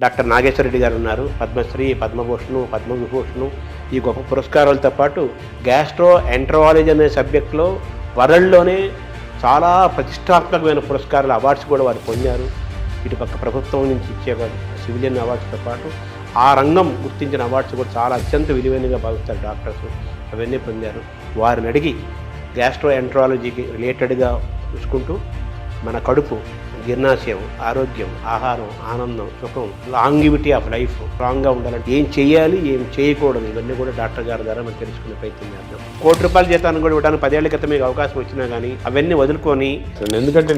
Doctor Nageswara Reddy గారు ఉన్నారు. పద్మశ్రీ, పద్మభూషణ్, పద్మవిభూషణ్ ఈ గొప్ప పురస్కారాలతో పాటు గ్యాస్ట్రో ఎంటరాలజీ అనే సబ్జెక్టులో వరల్డ్లోనే చాలా ప్రతిష్టాత్మకమైన పురస్కారాలు, అవార్డ్స్ కూడా వారు పొందారు. ఇటుపక్క ప్రభుత్వం నుంచి ఇచ్చే సివిలియన్ అవార్డ్స్తో పాటు ఆ రంగం గుర్తించిన అవార్డ్స్ కూడా చాలా అత్యంత విలువైనగా భావిస్తారు డాక్టర్స్. అవన్నీ పొందారు. వారిని అడిగి గ్యాస్ట్రో ఎంటరాలజీకి రిలేటెడ్గా చూసుకుంటూ మన కడుపు, జీర్ణాశయం, ఆరోగ్యం, ఆహారం, ఆనందం, సుఖం, లాంగివిటీ ఆఫ్ లైఫ్ స్ట్రాంగ్గా ఉండాలంటే ఏం చేయాలి, ఏం చేయకూడదు, ఇవన్నీ కూడా డాక్టర్ గారి ద్వారా మనం తెలుసుకునే ప్రయత్నం చేద్దాం. ₹1,00,00,000 జీతాన్ని కూడా ఇవ్వడానికి 10 ఏళ్ల క్రితం మీకు అవకాశం వచ్చినా కానీ అవన్నీ వదులుకొని, ఎందుకంటే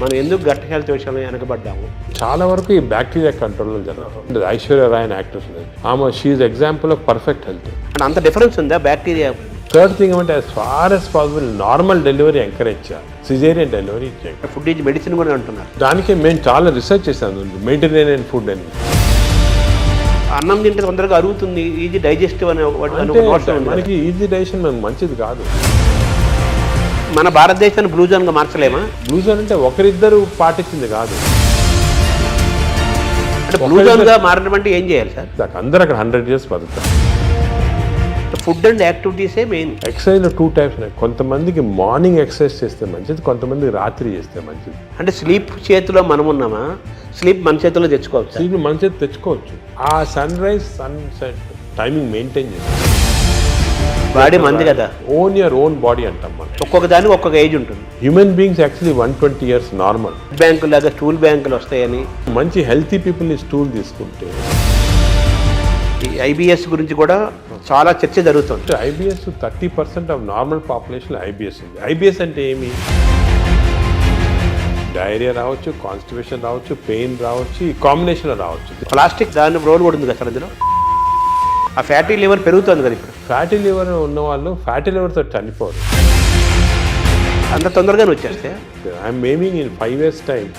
మనం ఎందుకు గట్ హెల్త్ విషయంలో వెనకబడ్డాము. చాలా వరకు ఈ బ్యాక్టీరియా కంట్రోల్లో జరుగుతుంది. ఐశ్వర్య రాయ్ అని యాక్ట్రెస్ లేదు, ఆమె she example of perfect health. అంత డిఫరెన్స్ ఉందా బ్యాక్టీరియా? థర్డ్ థింగ్ ఏమంటే as far as possible normal delivery encourage చేయాలి, సిజేరియన్ డెలివరీ చేయాలి. ఫుడ్ ఈజ్ మెడిసిన్ కూడా అంటున్నారు. దానికే మేము చాలా రీసెర్చ్ చేశాను, మెడిటరేనియన్ ఫుడ్ అని. అన్నం తింటే తొందరగా అరుగుతుంది, ఈజీ డైజెస్టివ్ అనే మనకి ఈజీ డైజెషన్ మనకు మంచిది కాదు. మన భారతదేశాన్ని బ్లూ జోన్గా మార్చలేమా? బ్లూ జోన్ అంటే ఒకరిద్దరు పాటించింది కాదు. అంటే బ్లూ జోన్గా మారడం అంటే ఏం చేయాలి సార్? అందరూ అక్కడ 100 years బతుకుతారు. ఫుడ్ అండ్ యాక్టివిటీసే మెయిన్. ఎక్సర్సైజ్లో 2 types ఉన్నాయి. కొంతమందికి మార్నింగ్ ఎక్సర్సైజ్ చేస్తే మంచిది, కొంతమందికి రాత్రి చేస్తే మంచిది. అంటే స్లీప్ చేతిలో మనం ఉన్నామా? స్లీప్ మన చేతిలో తెచ్చుకోవచ్చు. స్లీప్ మన చేతి తెచ్చుకోవచ్చు. ఆ sun rise sunset timing maintain చేస్తాం. బాడీ మంది కదా, ఓన్ యువర్ ఓన్ బాడీ అంటాం మనం. ఒక్కొక్క దానికి ఒక్కొక్క ఏజ్ ఉంటుంది. Human beings actually 120 years normal. బ్యాంకులు లాగా స్టూల్ బ్యాంకులు వస్తాయని. మంచి హెల్తీ పీపుల్ని స్టూల్ తీసుకుంటే ఈ ఐబిఎస్ గురించి కూడా చాలా చర్చ జరుగుతుంది. IBS 30% of normal population IBS ఉంది. ఐబిఎస్ అంటే ఏమి? డైరియా రావచ్చు, కాన్స్టిపేషన్ రావచ్చు, పెయిన్ రావచ్చు, ఈ కాంబినేషన్లో రావచ్చు. ప్లాస్టిక్ దాని రోల్ కూడా ఉంది కదా సార్ అందులో. ఆ ఫ్యాటీ లివర్ పెరుగుతుంది కదా ఇప్పుడు. ఫ్యాటీ లివర్ ఉన్న వాళ్ళు ఫ్యాటీ లివర్తో చనిపోరు. అంత తొందరగానే వచ్చేస్తే I'm aiming in 5 years time.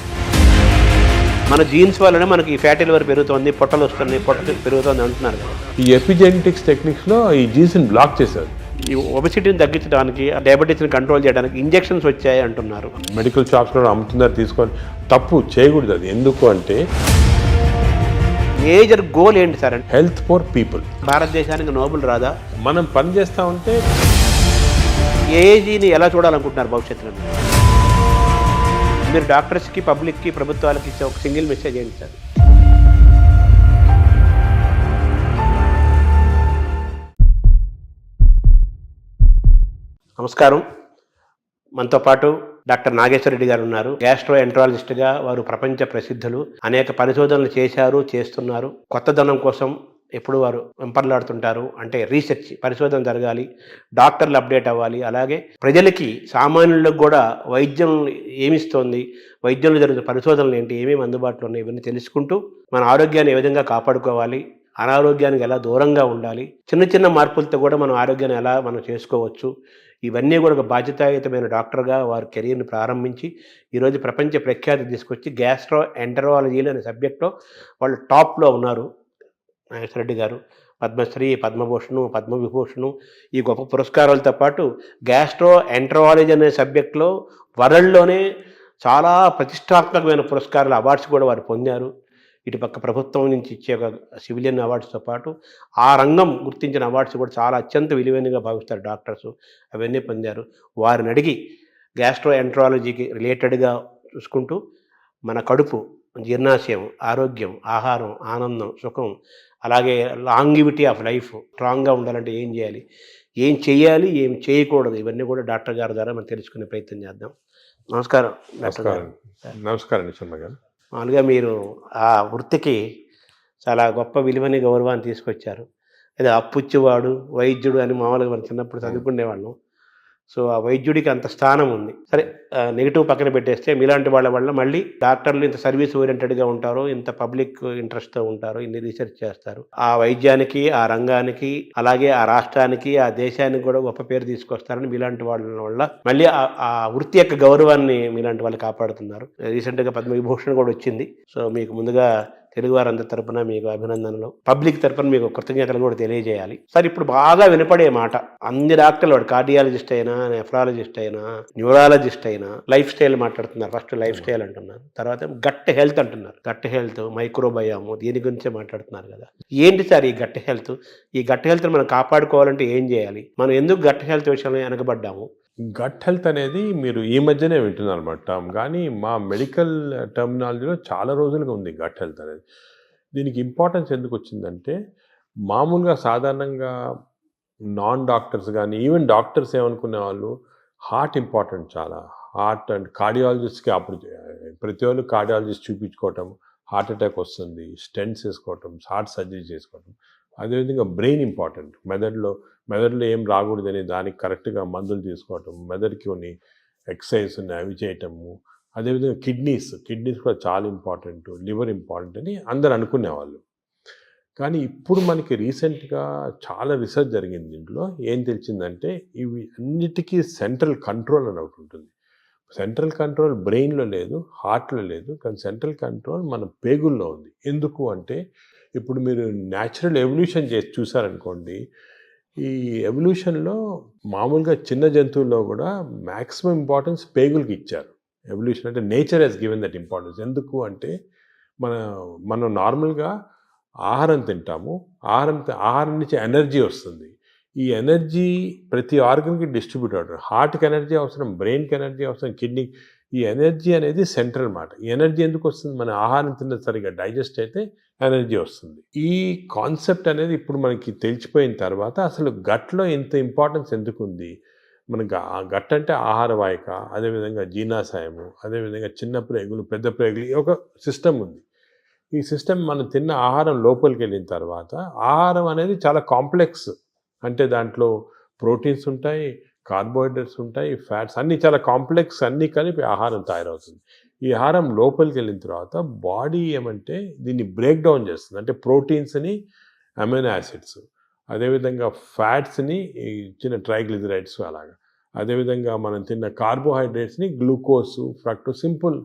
మన జీన్స్ వల్లనే మనకి ఈ ఫ్యాటీ లివర్ పెరుగుతుంది, పొట్టలు వస్తున్నాయి, పొట్ట పెరుగుతుంది అంటున్నారు కదా. ఈ ఎపిజెనెటిక్స్ టెక్నిక్స్లో ఈ జీన్స్ని బ్లాక్ చేశారు. ఈ ఒబెసిటీని తగ్గించడానికి, డయాబెటీస్ని కంట్రోల్ చేయడానికి ఇంజెక్షన్స్ వచ్చాయి అంటున్నారు. మెడికల్ షాప్స్లో అమ్ముతున్నారు, తీసుకొని తప్పు చేయకూడదు. అది ఎందుకు అంటే మేజర్ గోల్ ఏంటి సార్ అంటే హెల్త్ ఫర్ పీపుల్. భారతదేశానికి నోబెల్ రాదా? మనం పని చేస్తూ ఉంటే ఏజీని ఎలా చూడాలనుకుంటున్నారు భవిష్యత్తులో? మీరు డాక్టర్స్కి, పబ్లిక్కి, ప్రభుత్వాలకి ఇచ్చే ఒక సింగిల్ మెసేజ్ ఏంటి సార్? నమస్కారం. మనతో పాటు డాక్టర్ నాగేశ్వర రెడ్డి గారు ఉన్నారు. గ్యాస్ట్రో ఎంటరాలజిస్ట్గా వారు ప్రపంచ ప్రసిద్ధులు. అనేక పరిశోధనలు చేశారు, చేస్తున్నారు. కొత్తదనం కోసం ఎప్పుడు వారు వెంపర్లాడుతుంటారు. అంటే రీసెర్చ్, పరిశోధన జరగాలి, డాక్టర్లు అప్డేట్ అవ్వాలి. అలాగే ప్రజలకి, సామాన్యులకు కూడా వైద్యం ఏమిస్తోంది, వైద్యంలో జరుగుతున్న పరిశోధనలు ఏంటి, ఏమేమి అందుబాటులో ఉన్నాయి, ఇవన్నీ తెలుసుకుంటూ మన ఆరోగ్యాన్ని ఏ విధంగా కాపాడుకోవాలి, అనారోగ్యానికి ఎలా దూరంగా ఉండాలి, చిన్న చిన్న మార్పులతో కూడా మన ఆరోగ్యాన్ని ఎలా మనం చేసుకోవచ్చు, ఇవన్నీ కూడా ఒక బాధ్యతాయుతమైన డాక్టర్గా వారి కెరీర్ని ప్రారంభించి ఈరోజు ప్రపంచ ప్రఖ్యాతి తీసుకొచ్చి గ్యాస్ట్రో ఎంటరాలజీలు అనే సబ్జెక్ట్లో వాళ్ళు టాప్లో ఉన్నారు. నాగేశ్వర రెడ్డి గారు పద్మశ్రీ, పద్మభూషణ్, పద్మవిభూషణ్ ఈ గొప్ప పురస్కారాలతో పాటు గ్యాస్ట్రో ఎంటరాలజీ అనే సబ్జెక్టులో వరల్డ్లోనే చాలా ప్రతిష్టాత్మకమైన పురస్కారాలు, అవార్డ్స్ కూడా వారు పొందారు. ఇటుపక్క ప్రభుత్వం నుంచి ఇచ్చే సివిలియన్ అవార్డ్స్తో పాటు ఆ రంగం గుర్తించిన అవార్డ్స్ కూడా చాలా అత్యంత విలువైనగా భావిస్తారు డాక్టర్స్. అవన్నీ పొందారు. వారిని అడిగి గ్యాస్ట్రో ఎంటరాలజీకి రిలేటెడ్గా చూసుకుంటూ మన కడుపు, జీర్ణాశయం, ఆరోగ్యం, ఆహారం, ఆనందం, సుఖం, అలాగే లాంగివిటీ ఆఫ్ లైఫ్ స్ట్రాంగ్గా ఉండాలంటే ఏం చేయాలి, ఏం చేయాలి, ఏం చేయకూడదు, ఇవన్నీ కూడా డాక్టర్ గారి ద్వారా మనం తెలుసుకునే ప్రయత్నం చేద్దాం. నమస్కారం డాక్టర్ గారు. నమస్కారం శర్మ గారు. మామూలుగా మీరు ఆ వృత్తికి చాలా గొప్ప విలువని, గౌరవాన్ని తీసుకొచ్చారు. అదే అప్పుచ్చేవాడు వైద్యుడు అని మామూలుగా మనం చిన్నప్పుడు చదువుకునేవాళ్ళం. సో ఆ వైద్యుడికి అంత స్థానం ఉంది. సరే, నెగిటివ్ పక్కన పెట్టేస్తే మీలాంటి వాళ్ళ వల్ల మళ్ళీ డాక్టర్లు ఇంత సర్వీస్ ఓరియంటెడ్గా ఉంటారు, ఇంత పబ్లిక్ ఇంట్రెస్ట్తో ఉంటారు, ఇన్ని రీసెర్చ్ చేస్తారు. ఆ వైద్యానికి, ఆ రంగానికి, అలాగే ఆ రాష్ట్రానికి, ఆ దేశానికి కూడా గొప్ప పేరు తీసుకొస్తారని మీలాంటి వాళ్ళ వల్ల మళ్ళీ ఆ వృత్తి యొక్క గౌరవాన్ని మీలాంటి వాళ్ళు కాపాడుతున్నారు. రీసెంట్గా పద్మవిభూషణ్ కూడా వచ్చింది. సో మీకు ముందుగా తెలుగు వారందరి తరపున మీకు అభినందనలు, పబ్లిక్ తరపున మీకు కృతజ్ఞతలు కూడా తెలియజేయాలి. సార్ ఇప్పుడు బాగా వినపడే మాట అన్ని డాక్టర్లు, వాడు కార్డియాలజిస్ట్ అయినా, నెఫ్రాలజిస్ట్ అయినా, న్యూరాలజిస్ట్ అయినా లైఫ్ స్టైల్ మాట్లాడుతున్నారు. ఫస్ట్ లైఫ్ స్టైల్ అంటున్నారు, తర్వాత గట్ హెల్త్ అంటున్నారు. గట్ హెల్త్, మైక్రోబయాము, దీని గురించే మాట్లాడుతున్నారు కదా. ఏంటి సార్ ఈ గట్ హెల్త్? ఈ గట్ హెల్త్ మనం కాపాడుకోవాలంటే ఏం చేయాలి? మనం ఎందుకు గట్ హెల్త్ విషయంలో వెనకబడ్డాము? గట్ హెల్త్ అనేది మీరు ఈ మధ్యనే వింటున్నారు అనమాట టర్మ్, కానీ మా మెడికల్ టర్మినాలజీలో చాలా రోజులుగా ఉంది గట్ హెల్త్ అనేది. దీనికి ఇంపార్టెన్స్ ఎందుకు వచ్చిందంటే, మామూలుగా సాధారణంగా నాన్ డాక్టర్స్ కానీ ఈవెన్ డాక్టర్స్ ఏమనుకునే వాళ్ళు హార్ట్ ఇంపార్టెంట్, చాలా హార్ట్ అండ్ కార్డియాలజిస్ట్కి అప్పుడు ప్రతి వాళ్ళు కార్డియాలజిస్ట్ చూపించుకోవటం, హార్ట్ అటాక్ వస్తుంది, స్టెంట్స్ వేసుకోవటం, హార్ట్ సర్జరీ చేసుకోవటం. అదేవిధంగా బ్రెయిన్ ఇంపార్టెంట్, మెదడులో ఏం రాకూడదని దానికి కరెక్ట్గా మందులు తీసుకోవటం, మెదడుకి కొన్ని ఎక్సర్సైజ్ ఉన్నాయి అవి చేయటము. అదేవిధంగా కిడ్నీస్ కూడా చాలా ఇంపార్టెంట్, లివర్ ఇంపార్టెంట్ అని అందరు అనుకునేవాళ్ళు. కానీ ఇప్పుడు మనకి రీసెంట్గా చాలా రీసెర్చ్ జరిగింది. దీంట్లో ఏం తెలిసిందంటే, ఇవి అన్నిటికీ సెంట్రల్ కంట్రోల్ అని ఒకటి ఉంటుంది. సెంట్రల్ కంట్రోల్ బ్రెయిన్లో లేదు, హార్ట్లో లేదు, కానీ సెంట్రల్ కంట్రోల్ మన పేగుల్లో ఉంది. ఎందుకు అంటే, ఇప్పుడు మీరు న్యాచురల్ ఎవల్యూషన్ చేసి చూసారనుకోండి, ఈ ఎవల్యూషన్లో మామూలుగా చిన్న జంతువుల్లో కూడా మ్యాక్సిమం ఇంపార్టెన్స్ పేగులకి ఇచ్చారు. ఎవల్యూషన్ అంటే nature has given that importance. ఎందుకు అంటే, మనం నార్మల్గా ఆహారం తింటాము, ఆహారం నుంచి ఎనర్జీ వస్తుంది. ఈ ఎనర్జీ ప్రతి ఆర్గన్కి డిస్ట్రిబ్యూట్ అవుతుంది. హార్ట్కి ఎనర్జీ అవసరం, బ్రెయిన్కి ఎనర్జీ అవసరం, కిడ్నీ. ఈ ఎనర్జీ అనేది సెంట్రల్ మాట. ఈ ఎనర్జీ ఎందుకు వస్తుంది? మన ఆహారం తిన్నది సరిగ్గా డైజెస్ట్ అయితే ఎనర్జీ వస్తుంది. ఈ కాన్సెప్ట్ అనేది ఇప్పుడు మనకి తెలిసిపోయిన తర్వాత అసలు గట్లో ఇంత ఇంపార్టెన్స్ ఎందుకు ఉంది? మనకి గట్ అంటే ఆహార వాహిక, అదేవిధంగా జీర్ణాశయము, అదేవిధంగా చిన్న ప్రేగులు, పెద్ద ప్రేగులు, ఒక సిస్టమ్ ఉంది. ఈ సిస్టమ్ మనం తిన్న ఆహారం లోపలికి వెళ్ళిన తర్వాత, ఆహారం అనేది చాలా కాంప్లెక్స్. అంటే దాంట్లో ప్రోటీన్స్ ఉంటాయి, కార్బోహైడ్రేట్స్ ఉంటాయి, ఫ్యాట్స్, అన్నీ చాలా కాంప్లెక్స్, అన్నీ కలిపి ఆహారం తయారవుతుంది. ఈ ఆహారం లోపలికి వెళ్ళిన తర్వాత బాడీ ఏమంటే దీన్ని బ్రేక్ డౌన్ చేస్తుంది. అంటే ప్రోటీన్స్ని అమైనో యాసిడ్స్, అదేవిధంగా ఫ్యాట్స్ని చిన్న ట్రైగ్లిజరైడ్స్ అలాగా, అదేవిధంగా మనం తిన్న కార్బోహైడ్రేట్స్ని గ్లూకోజ్, ఫ్రక్టోజ్, సింపుల్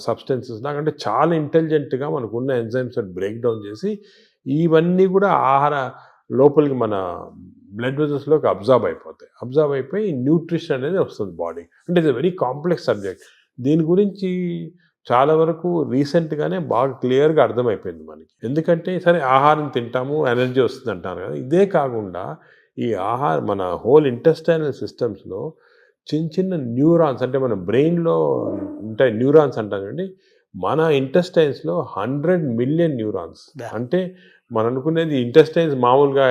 సబ్స్టెన్సెస్ లాగా, చాలా ఇంటెలిజెంట్గా మనకున్న ఎంజైమ్స్ బ్రేక్ డౌన్ చేసి ఇవన్నీ కూడా ఆహార లోపలికి మన బ్లడ్ వెజల్స్లోకి అబ్జర్వ్ అయిపోయి న్యూట్రిషన్ అనేది వస్తుంది బాడీ. అంటే ఇట్స్ వెరీ కాంప్లెక్స్ సబ్జెక్ట్. దీని గురించి చాలా వరకు రీసెంట్గానే బాగా క్లియర్గా అర్థమైపోయింది మనకి. ఎందుకంటే సరే ఆహారం తింటాము, ఎనర్జీ వస్తుంది అంటారు కదా, ఇదే కాకుండా ఈ మన హోల్ ఇంటెస్టైనల్ సిస్టమ్స్లో చిన్న న్యూరాన్స్, అంటే మన బ్రెయిన్లో ఉంటాయి న్యూరాన్స్ అంటాం చూడండి, మన ఇంటెస్టైన్స్లో 100 మిలియన్ న్యూరాన్స్. అంటే మనం అనుకునేది ఇంటెస్టైన్స్ మామూలుగా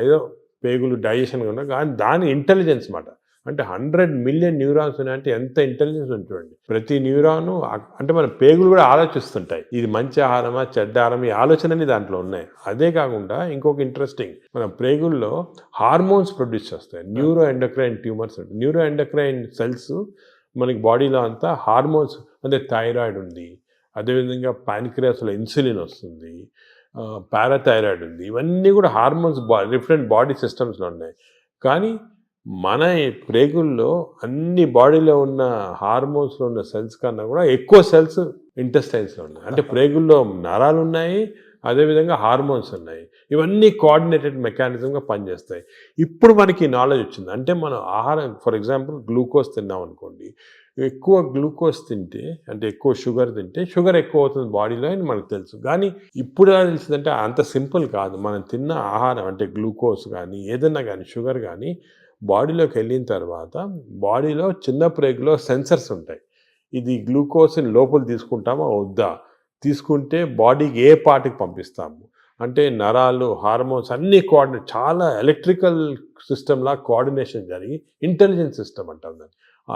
ఏదో పేగులు డైజెషన్ ఉన్నా, కానీ దాని ఇంటెలిజెన్స్ మాట. అంటే 100 మిలియన్ న్యూరాన్స్ ఉన్నాయంటే ఎంత ఇంటెలిజెన్స్ ఉంటుంది. ప్రతి న్యూరాను అంటే మన పేగులు కూడా ఆలోచిస్తుంటాయి, ఇది మంచి ఆహారమా చెడ్డ ఆహారం, ఈ ఆలోచనని దాంట్లో ఉన్నాయి. అదే కాకుండా ఇంకొక ఇంట్రెస్టింగ్, మన పేగుల్లో హార్మోన్స్ ప్రొడ్యూస్ చేస్తాయి, neuro endocrine tumours. Neuro endocrine cells మనకి బాడీలో అంతా హార్మోన్స్, అంటే థైరాయిడ్ ఉంది, అదేవిధంగా ప్యాన్క్రియాస్లో ఇన్సులిన్ వస్తుంది, పారాథైరాయిడ్ ఉంది, ఇవన్నీ కూడా హార్మోన్స్ డిఫరెంట్ బాడీ సిస్టమ్స్లో ఉన్నాయి. కానీ మన ప్రేగుల్లో అన్ని బాడీలో ఉన్న హార్మోన్స్లో ఉన్న సెల్స్ కన్నా కూడా ఎక్కువ సెల్స్ ఇంటెస్టైన్స్లో ఉన్నాయి. అంటే ప్రేగుల్లో నరాలు ఉన్నాయి, అదేవిధంగా హార్మోన్స్ ఉన్నాయి. ఇవన్నీ కోఆర్డినేటెడ్ మెకానిజంగా పనిచేస్తాయి. ఇప్పుడు మనకి నాలెడ్జ్ వచ్చింది. అంటే మనం ఆహారం, ఫర్ ఎగ్జాంపుల్ గ్లూకోజ్ తిన్నాం అనుకోండి, ఎక్కువ గ్లూకోజ్ తింటే, అంటే ఎక్కువ షుగర్ తింటే షుగర్ ఎక్కువ అవుతుంది బాడీలో అని మనకు తెలుసు. కానీ ఇప్పుడు ఎలా తెలిసిందంటే అంత సింపుల్ కాదు. మనం తిన్న ఆహారం అంటే గ్లూకోజ్ కానీ ఏదైనా కానీ షుగర్ కానీ బాడీలోకి వెళ్ళిన తర్వాత బాడీలో చిన్న ప్రేగులో సెన్సర్స్ ఉంటాయి. ఇది గ్లూకోజ్ని లోపల తీసుకుంటామా వద్దా, తీసుకుంటే బాడీకి ఏ పార్ట్కి పంపిస్తాము, అంటే నరాలు, హార్మోన్స్ అన్నీ కోఆర్డినేట్, చాలా ఎలక్ట్రికల్ సిస్టమ్లా కోఆర్డినేషన్ జరిగి ఇంటెలిజెన్స్ సిస్టమ్ అంటాం దాన్ని. ఆ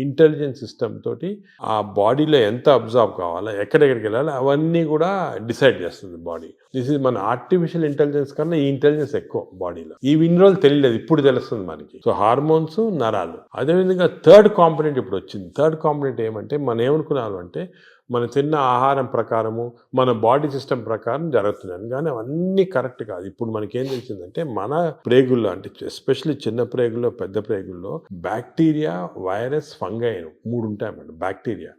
ఇంటెలిజెన్స్ సిస్టమ్ తోటి ఆ బాడీలో ఎంత అబ్జర్వ్ కావాలా, ఎక్కడెక్కడికి వెళ్ళాలి, అవన్నీ కూడా డిసైడ్ చేస్తుంది బాడీ. దిస్ ఇస్ మన ఆర్టిఫిషియల్ ఇంటెలిజెన్స్ కన్నా ఈ ఇంటెలిజెన్స్ ఎక్కువ బాడీలో. ఇన్ని రోజులు తెలియలేదు, ఇప్పుడు తెలుస్తుంది మనకి. సో హార్మోన్స్, నరాలు. అదేవిధంగా థర్డ్ కాంపోనెంట్ ఇప్పుడు వచ్చింది. థర్డ్ కాంపోనెంట్ ఏమంటే, మనం ఏమనుకున్నాము అంటే మనం తిన్న ఆహారం ప్రకారము మన బాడీ సిస్టమ్ ప్రకారం జరుగుతున్నాను, కానీ అవన్నీ కరెక్ట్ కాదు. ఇప్పుడు మనకేం తెలిసిందంటే మన ప్రేగుల్లో, అంటే ఎస్పెషల్లీ చిన్న ప్రేగుల్లో, పెద్ద ప్రేగుల్లో బ్యాక్టీరియా, వైరస్, ఫంగై 3 ఉంటాయి అన్నమాట. బ్యాక్టీరియా,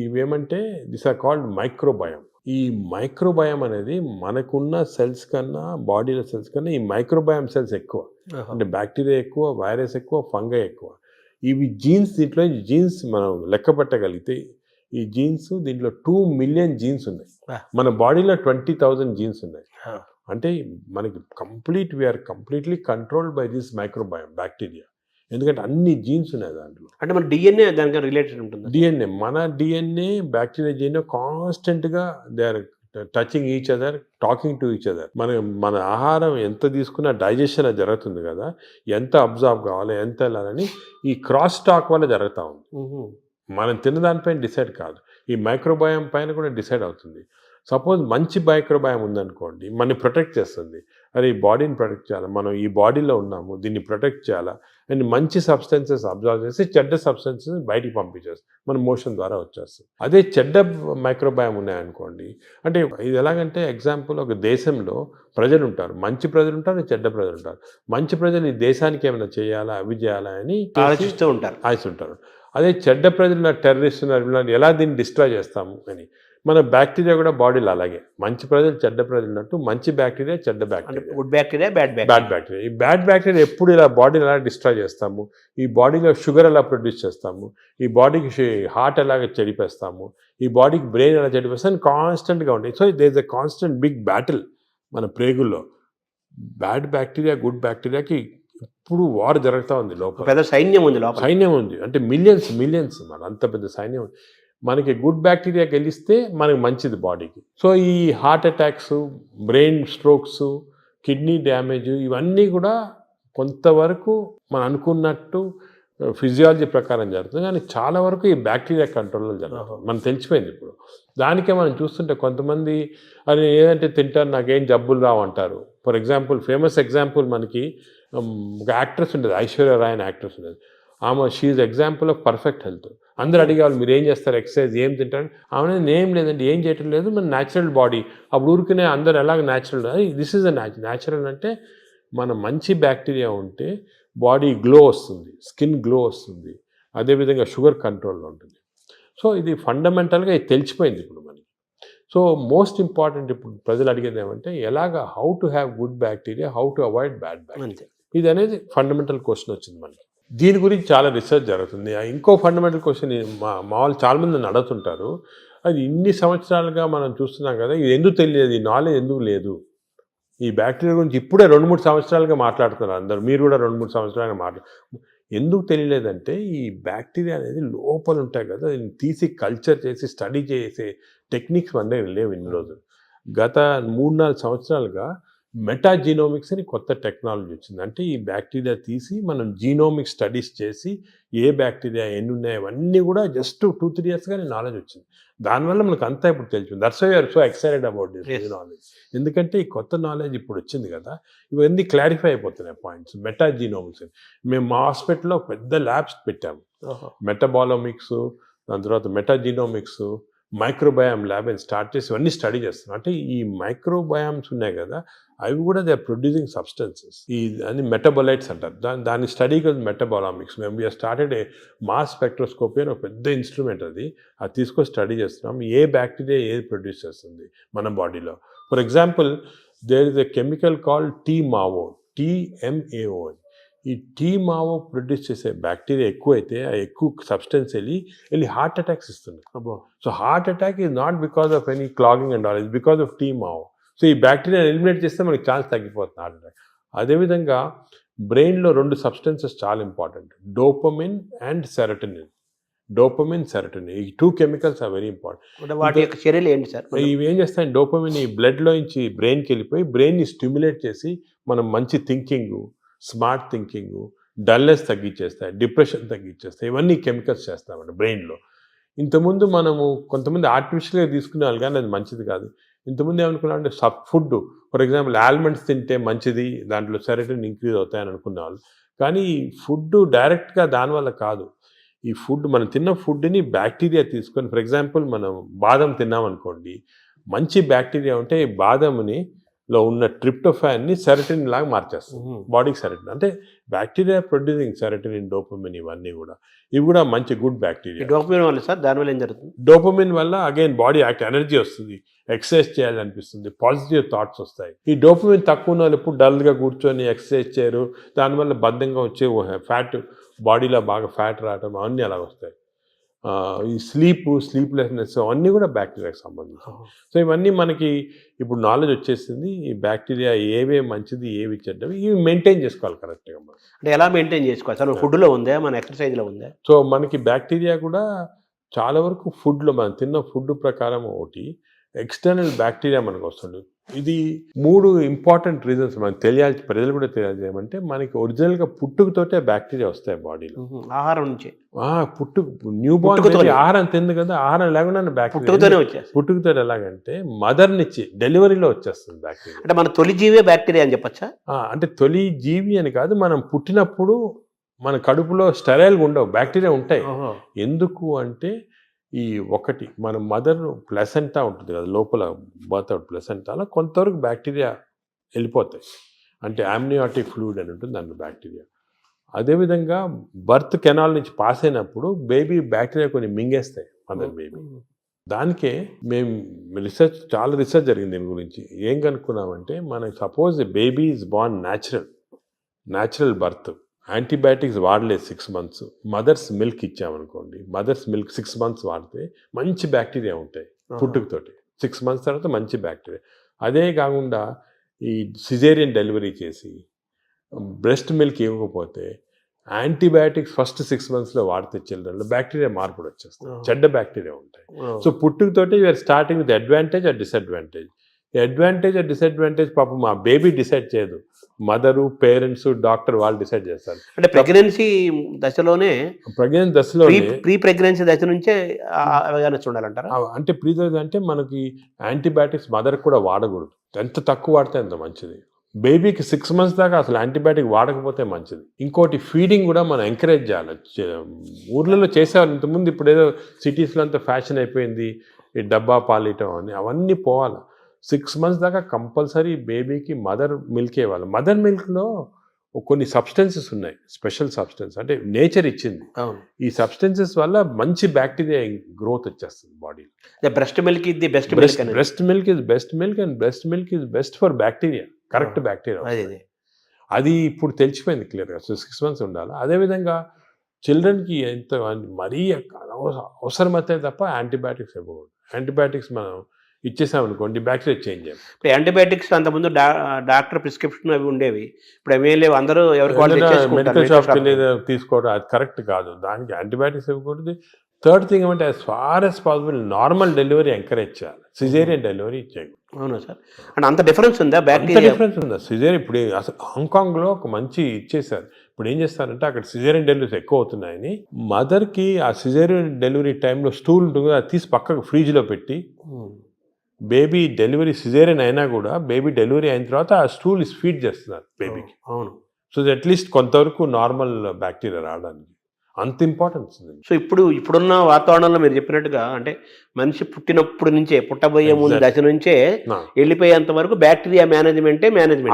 ఇవేమంటే దిస్ ఆర్ కాల్డ్ మైక్రోబయోమ్. ఈ మైక్రోబయామ్ అనేది మనకున్న సెల్స్ కన్నా, బాడీలో సెల్స్ కన్నా ఈ మైక్రోబయామ్ సెల్స్ ఎక్కువ. అంటే బ్యాక్టీరియా ఎక్కువ, వైరస్ ఎక్కువ, ఫంగై ఎక్కువ. ఇవి జీన్స్, దీంట్లో జీన్స్ మనం లెక్క పెట్టగలిగితే ఈ జీన్స్ దీంట్లో 2 మిలియన్ జీన్స్ ఉన్నాయి. మన బాడీలో 20,000 జీన్స్ ఉన్నాయి. అంటే మనకి we are completely controlled by this microbiome bacteria. ఎందుకంటే అన్ని జీన్స్ ఉన్నాయి దాంట్లో. అంటే మన డిఎన్ఏ దానికి రిలేటెడ్ ఉంటుంది. డిఎన్ఏ, మన డిఎన్ఏ బ్యాక్టీరియా డిఎన్ఏ కాన్స్టెంట్గా they are touching each other, talking to each other. మన ఆహారం ఎంత తీసుకున్నా డైజెషన్ అది జరుగుతుంది కదా, ఎంత అబ్జార్బ్ కావాలి, ఎంత వెళ్ళాలని ఈ క్రాస్ టాక్ వల్ల జరుగుతూ ఉంది. మనం తిన్నదానిపైన డిసైడ్ కాదు, ఈ మైక్రోబయామ్ పైన కూడా డిసైడ్ అవుతుంది. సపోజ్ మంచి మైక్రోబయామ్ ఉందనుకోండి, మనని ప్రొటెక్ట్ చేస్తుంది. అరే ఈ బాడీని ప్రొటెక్ట్ చేయాలి, మనం ఈ బాడీలో ఉన్నాము, దీన్ని ప్రొటెక్ట్ చేయాలా అండ్ మంచి సబ్స్టెన్సెస్ అబ్జర్వ్ చేసి చెడ్డ సబ్స్టెన్సెస్ బయటికి పంపించేస్తుంది, మన మోషన్ ద్వారా వచ్చేస్తుంది. అదే చెడ్డ మైక్రోబయామ్ ఉన్నాయనుకోండి, అంటే ఇది ఎలాగంటే ఎగ్జాంపుల్, ఒక దేశంలో ప్రజలు ఉంటారు, మంచి ప్రజలు ఉంటారు, చెడ్డ ప్రజలు ఉంటారు. మంచి ప్రజలు ఈ దేశానికి ఏమైనా చేయాలా, అవి చేయాలా అని ఆలోచిస్తూ ఉంటారు. అదే చెడ్డ ప్రజలు టెర్రరిస్ట్ ఉన్నారు, ఎలా దీన్ని డిస్ట్రాయ్ చేస్తాము అని. మన బ్యాక్టీరియా కూడా బాడీలో అలాగే మంచి ప్రజలు చెడ్డ ప్రజలు ఉన్నట్టు మంచి బ్యాక్టీరియా చెడ్డ bacteria, good bacteria bad bacteria. ఈ బ్యాడ్ బ్యాక్టీరియా ఎప్పుడు ఇలా బాడీని ఎలా డిస్ట్రాయ్ చేస్తాము, ఈ బాడీలో షుగర్ ఎలా ప్రొడ్యూస్ చేస్తాము, ఈ బాడీకి హార్ట్ ఎలాగ చెడిపేస్తాము, ఈ బాడీకి బ్రెయిన్ ఎలా చెడిపేస్తాము కాన్స్టెంట్గా ఉంటాయి. So there is a constant big battle మన ప్రేగుల్లో. బ్యాడ్ బ్యాక్టీరియా గుడ్ బ్యాక్టీరియాకి ఇప్పుడు వార్ జరుగుతూ ఉంది లోపల. పెద్ద సైన్యం ఉంది లోపల. సైన్యం ఉంది, అంటే మిలియన్స్ మన అంత పెద్ద సైన్యం ఉంది. మనకి గుడ్ బ్యాక్టీరియా గెలిస్తే మనకి మంచిది బాడీకి. సో ఈ heart attacks, brain strokes, kidney damage ఇవన్నీ కూడా కొంతవరకు మనం అనుకున్నట్టు ఫిజియాలజీ ప్రకారం జరుగుతుంది, కానీ చాలా వరకు ఈ బ్యాక్టీరియా కంట్రోల్లో జరుగుతుంది. మనకు తెలిసిపోయింది ఇప్పుడు. దానికే మనం చూస్తుంటే కొంతమంది అది ఏదంటే తింటారు, నాకేం జబ్బులు రావంటారు. ఫర్ ఎగ్జాంపుల్, ఫేమస్ ఎగ్జాంపుల్ మనకి ఒక యాక్ట్రెస్ ఉండేది, ఐశ్వర్య రాయ్ అని యాక్ట్రెస్ ఉండేది. ఆమె she example of perfect health. అందరూ అడిగేవాళ్ళు, మీరు ఏం చేస్తారు, ఎక్సర్సైజ్ ఏం తింటారు? ఆమె ఏం లేదండి, ఏం చేయటం లేదు, మన న్యాచురల్ బాడీ. అప్పుడు ఊరికనే అందరు ఎలాగ natural, this is a natural. అంటే మన మంచి బ్యాక్టీరియా ఉంటే బాడీ గ్లో వస్తుంది, స్కిన్ గ్లో వస్తుంది, అదేవిధంగా షుగర్ కంట్రోల్లో ఉంటుంది. సో ఇది ఫండమెంటల్గా ఇది తెలిసిపోయింది ఇప్పుడు మనకి. సో మోస్ట్ ఇంపార్టెంట్ ఇప్పుడు ప్రజలు అడిగేది ఏమంటే ఎలాగా, how to have good bacteria, how to avoid bad bacteria, ఇది అనేది ఫండమెంటల్ క్వశ్చన్ వచ్చింది మనకి. దీని గురించి చాలా రీసెర్చ్ జరుగుతుంది. ఇంకో ఫండమెంటల్ క్వశ్చన్ మా వాళ్ళు చాలామంది నన్ను అడుగుతుంటారు, అది ఇన్ని సంవత్సరాలుగా మనం చూస్తున్నాం కదా, ఇది ఎందుకు తెలియదు, ఈ నాలెడ్జ్ ఎందుకు లేదు? ఈ బ్యాక్టీరియా గురించి ఇప్పుడే 2-3 సంవత్సరాలుగా మాట్లాడుతున్నారు అందరు, మీరు కూడా 2-3 సంవత్సరాలుగా ఎందుకు తెలియలేదంటే ఈ బ్యాక్టీరియా అనేది లోపల ఉంటాయి కదా, దీన్ని తీసి కల్చర్ చేసి స్టడీ చేసే టెక్నిక్స్ మన దగ్గర లేవు ఇన్ని రోజులు. గత 3-4 సంవత్సరాలుగా మెటాజీనోమిక్స్ అని కొత్త టెక్నాలజీ వచ్చింది. అంటే ఈ బ్యాక్టీరియా తీసి మనం జీనోమిక్ స్టడీస్ చేసి ఏ బ్యాక్టీరియా ఎన్ని ఉన్నాయి అవన్నీ కూడా జస్ట్ 2-3 ఇయర్స్గానే నాలెడ్జ్ వచ్చింది. దానివల్ల మనకు అంతా ఇప్పుడు తెలిసింది. That's why are so excited about this knowledge. ఎందుకంటే ఈ కొత్త నాలెడ్జ్ ఇప్పుడు వచ్చింది కదా, ఇవన్నీ క్లారిఫై అయిపోతున్నాయి పాయింట్స్. మెటాజీనోమిక్స్ మేము మా హాస్పిటల్లో పెద్ద ల్యాబ్స్ పెట్టాము, మెటబాలోమిక్స్, దాని తర్వాత మెటాజీనోమిక్స్, మైక్రోబయామ్ ల్యాబ్ అని స్టార్ట్ చేసి ఇవన్నీ స్టడీ చేస్తున్నాం. అంటే ఈ మైక్రోబయామ్స్ ఉన్నాయి కదా, అవి కూడా దే ఆర్ ప్రొడ్యూసింగ్ సబ్స్టెన్సెస్, ఈ అని మెటబోలైట్స్ అంటారు. దాని స్టడీ కదా మెటబాలామిక్స్. మేము we are started a mass spectroscopy అని ఒక పెద్ద ఇన్స్ట్రుమెంట్, అది తీసుకొని స్టడీ చేస్తున్నాం ఏ బ్యాక్టీరియా ఏది ప్రొడ్యూస్ చేస్తుంది మన బాడీలో. For example, there is a chemical called TMAO, TMAO. ఈ TMAO ప్రొడ్యూస్ చేసే బ్యాక్టీరియా ఎక్కువైతే ఆ ఎక్కువ సబ్స్టెన్స్ వెళ్ళి హార్ట్ అటాక్స్ ఇస్తుంది. So heart attack is not because of any clogging and all, is because of TMAO. So ఈ bacteria eliminate చేస్తే మనకి ఛాన్స్ తగ్గిపోతుంది హార్ట్ అటాక్. అదేవిధంగా బ్రెయిన్లో 2 సబ్స్టెన్సెస్ చాలా ఇంపార్టెంట్, డోపమిన్ అండ్ సెరటోనిన్. ఈ 2 కెమికల్స్ ఆర్ వెరీ ఇంపార్టెంట్. వాటి యొక్క చర్యలు ఏంటి సార్? ఇవి ఏం చేస్తాయి, డోపమిన్ ఈ బ్లడ్లో నుంచి బ్రెయిన్కి వెళ్ళిపోయి బ్రెయిన్ని స్టిమ్యులేట్ చేసి మనం మంచి థింకింగ్, స్మార్ట్ థింకింగ్, డల్నెస్ తగ్గించేస్తాయి, డిప్రెషన్ తగ్గించేస్తాయి. ఇవన్నీ కెమికల్స్ చేస్తామండి బ్రెయిన్లో. ఇంతకుముందు మనము కొంతమంది ఆర్టిఫిషియల్గా తీసుకునేవాళ్ళు, కానీ అది మంచిది కాదు. ఇంతకుముందు ఏమనుకున్నాం అంటే ఫుడ్, ఫర్ ఎగ్జాంపుల్ ఆల్మండ్స్ తింటే మంచిది, దాంట్లో సెరటోనిన్ ఇంక్రీజ్ అవుతాయని అనుకునేవాళ్ళు. కానీ ఫుడ్ డైరెక్ట్గా దానివల్ల కాదు. ఈ ఫుడ్, మనం తిన్న ఫుడ్ని బ్యాక్టీరియా తీసుకొని, ఫర్ ఎగ్జాంపుల్ మనం బాదం తిన్నామనుకోండి, మంచి బ్యాక్టీరియా ఉంటే ఈ బాదంని లో ఉన్న ట్రిప్టోఫాన్ని సెరటిన్ లాగా మార్చేస్తుంది బాడీకి. సెరటిన్ అంటే బ్యాక్టీరియా ప్రొడ్యూసింగ్ సెరటిన్, డోపమిన్ ఇవన్నీ కూడా, ఇవి కూడా మంచి గుడ్ ఈ బ్యాక్టీరియా. డోపమిన్ వల్ల సార్ దానివల్ల ఏం జరుగుతుంది? డోపమిన్ వల్ల అగైన్ బాడీ ఎనర్జీ వస్తుంది, ఎక్సర్సైజ్ చేయాలనిపిస్తుంది, పాజిటివ్ థాట్స్ వస్తాయి. ఈ డోపమిన్ తక్కువ ఉన్న వాళ్ళు ఎప్పుడు డల్గా కూర్చొని ఎక్సర్సైజ్ చేయరు, దానివల్ల బద్ధంగా వచ్చే ఫ్యాట్, బాడీలో బాగా ఫ్యాట్ రావడం అవన్నీ అలా వస్తాయి. ఈ స్లీప్లెస్నెస్ అవన్నీ కూడా బ్యాక్టీరియాకి సంబంధించి. సో ఇవన్నీ మనకి ఇప్పుడు నాలెడ్జ్ వచ్చేసింది. ఈ బ్యాక్టీరియా ఏవే మంచిది, ఏవి చెడ్డవి, ఇవి మెయింటైన్ చేసుకోవాలి కరెక్ట్గా మనం. అంటే ఎలా మెయింటైన్ చేసుకోవాలి సార్? ఫుడ్లో ఉందా, మన ఎక్సర్సైజ్లో ఉందా? సో మనకి బ్యాక్టీరియా కూడా చాలా వరకు ఫుడ్లో, మనం తిన్న ఫుడ్ ప్రకారం ఒకటి, ఎక్స్టర్నల్ బ్యాక్టీరియా మనకు వస్తుంది. ఇది 3 ఇంపార్టెంట్ రీజన్స్ మనకు తెలియాలి, ప్రజలు కూడా తెలియాలి. ఏమంటే మనకి ఒరిజినల్గా పుట్టుకతోటే బ్యాక్టీరియా వస్తాయి బాడీలో, ఆహారం నుంచి. న్యూ బార్న్ ఆహారం తింది కదా, ఆహారం లేకుండా పుట్టుకతోనే వచ్చేస్తుంది. పుట్టుకతో ఎలాగంటే మదర్ నుంచి డెలివరీలో వచ్చేస్తుంది బ్యాక్టీరియా. అంటే మన తొలి జీవే బ్యాక్టీరియా అని చెప్పచ్చా? అంటే తొలి జీవి అని కాదు, మనం పుట్టినప్పుడు మన కడుపులో స్టెరైల్గా ఉండవు, బ్యాక్టీరియా ఉంటాయి. ఎందుకు అంటే ఈ ఒకటి మన మదర్ ప్లసెంటా ఉంటుంది కదా, లోపల బర్త్ అవుట్ ప్లసెంటాలో కొంతవరకు బ్యాక్టీరియా వెళ్ళిపోతాయి. అంటే ఆమ్నియాటిక్ ఫ్లూయిడ్ అని ఉంటుంది దాంట్లో బ్యాక్టీరియా. అదేవిధంగా బర్త్ కెనాల్ నుంచి పాస్ అయినప్పుడు బేబీ బ్యాక్టీరియా కొన్ని మింగేస్తాయి మదర్ బేబీ. దానికే మేము చాలా రీసెర్చ్ జరిగింది దీని గురించి. ఏం కనుక్కున్నామంటే, మనకి suppose baby is born natural birth, antibiotics వాడలేదు 6 months, మదర్స్ మిల్క్ ఇచ్చామనుకోండి, మదర్స్ మిల్క్ 6 months వాడితే మంచి బ్యాక్టీరియా ఉంటాయి పుట్టుకతోటి. 6 months తర్వాత మంచి బ్యాక్టీరియా. అదే కాకుండా ఈ సిజేరియన్ డెలివరీ చేసి బ్రెస్ట్ మిల్క్ ఇవ్వకపోతే యాంటీబయాటిక్స్ ఫస్ట్ 6 monthsలో వాడితే చిల్డ్రన్లో బ్యాక్టీరియా మార్పులు వచ్చేస్తాయి, చెడ్డ బ్యాక్టీరియా ఉంటాయి. సో పుట్టుకతోటి we are starting with advantage or disadvantage. Advantage or disadvantage పాపం మా బేబీ డిసైడ్ చేయదు, మదరు, పేరెంట్స్, డాక్టర్ వాళ్ళు డిసైడ్ చేస్తారు. అంటే ప్రెగ్నెన్సీ దశలోనే ప్రీ ప్రెగ్నెన్సీ దశ నుంచే అవగాహన చూడాలంటారా? అంటే అంటే మనకి యాంటీబయాటిక్స్ మదర్ కూడా వాడకూడదు, ఎంత తక్కువ వాడితే అంత మంచిది. బేబీకి 6 months దాకా అసలు యాంటీబయాటిక్ వాడకపోతే మంచిది. ఇంకోటి ఫీడింగ్ కూడా మనం ఎంకరేజ్ చేయాలి. ఊర్లలో చేసేవాళ్ళు ఇంతకుముందు, ఇప్పుడు ఏదో సిటీస్లో అంతా ఫ్యాషన్ అయిపోయింది ఈ డబ్బా పాలియటం అని, అవన్నీ పోవాలి. 6 months దాకా కంపల్సరీ బేబీకి మదర్ మిల్క్ ఇవ్వాలి. మదర్ మిల్క్లో కొన్ని సబ్స్టెన్సెస్ ఉన్నాయి, స్పెషల్ సబ్స్టెన్స్, అంటే నేచర్ ఇచ్చింది. ఈ సబ్స్టెన్సెస్ వల్ల మంచి బ్యాక్టీరియా గ్రోత్ వచ్చేస్తుంది బాడీలో. బ్రెస్ట్ మిల్క్ ఇది best breast milk is best milk and breast milk is best for bacteria, correct bacteria. అది ఇప్పుడు తెలిసిపోయింది క్లియర్గా. సో 6 months ఉండాలి. అదేవిధంగా చిల్డ్రన్కి ఎంత మరీ అవసరమైతే తప్ప యాంటీబయాటిక్స్ ఇవ్వకూడదు. యాంటీబయాటిక్స్ మనం ఇచ్చేసామనుకోండి బ్యాక్టీరియా చేంజ్ అయ్యాం. ఇప్పుడు యాంటీబయాటిక్స్ అంతకుముందు డాక్టర్ ప్రిస్క్రిప్షన్ అవి ఉండేవి, ఇప్పుడు ఏమీ లేవు, అందరూ మెడికల్ షాప్కి వెళ్ళి తీసుకోవడం అది కరెక్ట్ కాదు. దానికి యాంటీబయాటిక్స్ ఇవ్వకూడదు. థర్డ్ థింగ్ ఏమంటే, as far as possible normal delivery encourage చేయాలి, సిజేరియన్ డెలివరీ చేయకూడదు. అవునా సార్? అంటే అంత డిఫరెన్స్ ఉందా? బ్యాక్టీరియా డిఫరెన్స్ ఉందా? సిజేరియన్ ఇప్పుడు అసలు హాంకాంగ్లో ఒక మంచి ఇచ్చేసారు. ఇప్పుడు ఏం చేస్తారంటే, అక్కడ సిజేరియన్ డెలివరీస్ ఎక్కువ అవుతున్నాయని మదర్కి ఆ సిజేరియన్ డెలివరీ టైంలో స్టూల్ ఉంటుంది, అది తీసి పక్కకు ఫ్రిడ్జ్లో పెట్టి బేబీ డెలివరీ సిజేరియన్ అయినా కూడా బేబీ డెలివరీ అయిన తర్వాత ఆ స్టూల్ ఫీడ్ చేస్తున్నారు బేబీకి. అవును. సో అట్లీస్ట్ కొంతవరకు నార్మల్ బ్యాక్టీరియా రావడానికి అంత ఇంపార్టెన్స్ ఉంది. సో ఇప్పుడున్న వాతావరణంలో మీరు చెప్పినట్టుగా, అంటే మనిషి పుట్టినప్పుడు నుంచే, పుట్టబోయే ముందు దశ నుంచే వెళ్ళిపోయేంత వరకు బ్యాక్టీరియా మేనేజ్మెంట్.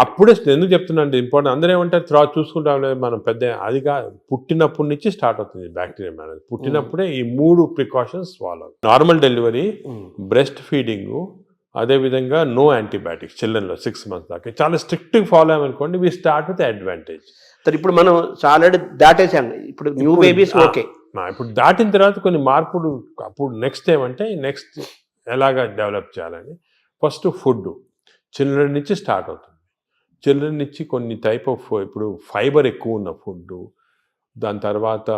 అప్పుడే ఎందుకు చెప్తున్నా ఇంపార్టెంట్, అందరూ ఏమంటారు తర్వాత చూసుకుంటాం మనం పెద్ద, అదిగా పుట్టినప్పటి నుంచి స్టార్ట్ అవుతుంది బ్యాక్టీరియా మేనేజ్. పుట్టినప్పుడే ఈ 3 precautions follow: normal delivery, breast feeding, అదేవిధంగా నో యాంటీబయాటిక్స్ చిల్డ్రన్లో 6 months దాకా. చాలా స్ట్రిక్ట్గా ఫాలో అయ్యామనుకోండి, వీ స్టార్ట్ విత్ అడ్వాంటేజ్. ఇప్పుడు మనం ఆల్రెడీ దాటేసాం, ఇప్పుడు న్యూ బేబీస్ ఓకే. ఇప్పుడు దాటిన తర్వాత కొన్ని మార్పులు, అప్పుడు నెక్స్ట్ ఏమంటే నెక్స్ట్ ఎలాగా డెవలప్ చేయాలని, ఫస్ట్ ఫుడ్ చిల్డ్రన్ నుంచి స్టార్ట్ అవుతుంది. చిల్డ్రన్ నుంచి కొన్ని టైప్ ఆఫ్, ఇప్పుడు ఫైబర్ ఎక్కువ ఉన్న ఫుడ్, దాని తర్వాత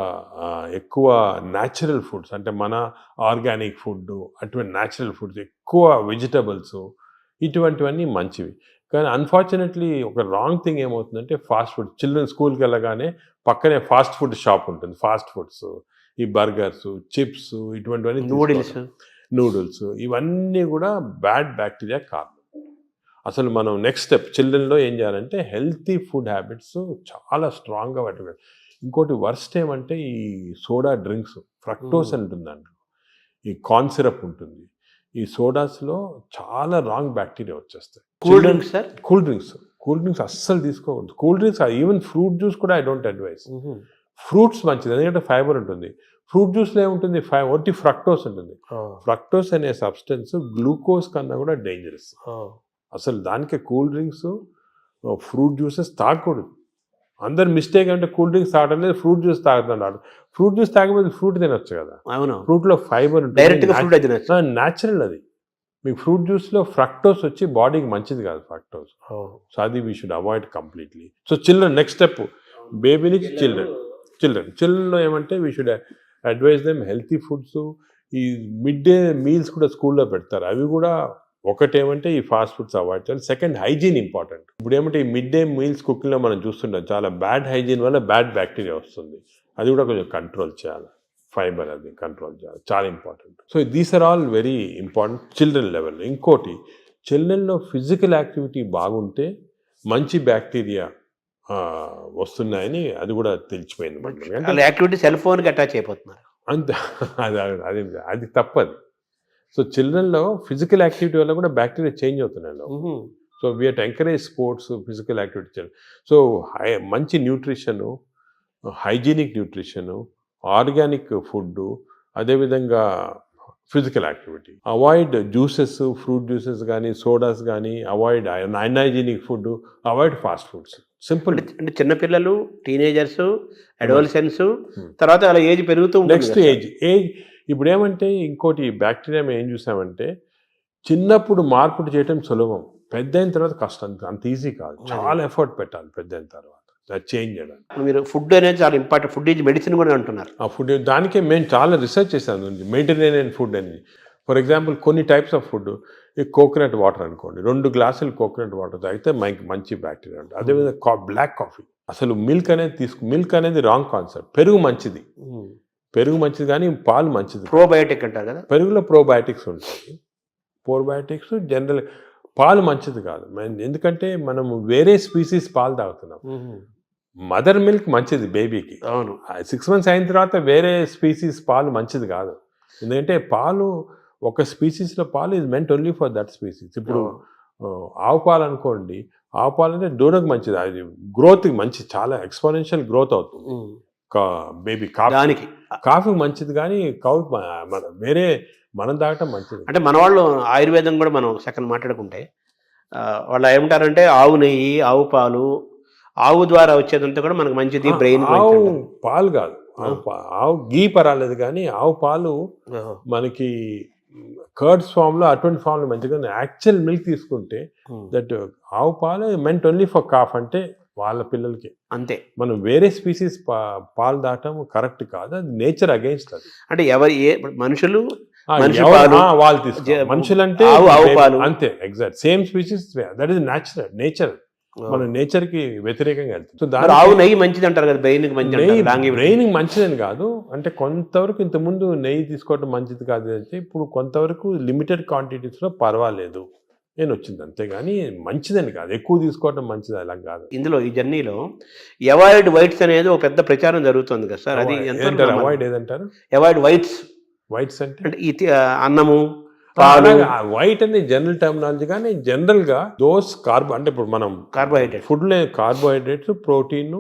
ఎక్కువ న్యాచురల్ ఫుడ్స్, అంటే మన ఆర్గానిక్ ఫుడ్, అటువంటి న్యాచురల్ ఫుడ్స్, ఎక్కువ వెజిటబుల్స్, ఇటువంటివన్నీ మంచివి. కానీ అన్ఫార్చునేట్లీ ఒక రాంగ్ థింగ్ ఏమవుతుందంటే, ఫాస్ట్ ఫుడ్. చిల్డ్రన్ స్కూల్కి వెళ్ళగానే పక్కనే ఫాస్ట్ ఫుడ్ షాప్ ఉంటుంది, ఫాస్ట్ ఫుడ్స్, ఈ బర్గర్స్, చిప్స్, ఇటువంటివన్నీ, నూడిల్స్, ఇవన్నీ కూడా బ్యాడ్ బ్యాక్టీరియా కారణం. అసలు మనం నెక్స్ట్ స్టెప్ చిల్డ్రన్లో ఏం చేయాలంటే, హెల్తీ ఫుడ్ హ్యాబిట్స్ చాలా స్ట్రాంగ్గా పెట్టాలి. ఇంకోటి వర్స్ట్ ఏమంటే, ఈ సోడా డ్రింక్స్, ఫ్రక్టోస్ అని ఉంటుంది దాంట్లో, ఈ కార్న్ సిరప్ ఉంటుంది, ఈ సోడాస్లో చాలా రాంగ్ బ్యాక్టీరియా వచ్చేస్తాయి. Cool drinks sir? Cool drinks అస్సలు తీసుకోకూడదు. Cool drinks even fruit juice కూడా ఐ డోంట్ అడ్వైస్. ఫ్రూట్స్ మంచిది, ఎందుకంటే ఫైబర్ ఉంటుంది. ఫ్రూట్ జ్యూస్లో ఏముంటుంది, ఒట్టి ఫ్రక్టోస్ ఉంటుంది. ఫ్రక్టోస్ అనే సబ్స్టెన్స్ గ్లూకోజ్ కన్నా కూడా డేంజరస్. అసలు దానికి కూల్ డ్రింక్స్, ఫ్రూట్ జ్యూసెస్ తాగకూడదు. అందరు మిస్టేక్ అంటే కూల్ డ్రింక్స్ తాగడం లేదు, ఫ్రూట్ జ్యూస్ తాగుతున్నాడు. ఫ్రూట్ జ్యూస్ తాగకపోతే ఫ్రూట్ తినొచ్చు కదా. అవును, ఫ్రూట్లో ఫైబర్ ఉంటుంది, న్యాచురల్ అది. మీకు ఫ్రూట్ జ్యూస్లో ఫ్రక్టోస్ వచ్చి బాడీకి మంచిది కాదు ఫ్రక్టోస్. సో అది we should avoid completely. So children next step, baby నుంచి చిల్డ్రన్లో ఏమంటే we should advise them healthy foods. ఈ మిడ్ డే మీల్స్ కూడా స్కూల్లో పెడతారు, అవి కూడా ఒకటేమంటే ఈ ఫాస్ట్ ఫుడ్స్ అవాయిడ్ చేయాలి. Second, hygiene important. ఇప్పుడు ఏమంటే ఈ మిడ్ డే మీల్స్ కుకింగ్లో మనం చూస్తుంటాం, చాలా బ్యాడ్ హైజీన్ వల్ల బ్యాడ్ బ్యాక్టీరియా వస్తుంది. అది కూడా కొంచెం కంట్రోల్ చేయాలి. ఫైబర్ అది కంట్రోల్ చేయాలి, చాలా important. So these are all very important children level. ఇంకోటి, చిల్డ్రన్లో ఫిజికల్ యాక్టివిటీ బాగుంటే మంచి బ్యాక్టీరియా వస్తున్నాయని అది కూడా తెలిసిపోయింది. యాక్టివిటీ సెల్ ఫోన్కి అటాచ్ అయిపోతున్నారు అంతే, అది తప్పది. సో చిల్డ్రన్లో ఫిజికల్ యాక్టివిటీ వల్ల కూడా బ్యాక్టీరియా చేంజ్ అవుతున్నాయి. So we have to encourage sports, physical activity. So మంచి nutrition, hygienic nutrition, organic food, అదేవిధంగా physical activity. Avoid juices, fruit juices కానీ సోడాస్ కానీ, avoid unhygienic food, avoid fast foods. Simple. అంటే చిన్నపిల్లలు, teenagers, adolescence, తర్వాత అలా age పెరుగుతూ next age ఇప్పుడు ఏమంటే ఇంకోటి బ్యాక్టీరియా మేము ఏం చూసామంటే, చిన్నప్పుడు మార్పులు చేయటం సులభం, పెద్ద అయిన తర్వాత కష్టం. అంత ఈజీ కాదు, చాలా ఎఫర్ట్ పెట్టాలి పెద్ద అయిన తర్వాత చేంజ్ చేయడానికి. మీరు ఫుడ్ అనేది చాలా ఇంపార్టెంట్, ఫుడ్ ఈజ్ మెడిసిన్ కూడా అంటున్నారు. ఆ ఫుడ్ దానికే మేము చాలా రీసెర్చ్ చేసాము, మెడిటరేనియన్ ఫుడ్ అని. ఫర్ ఎగ్జాంపుల్ కొన్ని టైప్స్ ఆఫ్ ఫుడ్, ఈ కోకోనట్ వాటర్ అనుకోండి, 2 గ్లాసులు కోకోనట్ వాటర్ తాగితే మంచి బ్యాక్టీరియా ఉంటుంది. అదేవిధంగా బ్లాక్ కాఫీ, అసలు మిల్క్ అనేది రాంగ్ కాన్సెప్ట్. పెరుగు మంచిది కానీ పాలు మంచిది. ప్రోబయోటిక్ అంటారు కదా, పెరుగులో ప్రోబయోటిక్స్ ఉంటాయి. ప్రోబయోటిక్స్ జనరల్, పాలు మంచిది కాదు. ఎందుకంటే మనం వేరే స్పీసీస్ పాలు తాగుతున్నాం. మదర్ మిల్క్ మంచిది బేబీకి. అవును, 6 months అయిన తర్వాత వేరే స్పీసీస్ పాలు మంచిది కాదు. ఎందుకంటే పాలు, ఒక స్పీసీస్లో పాలు is meant only for that species. ఇప్పుడు ఆవు పాలు అనుకోండి, ఆవు పాలు అంటే దూడకు మంచిది, అది గ్రోత్కి మంచిది, చాలా ఎక్స్పోనెన్షియల్ గ్రోత్ అవుతుంది బేబీ. కాఫీ మంచిది కానీ వేరే మనం తాగటం మంచిది. అంటే మన వాళ్ళు ఆయుర్వేదం కూడా మనం సెకండ్ మాట్లాడుకుంటే వాళ్ళు ఏమంటారంటే ఆవు నెయ్యి, ఆవు పాలు, ఆవు ద్వారా వచ్చేదంతా కూడా మనకు మంచిది, బ్రెయిన్. ఆవు పాలు కాదు, ఆవు గీ పర్వాలేదు కానీ ఆవు పాలు మనకి కర్డ్స్ ఫామ్లో, అటువంటి ఫామ్లో మంచిగా. యాక్చువల్ మిల్క్ తీసుకుంటే దట్ ఆవు పాలు మెంట్ ఓన్లీ ఫర్ కాఫ్, అంటే వాళ్ళ పిల్లలకి అంతే. మనం వేరే స్పీసీస్ పాలు దాటం కరెక్ట్ కాదు, అది నేచర్ అగైన్స్ట్. అది అంటే మనుషులు వాళ్ళు తీసుకోవాలి, మనుషులంటే అంతే, exact same species, that is nature. మనం నేచర్ కి వ్యతిరేకంగా వెళ్తాం. సో ఆవు నెయ్యి మంచిది అంటారు కదా, బ్రెయిన్ మంచిదని కాదు, అంటే కొంతవరకు ఇంతకుముందు నెయ్యి తీసుకోవడం మంచిది కాదు అంటే, ఇప్పుడు కొంతవరకు లిమిటెడ్ క్వాంటిటీస్లో పర్వాలేదు నేను వచ్చింది, అంతేగాని మంచిదని కాదు, ఎక్కువ తీసుకోవడం మంచిది అలా కాదు. ఇందులో ఈ జర్నీలో అవాయిడ్ వైట్స్ అనేది ఒక పెద్ద ప్రచారం జరుగుతుంది కదా సార్, అది అవాయిడ్ ఏదంటారు? అవాయిడ్ వైట్స్ అంటే అన్నము, వైట్ అనేది జనరల్ టర్మినాలజీ, కానీ జనరల్ గా దోస్ అంటే ఇప్పుడు మనం ఫుడ్ లో కార్బోహైడ్రేట్స్, ప్రోటీన్,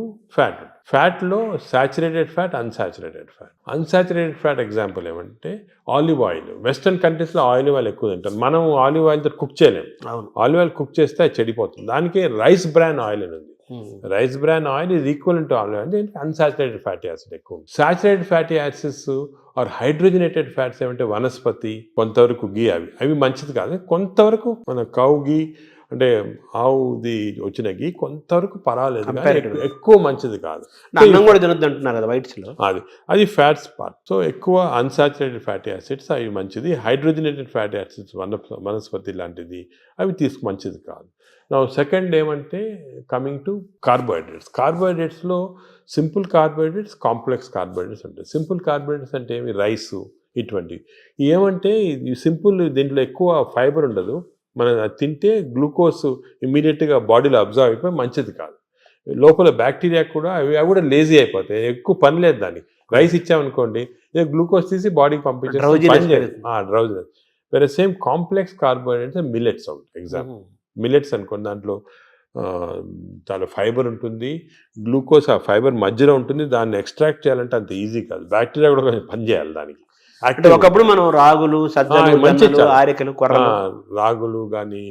ఫ్యాట్ లో saturated fat, unsaturated fat example ఏమంటే ఆలివ్ ఆయిల్. వెస్టర్న్ కంట్రీస్ లో ఆలివ్ ఆయిల్ ఎక్కువ తింటారు, మనం ఆలివ్ ఆయిల్ తో కుక్ చేయలేము. ఆలివ్ ఆయిల్ కుక్ చేస్తే అది చెడిపోతుంది. దానికి రైస్ బ్రాన్ ఆయిల్ అని ఉంది. Rice bran oil is equal to olive oil, unsaturated fatty acid ఎక్కువ. Saturated fatty acids or hydrogenated fats ఏమంటే వనస్పతి, కొంతవరకు గీ, అవి మంచిది కాదు. కొంతవరకు మన కౌ గీ అంటే ఆవుది వచ్చిన గీ కొంతవరకు పర్వాలేదు, ఎక్కువ మంచిది కాదు. అన్నం కూడా తినొద్దు అంటున్నారు కదా వైట్స్ లో, అది ఫ్యాట్స్ పార్ట్. సో ఎక్కువ అన్సాచురేటెడ్ ఫ్యాటీ యాసిడ్స్ అవి మంచిది. హైడ్రోజనేటెడ్ ఫ్యాటీ యాసిడ్స్ వనస్పతి లాంటిది అవి మంచిది కాదు. నా సెకండ్ ఏమంటే కమింగ్ టు కార్బోహైడ్రేట్స్లో సింపుల్ కార్బోహైడ్రేట్స్, కాంప్లెక్స్ కార్బోహైడ్రేట్స్ ఉంటాయి. సింపుల్ కార్బోహైడ్రేట్స్ అంటే ఏమి, రైసు ఇటువంటివి. ఏమంటే సింపుల్, దీంట్లో ఎక్కువ ఫైబర్ ఉండదు, మనం తింటే గ్లూకోజ్ ఇమ్మీడియట్గా బాడీలో అబ్జర్వ్ అయిపోయి మంచిది కాదు. లోపల బ్యాక్టీరియా కూడా అవి కూడా లేజీ అయిపోతాయి, ఎక్కువ పని లేదు దానికి. రైస్ ఇచ్చామనుకోండి, గ్లూకోజ్ తీసి బాడీకి పంపించేసి డ్రౌజినెస్. వేరే సేమ్ కాంప్లెక్స్ కార్బోహైడ్రేట్స్ మిల్లెట్స్ ఉంటాయి. ఎగ్జాంపుల్ మిల్లెట్స్ అనుకోండి, దాంట్లో చాలా ఫైబర్ ఉంటుంది, గ్లూకోజ్ ఆ ఫైబర్ మధ్యలో ఉంటుంది, దాన్ని ఎక్స్ట్రాక్ట్ చేయాలంటే అంత ఈజీ కాదు, బ్యాక్టీరియా కూడా కొంచెం పనిచేయాలి దానికి. అంటే ఒకప్పుడు మనం రాగులు, సజ్జలు, మంచిది జొన్నలు, చాలా. ఆరికలు, కొర్రలు, రాగులు కానీ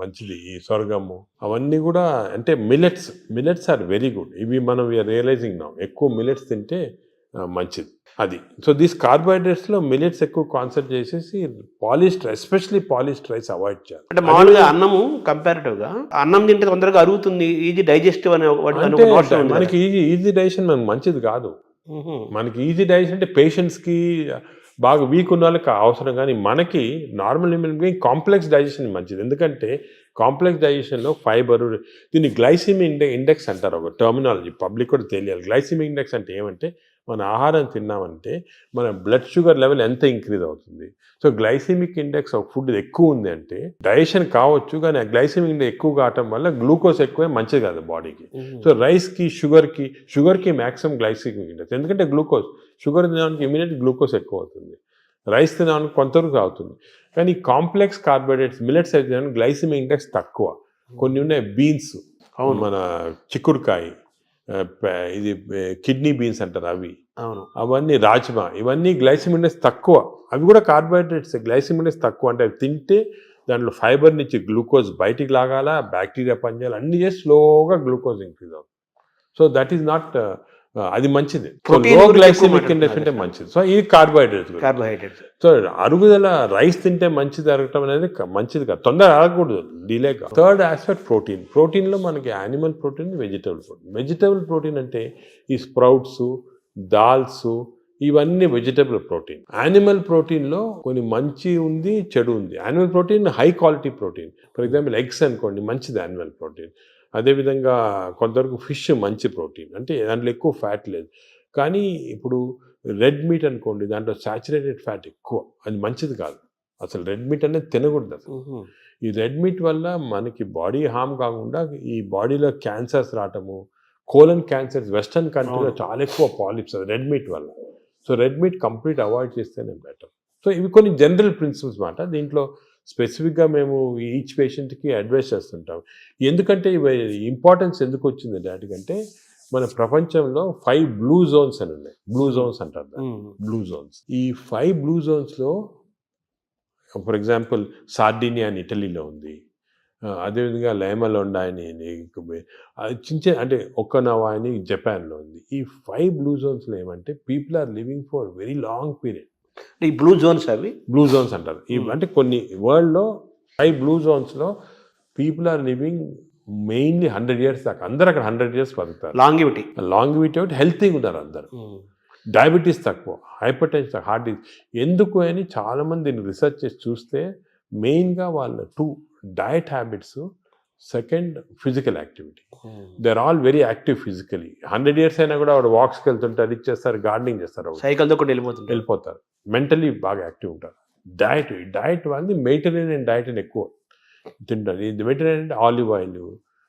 మంచిది, ఈ సొరగము అవన్నీ కూడా, అంటే మిల్లెట్స్ ఆర్ వెరీ గుడ్. ఇవి మనం వీఆర్ రియలైజింగ్ నా ఎక్కువ మిల్లెట్స్ తింటే మంచిది అది. సో దీస్ కార్బోహైడ్రేట్స్లో మిల్లెట్స్ ఎక్కువ కాన్సన్ట్రేట్ చేసేసి polished, especially polished rice avoid చేయాలి. అంటే మామూలుగా అన్నము కంపారిటివ్ గా అన్నం తింటే తొందరగా అరుగుతుంది, ఈజీ డైజెస్టివ్ అనే అంటే మనకి ఈజీ డైజెషన్ మనకు మంచిది కాదు. మనకి ఈజీ డైజెషన్ అంటే పేషెంట్స్కి, బాగా వీక్ ఉన్న వాళ్ళకి అవసరం, కానీ మనకి normal human being complex digestion మంచిది. ఎందుకంటే కాంప్లెక్స్ డైజెషన్లో ఫైబర్, దీన్ని గ్లైసిమిక్ ఇండెక్స్ అంటారు, ఒక టర్మినాలజీ పబ్లిక్ కూడా తెలియాలి. గ్లైసిమిక్ ఇండెక్స్ అంటే ఏమంటే, మన ఆహారం తిన్నామంటే మన బ్లడ్ షుగర్ లెవెల్ ఎంత ఇంక్రీజ్ అవుతుంది. సో గ్లైసిమిక్ ఇండెక్స్ ఒక ఫుడ్ ఎక్కువ ఉంది అంటే డైజెషన్ కావచ్చు, కానీ ఆ గ్లైసిమిక్ ఇండెక్స్ ఎక్కువ కావటం వల్ల గ్లూకోజ్ ఎక్కువే మంచిది కాదు బాడీకి. సో రైస్కి, షుగర్కి మ్యాక్సిమం గ్లైసిమిక్ ఇండెక్స్, ఎందుకంటే షుగర్ తినడానికి ఇమీడియట్ గ్లూకోజ్ ఎక్కువ అవుతుంది, రైస్ తినడానికి కొంతవరకు అవుతుంది. కానీ కాంప్లెక్స్ కార్బోహైడ్రేట్స్ మిల్లెట్స్ అయితే గ్లైసిమిక్ ఇండెక్స్ తక్కువ. కొన్ని ఉన్నాయి బీన్స్, మన చిక్కుడుకాయ, ఇది కిడ్నీ బీన్స్ అంటారు అవి, అవన్నీ రాజ్మా, ఇవన్నీ గ్లైసిమిక్ ఇండెక్స్ తక్కువ. అవి కూడా కార్బోహైడ్రేట్స్, గ్లైసిమిక్ ఇండెక్స్ తక్కువ. అంటే అవి తింటే దాంట్లో ఫైబర్ నుంచి గ్లూకోజ్ బయటికి లాగాల, బ్యాక్టీరియా పనిచేయాలి, అన్ని చేసి స్లోగా గ్లూకోజ్ ఇంక్రీజ్ అవుతుంది. సో దట్ ఈస్ నాట్, అది మంచిది. లో గ్లైసిమిక్ ఇండెక్స్ అంటే మంచిది. సో ఇది కార్బోహైడ్రేట్స్. సో అరుగుదల, రైస్ తింటే మంచిది అరగటం అనేది మంచిది కాదు, తొందరగా అరగకూడదు, డిలే కాదు. థర్డ్ ఆస్పెక్ట్ ప్రోటీన్లో మనకి యానిమల్ ప్రోటీన్, వెజిటబుల్ ప్రోటీన్ అంటే ఈ స్ప్రౌట్స్, దాల్స్, ఇవన్నీ వెజిటబుల్ ప్రోటీన్. యానిమల్ ప్రోటీన్లో కొన్ని మంచి ఉంది, చెడు ఉంది. Animal protein high quality protein, for example eggs అనుకోండి, మంచిది యానిమల్ ప్రోటీన్. అదేవిధంగా కొంతవరకు ఫిష్ మంచి ప్రోటీన్, అంటే దాంట్లో ఎక్కువ ఫ్యాట్ లేదు. కానీ ఇప్పుడు రెడ్ మీట్ అనుకోండి, దాంట్లో సాచురేటెడ్ ఫ్యాట్ ఎక్కువ, అది మంచిది కాదు. అసలు రెడ్ మీట్ అనేది తినకూడదు అసలు. ఈ రెడ్ మీట్ వల్ల మనకి బాడీ హార్మ్ కాకుండా ఈ బాడీలో క్యాన్సర్స్ రావటము, కోలన్ క్యాన్సర్స్ వెస్టర్న్ కంట్రీలో చాలా ఎక్కువ పాలిప్స్ రెడ్ మీట్ వల్ల. So red meat complete avoid చేస్తేనే బెటర్. సో ఇవి కొన్ని జనరల్ ప్రిన్సిపల్స్ మాట. దీంట్లో స్పెసిఫిక్గా మేము ఈచ్ పేషెంట్కి అడ్వైస్ చేస్తుంటాం. ఎందుకంటే ఇవి ఇంపార్టెన్స్ ఎందుకు వచ్చిందంటే వాటికంటే, మన ప్రపంచంలో 5 బ్లూ జోన్స్ అని ఉన్నాయి. బ్లూ జోన్స్ అంటారు, బ్లూ జోన్స్. ఈ 5 బ్లూ జోన్స్లో ఫర్ ఎగ్జాంపుల్ సార్డినియా అని ఇటలీలో ఉంది, అదేవిధంగా లైమలోండా అని చిన్న అంటే ఒక్కనవా అని జపాన్లో ఉంది. ఈ 5 బ్లూ జోన్స్లో ఏమంటే people are living for very long period. ఈ బ్లూ జోన్స్, అవి బ్లూ జోన్స్ అంటారు. అంటే కొన్ని వరల్డ్లో 5 బ్లూ జోన్స్లో people are living mainly 100 years దాకా. అందరూ అక్కడ 100 years బతుకుతారు. లాంగివిటీ ఒకటి, హెల్తీగా ఉంటారు అందరు. డయాబెటీస్ తక్కువ, హైపర్ టెన్షన్ తక్కువ, హార్ట్ డిసీజ్. ఎందుకు అని చాలామంది రీసెర్చ్ చేసి చూస్తే మెయిన్గా వాళ్ళ 2 diet habits, second physical activity. They are all very active physically. 100 years అయినా కూడా వాడు వాక్స్కి వెళ్తుంటారు, అది చేస్తారు, గార్డెనింగ్ చేస్తారు, సైకిల్తో కూడా వెళ్ళిపోతారు. మెంటలీ బాగా యాక్టివ్ ఉంటారు. డయట్ వాళ్ళది మెడిటరేనియన్ డయట్ అని ఎక్కువ తింటారు. ఇది మెడిటరేనియన్ అంటే olive oil,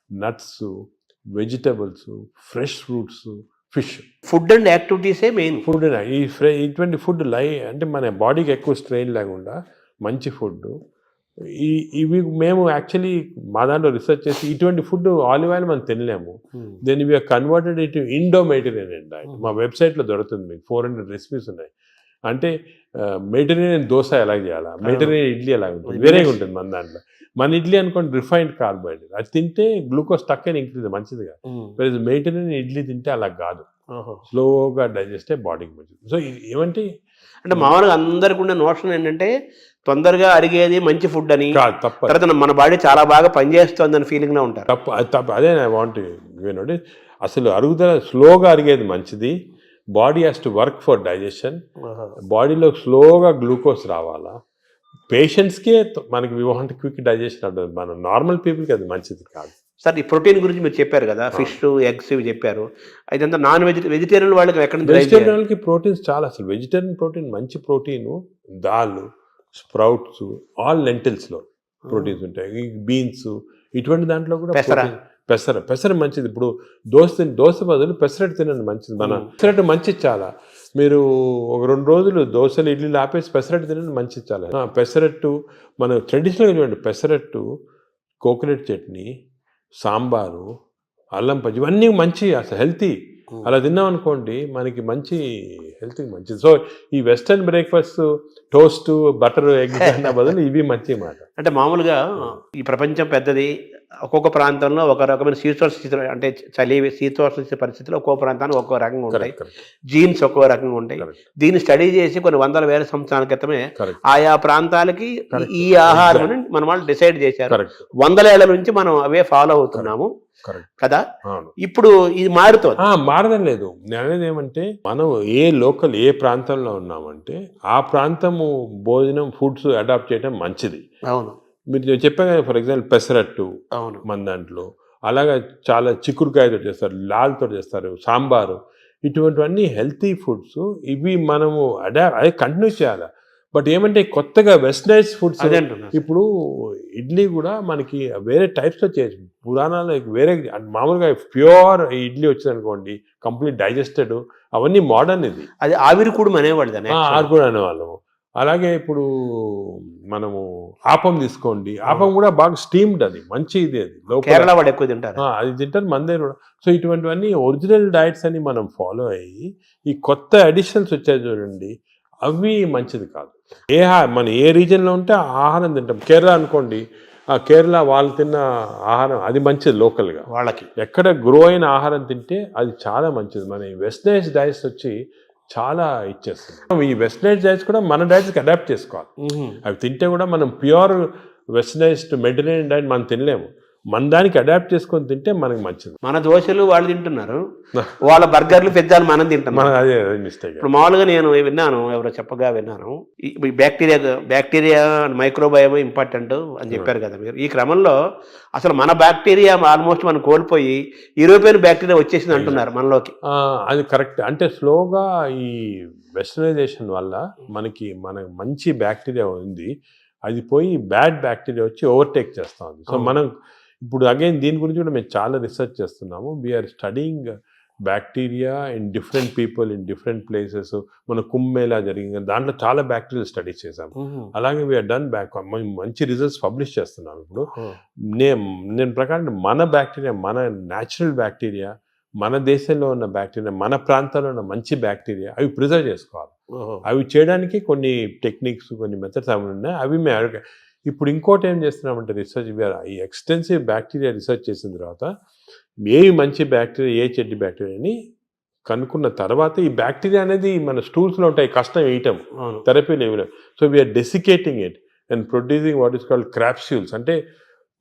nuts, vegetables, fresh fruits, fish. Food and యాక్టివిటీసే మెయిన్. ఫుడ్ ఇటువంటి ఫుడ్ అంటే మన బాడీకి ఎక్కువ స్ట్రెయిన్ లేకుండా మంచి ఫుడ్. ఇవి మేము యాక్చువల్లీ మా దాంట్లో రీసెర్చ్ చేసి ఇటువంటి ఫుడ్ ఆలివ్ ఆయిల్ మనం తినలేము. Then we are converted it Indo Mediterranean diet. మా వెబ్సైట్లో దొరుకుతుంది, మీకు 400 రెసిపీస్ ఉన్నాయి. అంటే మెడిటరేనియన్ దోశ ఎలా చేయాలా, మెడిటరేనియన్ ఇడ్లీ ఎలా ఉంటుంది, వేరేగా ఉంటుంది మన దాంట్లో. మన ఇడ్లీ అనుకోండి రిఫైన్డ్ కార్బోహైడ్రేట్, అది తింటే గ్లూకోజ్ తక్కువ ఇంక్రీజ్ మంచిదిగా. మెడిటరేనియన్ ఇడ్లీ తింటే అలా కాదు, స్లోగా డైజెస్ట్ అయ్యి బాడీకి మంచిది. సో ఏమంటే అంటే మామూలుగా అందరికి ఉన్న నోషన్ ఏంటంటే తొందరగా అరిగేది మంచి ఫుడ్ అని, తర్వాత మన బాడీ చాలా బాగా పనిచేస్తుంది అని ఫీలింగ్ లో ఉంటారు. తప్పు అదే ఐ వాంట్ వినండి. అసలు అరుగుదల స్లోగా అరిగేది మంచిది. Body has to work for digestion. బాడీలో స్లోగా గ్లూకోజ్ రావాలా. పేషెంట్స్కే మనకి వి వాంట్ క్విక్ డైజెషన్ ఉంటుంది, మన నార్మల్ పీపుల్కి అది మంచిది కాదు. సార్ ఈ ప్రోటీన్ గురించి మీరు చెప్పారు కదా, ఫిష్, ఎగ్స్ ఇవి చెప్పారు. అదంతా నాన్ వెజిటేరియన్ వాళ్ళకి ఎక్కడ? వెజిటేరియన్ వాళ్ళకి ప్రోటీన్స్ చాలా. అసలు వెజిటేరియన్ ప్రోటీన్ మంచి ప్రోటీను దాల్, స్ప్రౌట్స్, ఆల్ లెంటిల్స్లో ప్రోటీన్స్ ఉంటాయి. బీన్స్ ఇటువంటి దాంట్లో కూడా పెసర మంచిది. ఇప్పుడు దోశ బదులు పెసరట్టు తినండి, మంచిది. మన పెసరట్టు మంచిది చాలా. మీరు ఒక 2 రోజులు దోశలు ఇడ్లీలు ఆపేసి పెసరట్టు తినండి, మంచిది చాలా. పెసరట్టు మన ట్రెడిషనల్గా చూడండి, పెసరట్టు కోకోనట్ చట్నీ, సాంబారు, అల్లం పచ్చి ఇవన్నీ మంచి అసలు హెల్తీ. అలా తిన్నాం అనుకోండి మనకి మంచి హెల్త్కి మంచిది. సో ఈ western breakfast toast butter egg అన్న బదులు ఇవి మంచి మాట. అంటే మామూలుగా ఈ ప్రపంచం పెద్దది, ఒక్కొక్క ప్రాంతంలో ఒక రకమైన శీతోష్ణ స్థితిలో అంటే చలి శీతోష్ణ పరిస్థితుల్లో ఒక్కో ప్రాంతానికి ఒక్కో రకంగా ఉంటాయి, జీన్స్ ఒక్కో రకంగా ఉంటాయి. దీన్ని స్టడీ చేసి కొన్ని వందల వేల సంవత్సరాల క్రితమే ఆయా ప్రాంతాలకి ఈ ఆహారం మన వాళ్ళు డిసైడ్ చేశారు. వందల ఏళ్ల నుంచి మనం అవే ఫాలో అవుతున్నాము కదా. ఇప్పుడు ఇది మారడం లేదు. నేను అనేది ఏమంటే మనం ఏ ప్రాంతంలో ఉన్నామంటే ఆ ప్రాంతము భోజనం ఫుడ్స్ అడాప్ట్ చేయడం మంచిది. అవును, మీరు చెప్పాను కదా, ఫర్ ఎగ్జాంపుల్ పెసరట్టు మన దాంట్లో, అలాగా చాలా చిక్కుడుకాయతో చేస్తారు, లాల్తో చేస్తారు, సాంబారు, ఇటువంటివన్నీ హెల్తీ ఫుడ్స్. ఇవి మనము అదే కంటిన్యూ చేయాలి. బట్ ఏమంటే కొత్తగా వెస్టర్నైజ్ ఫుడ్స్, ఇప్పుడు ఇడ్లీ కూడా మనకి వేరే టైప్స్తో చేయొచ్చు. పురాణాలు వేరే మామూలుగా ప్యూర్ ఇడ్లీ వచ్చింది అనుకోండి, కంప్లీట్ డైజెస్టెడ్, అవన్నీ మోడర్న్. ఇది అది ఆవిరి కూడా అనేవాళ్ళు, ఆవిరి అనేవాళ్ళము. అలాగే ఇప్పుడు మనము ఆపం తీసుకోండి, ఆపం కూడా బాగా స్టీమ్డ్, అది మంచి ఇది. అది కేరళ వాళ్ళు ఎక్కువ తింటారు, అది తింటారు మన దగ్గర కూడా. సో ఇటువంటివన్నీ ఒరిజినల్ డైట్స్ అని మనం ఫాలో అయ్యి ఈ కొత్త అడిషన్స్ వచ్చాయి చూడండి, అవి మంచిది కాదు. మన ఏ రీజన్లో ఉంటే ఆ ఆహారం తింటాం. కేరళ అనుకోండి, ఆ కేరళ వాళ్ళు తిన్న ఆహారం అది మంచిది లోకల్గా. వాళ్ళకి ఎక్కడ గ్రో అయిన ఆహారం తింటే అది చాలా మంచిది. మన ఈ వెస్టర్నైజ్ డైట్స్ వచ్చి చాలా ఇచ్చేస్తుంది. ఈ వెస్టర్నైజ్ డైట్స్ కూడా మన డైట్స్కి అడాప్ట్ చేసుకోవాలి. అవి తింటే కూడా మనం ప్యూర్ వెస్టర్నైజ్డ్ మెడిటరేనియన్ డైట్ మనం తినలేము. మన దానికి అడాప్ట్ చేసుకొని తింటే మనకి మంచిది. మన దోశలు వాళ్ళు తింటున్నారు, వాళ్ళ బర్గర్లు పిజ్జాలు మనం తింటున్నాం. అదే మిస్టేక్. ఇప్పుడు మామూలుగా నేను విన్నాను, ఎవరో చెప్పగా విన్నాను, ఈ బ్యాక్టీరియా మైక్రోబయోమ్ ఇంపార్టెంట్ అని చెప్పారు కదా మీరు. ఈ క్రమంలో అసలు మన బ్యాక్టీరియా ఆల్మోస్ట్ మనం కోల్పోయి యూరోపియన్ బ్యాక్టీరియా వచ్చేసింది అంటున్నారు మనలోకి. అది కరెక్ట్. అంటే స్లోగా ఈ వెస్టర్నైజేషన్ వల్ల మనకి మంచి బ్యాక్టీరియా ఉంది, అది పోయి బ్యాడ్ బ్యాక్టీరియా వచ్చి ఓవర్టేక్ చేస్తూ ఉంది. సో మనం ఇప్పుడు అగైన్ దీని గురించి కూడా మేము చాలా రీసెర్చ్ చేస్తున్నాము. We are studying bacteria in different people in different places. మన కుంభమేళా జరిగింది, దాంట్లో చాలా బ్యాక్టీరియల్ స్టడీస్ చేసాము. అలాగే వీఆర్ డన్ మంచి రిజల్ట్స్ పబ్లిష్ చేస్తున్నాము. ఇప్పుడు నేను ప్రకారం మన బ్యాక్టీరియా, మన న్యాచురల్ బ్యాక్టీరియా, మన దేశంలో ఉన్న బ్యాక్టీరియా, మన ప్రాంతాల్లో ఉన్న మంచి బ్యాక్టీరియా, అవి ప్రిజర్వ్ చేసుకోవాలి. అవి చేయడానికి కొన్ని టెక్నిక్స్, కొన్ని మెథడ్స్ అవి ఉన్నాయి. అవి మేము ఇప్పుడు ఇంకోటి ఏం చేస్తున్నామంటే రీసెర్చ్, ఈ ఎక్స్టెన్సివ్ బ్యాక్టీరియా రీసెర్చ్ చేసిన తర్వాత ఏవి మంచి బ్యాక్టీరియా, ఏ చెడ్డ బ్యాక్టీరియా అని కనుక్కున్న తర్వాత ఈ బ్యాక్టీరియా అనేది మన స్టూల్స్లో ఉంటాయి, కష్టం వేయటం, థెరపీలు ఏమి లేవు. So we are desiccating it and producing what is called capsules. అంటే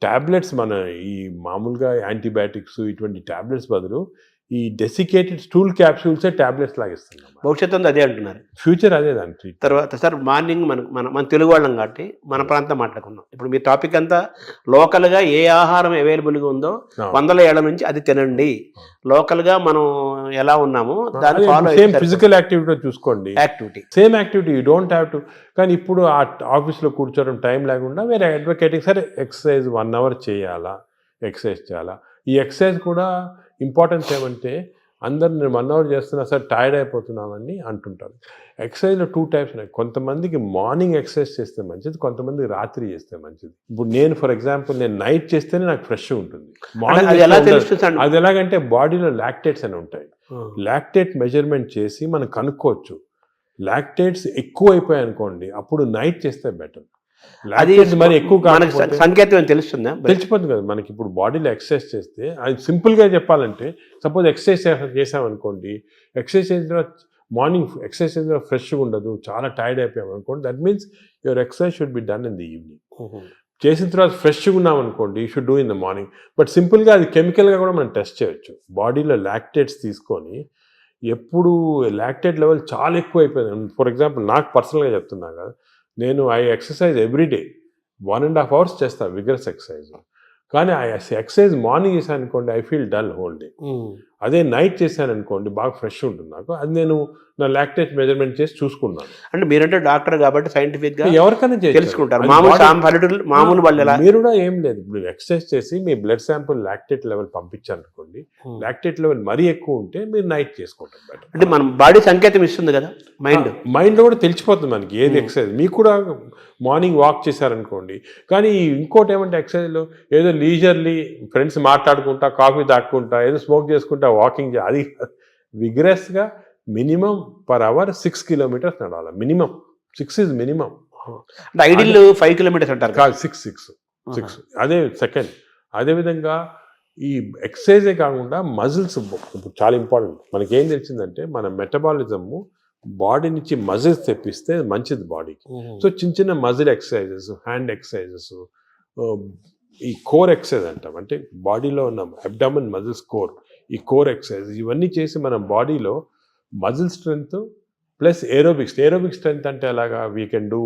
ట్యాబ్లెట్స్, మన ఈ మామూలుగా యాంటీబయాటిక్స్ ఇటువంటి ట్యాబ్లెట్స్ బదులు ఈ డెసికేటెడ్ స్టూల్ క్యాప్సూల్సే ట్యాబ్లెట్స్ లాగా ఇస్తున్నాం. భవిష్యత్తు అదే అంటున్నారు, ఫ్యూచర్ అదే దాని తర్వాత. సార్ మార్నింగ్ మన తెలుగు వాళ్ళం కాబట్టి మన ప్రాంతం మాట్లాడుకున్నాం. ఇప్పుడు మీ టాపిక్ అంతా లోకల్గా ఏ ఆహారం అవైలబుల్గా ఉందో వందల ఏళ్ల నుంచి అది తినండి, లోకల్గా మనం ఎలా ఉన్నామో దాన్ని ఫాలో. సేమ్ ఫిజికల్ యాక్టివిటీ చూసుకోండి, same activity you don't have to. కానీ ఇప్పుడు ఆ ఆఫీస్లో కూర్చోవడం టైం లేకుండా వేరే అడ్వకేటింగ్, సరే ఎక్సర్సైజ్ 1 hour చేయాలా, ఎక్సర్సైజ్ చేయాలా. ఈ ఎక్సర్సైజ్ కూడా ఇంపార్టెన్స్ ఏమంటే అందరు నేను 1 hour చేస్తున్నా సార్ టైర్డ్ అయిపోతున్నామని అంటుంటారు. ఎక్సర్సైజ్లో 2 types ఉన్నాయి. కొంతమందికి మార్నింగ్ ఎక్సర్సైజ్ చేస్తే మంచిది, కొంతమందికి రాత్రి చేస్తే మంచిది. ఇప్పుడు నేను ఫర్ ఎగ్జాంపుల్ నేను నైట్ చేస్తేనే నాకు ఫ్రెష్ ఉంటుంది. మార్నింగ్ అది ఎలాగంటే బాడీలో లాక్టేట్స్ అని ఉంటాయి. లాక్టేట్ మెజర్మెంట్ చేసి మనం కనుక్కోవచ్చు. లాక్టేట్స్ ఎక్కువ అయిపోయాయి అనుకోండి, అప్పుడు నైట్ చేస్తే బెటర్. అది మరి ఎక్కువ సంకేతం తెలుస్తుందా, తెలిసిపోతుంది కదా మనకి. ఇప్పుడు బాడీలో ఎక్సర్సైజ్ చేస్తే, అది సింపుల్గా చెప్పాలంటే సపోజ్ ఎక్సర్సైజ్ చేసామనుకోండి, ఎక్సర్సైజ్ చేసిన తర్వాత మార్నింగ్ ఎక్సర్సైజ్ చేసిన తర్వాత ఫ్రెష్గా ఉండదు, చాలా టైర్డ్ అయిపోయాం అనుకోండి, that means your exercise should be done in the evening. చేసిన తర్వాత ఫ్రెష్గా ఉన్నాం అనుకోండి, you should do in the morning. But సింపుల్గా అది కెమికల్గా కూడా మనం టెస్ట్ చేయొచ్చు. బాడీలో లాక్టేట్స్ తీసుకొని, ఎప్పుడు లాక్టేట్ లెవెల్ చాలా ఎక్కువ అయిపోయింది, ఫర్ ఎగ్జాంపుల్ నాకు పర్సనల్గా చెప్తున్నా కదా, నేను ఐ ఎక్సర్సైజ్ ఎవ్రీడే 1.5 hours చేస్తాను విగరస్ ఎక్సర్సైజ్. కానీ ఆ ఎక్సర్సైజ్ మార్నింగ్ చేశాను అనుకోండి, I feel dull whole day. అదే నైట్ చేశాను అనుకోండి, బాగా ఫ్రెష్ ఉంటుంది నాకు. అది నేను నా లాక్టేట్ మెజర్మెంట్ చేసి చూసుకున్నాను. అంటే మీరంటే డాక్టర్ కాబట్టి సైంటిఫిక్గా ఎవరికైనా తెలుసుకుంటారు. మామూలు మీరు కూడా ఏం లేదు, ఇప్పుడు ఎక్సర్సైజ్ చేసి మీ బ్లడ్ శాంపుల్ లాక్టేట్ లెవెల్ పంపించారనుకోండి, లాక్టేట్ లెవెల్ మరీ ఎక్కువ ఉంటే మీరు నైట్ చేసుకుంటారు బెటర్. అంటే మన బాడీ సంకేతం ఇస్తుంది కదా, మైండ్లో కూడా తెలిసిపోతుంది మనకి ఏది ఎక్సర్సైజ్. మీకు కూడా మార్నింగ్ వాక్ చేశారనుకోండి. కానీ ఇంకోటి ఏమంటే ఎక్సర్సైజ్లో ఏదో లీజర్లీ ఫ్రెండ్స్ మాట్లాడుకుంటా, కాఫీ తాక్కుంటా, ఏదో స్మోక్ చేసుకుంటా వాకింగ్ అది విగ్రెస్గా మినిమం పర్ అవర్ 6 kilometers నడవాలి. Minimum 6 is minimum. అంటే ఐడియల్ 5 kilometers అంటారు కాదు 6. అదే సెకండ్. అదేవిధంగా ఈ ఎక్సర్సైజే కాకుండా మజిల్స్ ఇప్పుడు చాలా ఇంపార్టెంట్. మనకేం తెలిసిందంటే మన మెటబాలిజము బాడీ నుంచి మజిల్స్ తెప్పిస్తే మంచిది బాడీకి. సో చిన్న చిన్న మజిల్ ఎక్సర్సైజెస్, హ్యాండ్ ఎక్సర్సైజెస్, ఈ కోర్ ఎక్సర్సైజ్ అంటాం, అంటే బాడీలో ఉన్న అబ్డామన్ మజిల్స్ కోర్, ఈ కోర్ ఎక్సర్సైజ్ ఇవన్నీ చేసి మన బాడీలో muscle strength plus aerobics strength అంటే అలాగా వీ కెన్ డూ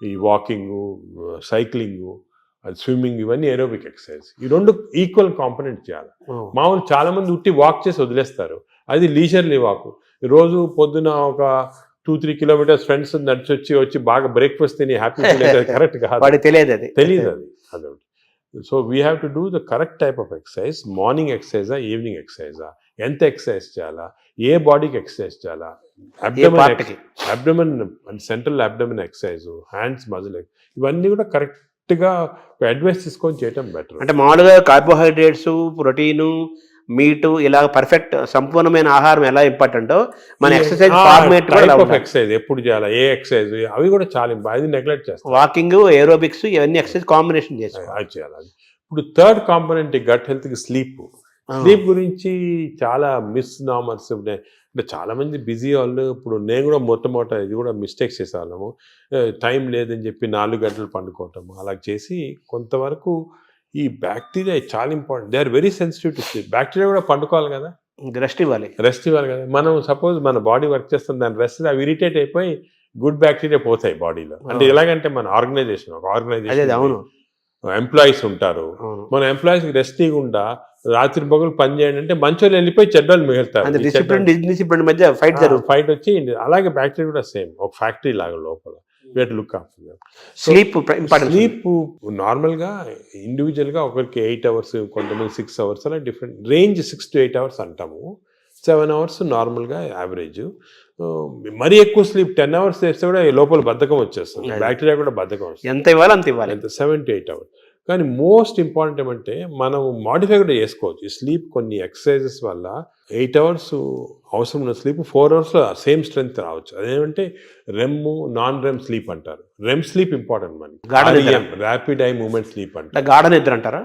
ఈ వాకింగు, సైక్లింగు, స్విమ్మింగ్, ఇవన్నీ ఏరోబిక్ ఎక్సర్సైజ్. ఈ రెండు ఈక్వల్ కాంపనెంట్ చేయాలి. మామూలు చాలా మంది ఉట్టి వాక్ చేసి వదిలేస్తారు, అది లీజర్లీ వాక్. రోజు పొద్దున ఒక 2-3 kilometers ఫ్రెండ్స్ నడిచి వచ్చి బాగా బ్రేక్ఫాస్ట్ తిని హ్యాపీ కరెక్ట్ కాదు, తెలియదు అది. So we have to do the correct type of exercise. Morning ఎక్సర్సైజా, ఈవినింగ్ ఎక్సర్సైజా, ఎంత ఎక్సర్సైజ్ చేయాలా, ఏ బాడీకి ఎక్సర్సైజ్ చేయాలా, abdomen and central abdomen exercise, hands muscle, ఇవన్నీ కూడా కరెక్ట్గా అడ్వైస్ తీసుకొని చేయటం బెటర్. అంటే మామూలుగా కార్బోహైడ్రేట్స్, ప్రోటీను, మీటు ఇలా పర్ఫెక్ట్ సంపూర్ణమైన ఆహారం ఎలా ఇంపార్టెంటో మన ఎక్సర్సైజ్ ఫార్మేట్ ఎక్సర్సైజ్ ఎప్పుడు చేయాలా, ఏ ఎక్సర్సైజ్, అవి కూడా చాలా అది నెగ్లెక్ట్ చేస్తాం. వాకింగ్, ఏరోబిక్స్, ఇవన్నీ ఎక్సర్సైజ్ కాంబినేషన్ చేయాలి. ఇప్పుడు థర్డ్ కాంపోనెంట్ గట్ హెల్త్కి స్లీప్ గురించి చాలా మిస్ నామర్స్. అంటే చాలా మంది బిజీ వాళ్ళు, ఇప్పుడు నేను కూడా మొట్టమొదట ఇది కూడా మిస్టేక్స్ చేసేవాళ్ళము. టైం లేదని చెప్పి 4 గంటలు పండుకోవటము అలా చేసి కొంతవరకు ఈ బ్యాక్టీరియా చాలా important. They are very sensitive to sleep. Bacteria కూడా పండుకోవాలి కదా, రెస్ట్ ఇవ్వాలి కదా. మనం సపోజ్ మన బాడీ వర్క్ చేస్తుంది, దాని రెస్ట్ అవి ఇరిటేట్ అయిపోయి గుడ్ బ్యాక్టీరియా పోతాయి బాడీలో. అంటే ఎలాగంటే మన ఆర్గనైజేషన్ అవును, ఎంప్లాయీస్ ఉంటారు, మన ఎంప్లాయీస్కి రెస్ట్ ఇవ్వకుండా రాత్రి పగలు పని చేయండి అంటే మంచోళ్ళు వెళ్ళిపోయి చెడ్డోళ్ళు మిగులుతారు, మధ్య ఫైట్ వచ్చి. అలాగే బ్యాక్టీరియా కూడా సేమ్ ఒక ఫ్యాక్టరీ లాగా లోపల. లుక్ ఆఫ్టర్ స్లీప్ నార్మల్గా ఇండివిజువల్గా ఒకరికి 8 hours, కొంతమంది 6 hours, అలా డిఫరెంట్ రేంజ్. 6 to 8 hours అంటాము, 7 hours నార్మల్గా యావరేజ్. మరీ ఎక్కువ స్లీప్ 10 hours చేస్తే కూడా లోపల బద్ధకం వచ్చేస్తుంది, బ్యాక్టీరియా కూడా బద్ధకం వస్తుంది. ఎంత ఇవ్వాలి అంత ఇవ్వాలి, 7 to 8 hours. కానీ మోస్ట్ ఇంపార్టెంట్ ఏమంటే మనం మాడిఫై కూడా చేసుకోవచ్చు ఈ స్లీప్. కొన్ని ఎక్సర్సైజెస్ వల్ల 8 hours అవసరం ఉన్న స్లీప్ 4 hours సేమ్ స్ట్రెంగ్త్ రావచ్చు. అదేమంటే రెమ్, నాన్ రెమ్ స్లీప్ అంటారు. రెమ్ స్లీప్ ఇంపార్టెంట్ మనకి, ర్యాపిడ్ ఐ మూవ్మెంట్ స్లీప్ అంటే గాఢ నిద్ర అంటారా.